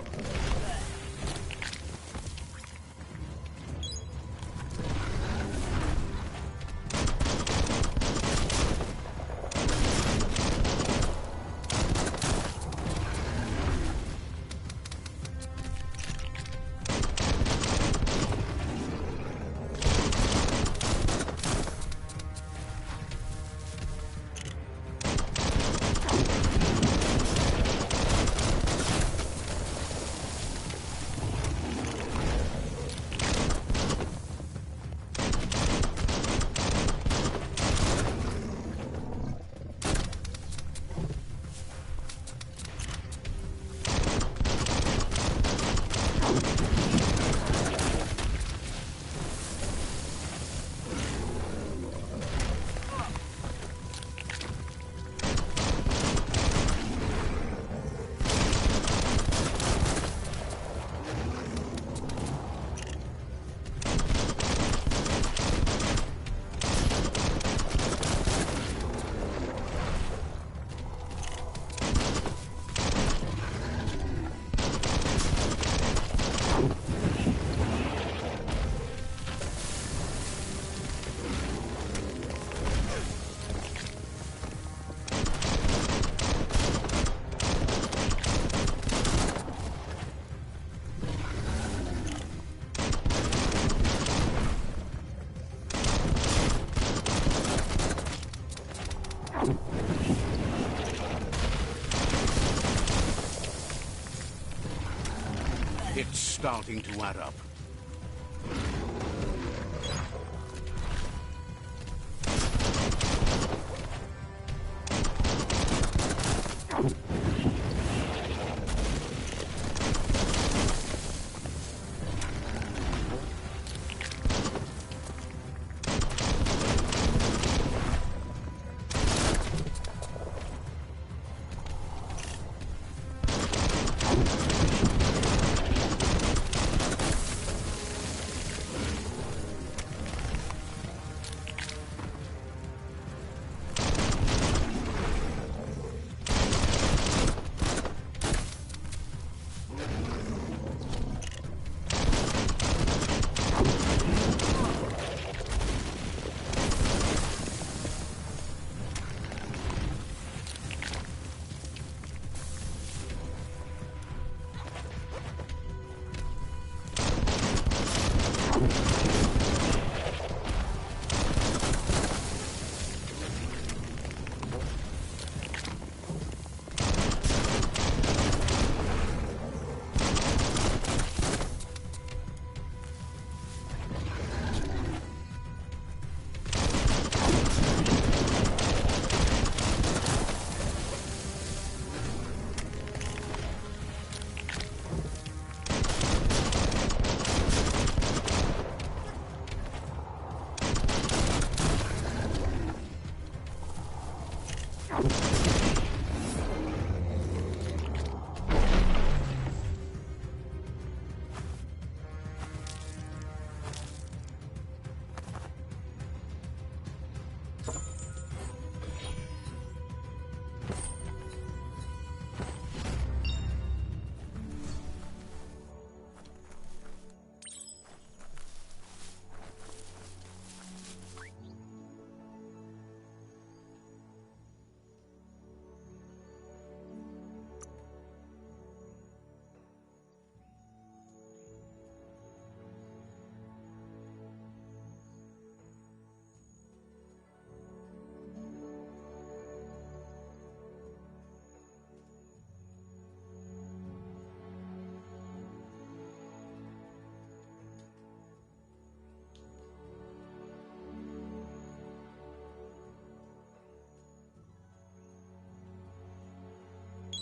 It's starting to add up.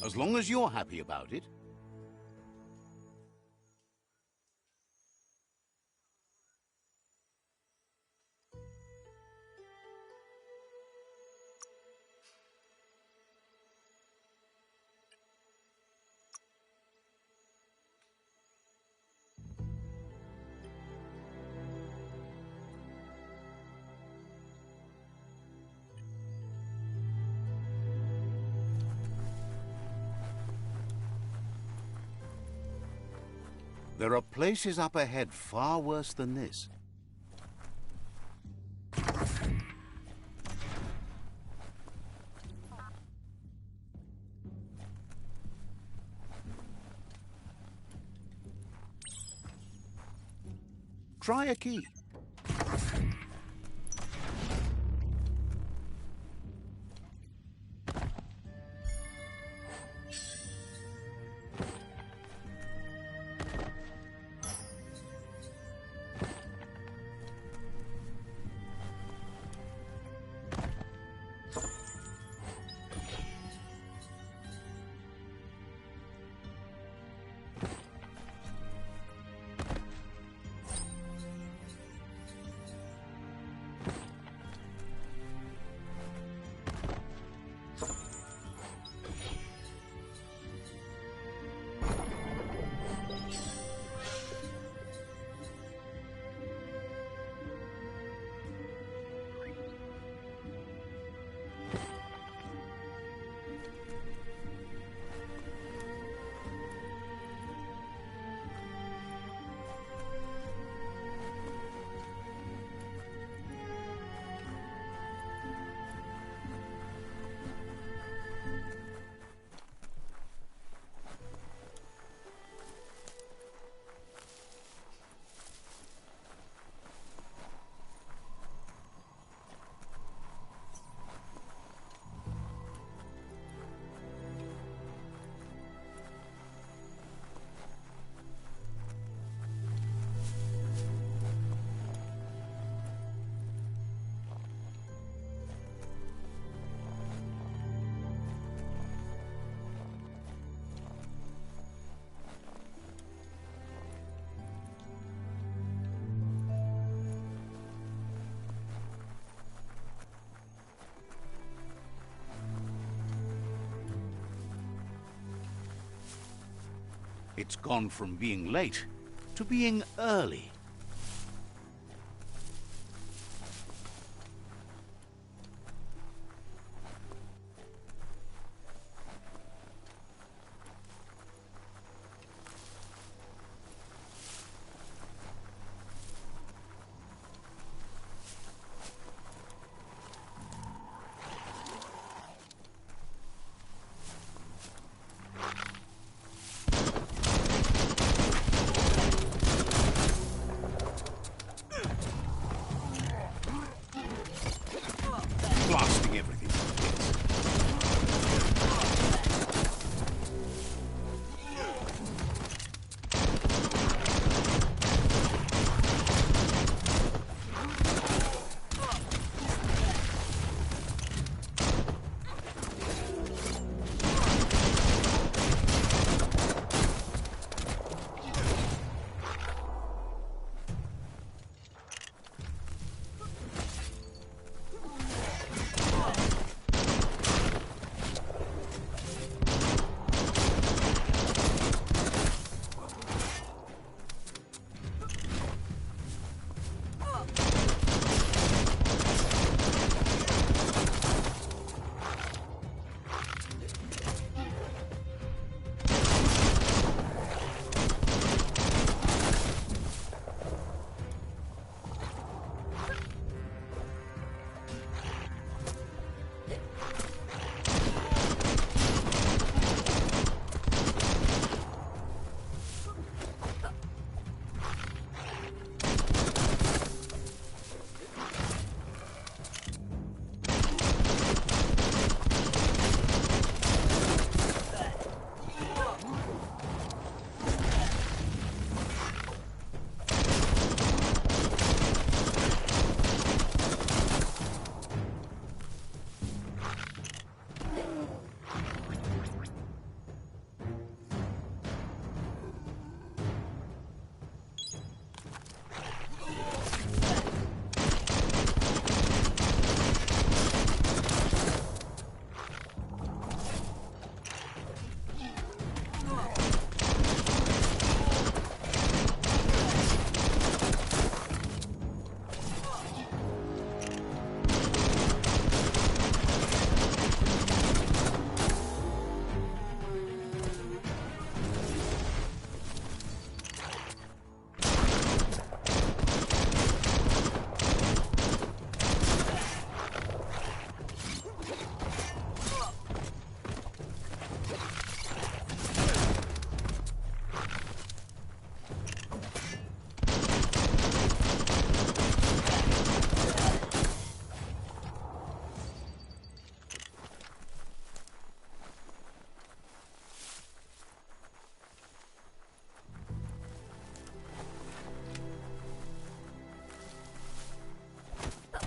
As long as you're happy about it. There are places up ahead far worse than this. Try a key. It's gone from being late to being early. Blasting everything.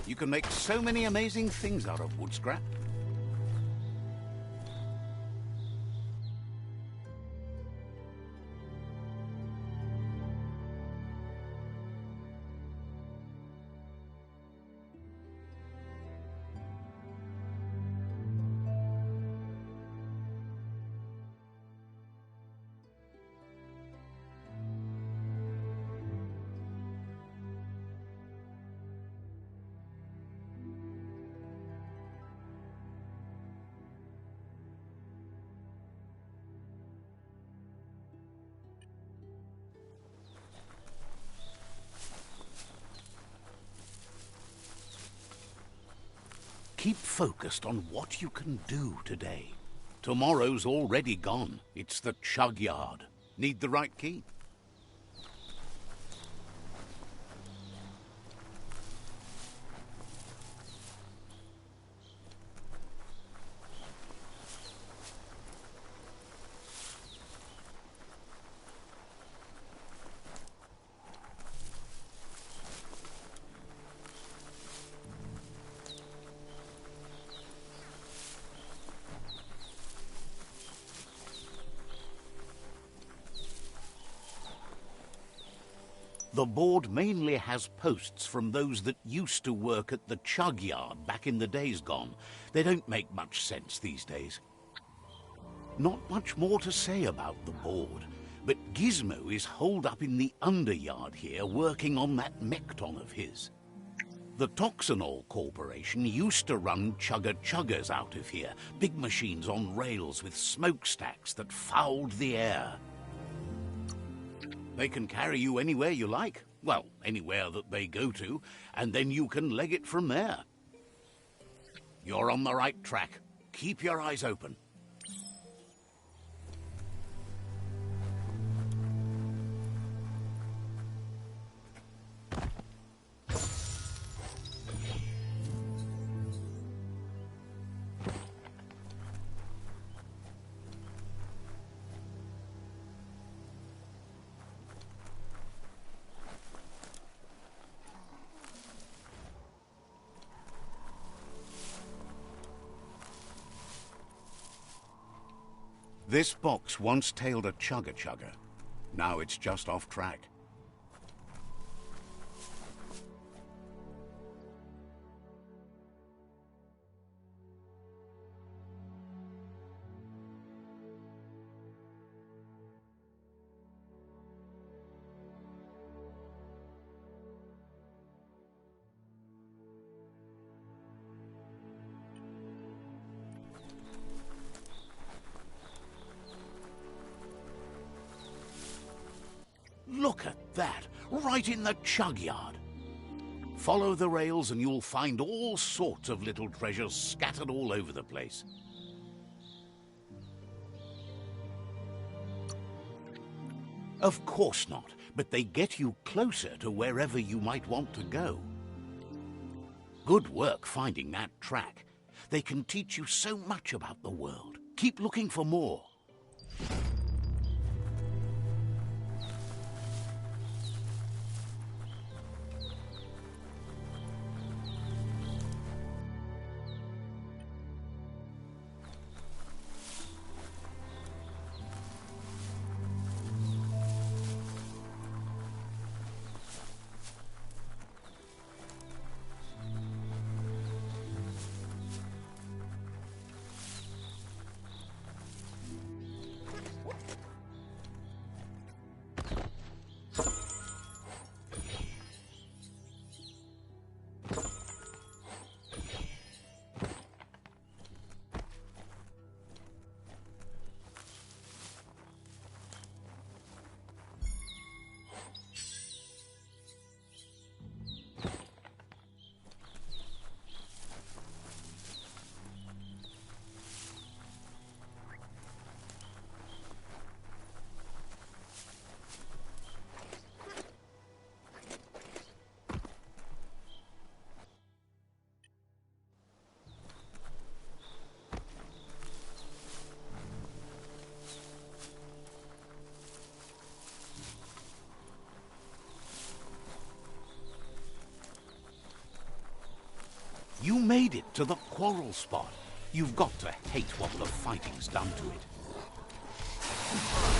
You can make so many amazing things out of wood scrap. Keep focused on what you can do today. Tomorrow's already gone. It's the chug yard. Need the right key? The board mainly has posts from those that used to work at the chug yard back in the days gone. They don't make much sense these days. Not much more to say about the board. but Gizmo is holed up in the underyard here working on that Mekton of his. The Toxanol Corporation used to run chugger-chuggers out of here, big machines on rails with smokestacks that fouled the air. They can carry you anywhere you like, well, anywhere that they go to, and then you can leg it from there. You're on the right track. Keep your eyes open. This box once tailed a chugger-chugger. Now it's just off track. Look at that, right in the chug yard. Follow the rails and you'll find all sorts of little treasures scattered all over the place. Of course not, but they get you closer to wherever you might want to go. Good work finding that track. They can teach you so much about the world. Keep looking for more. You made it to the quarrel spot. You've got to hate what the fighting's done to it.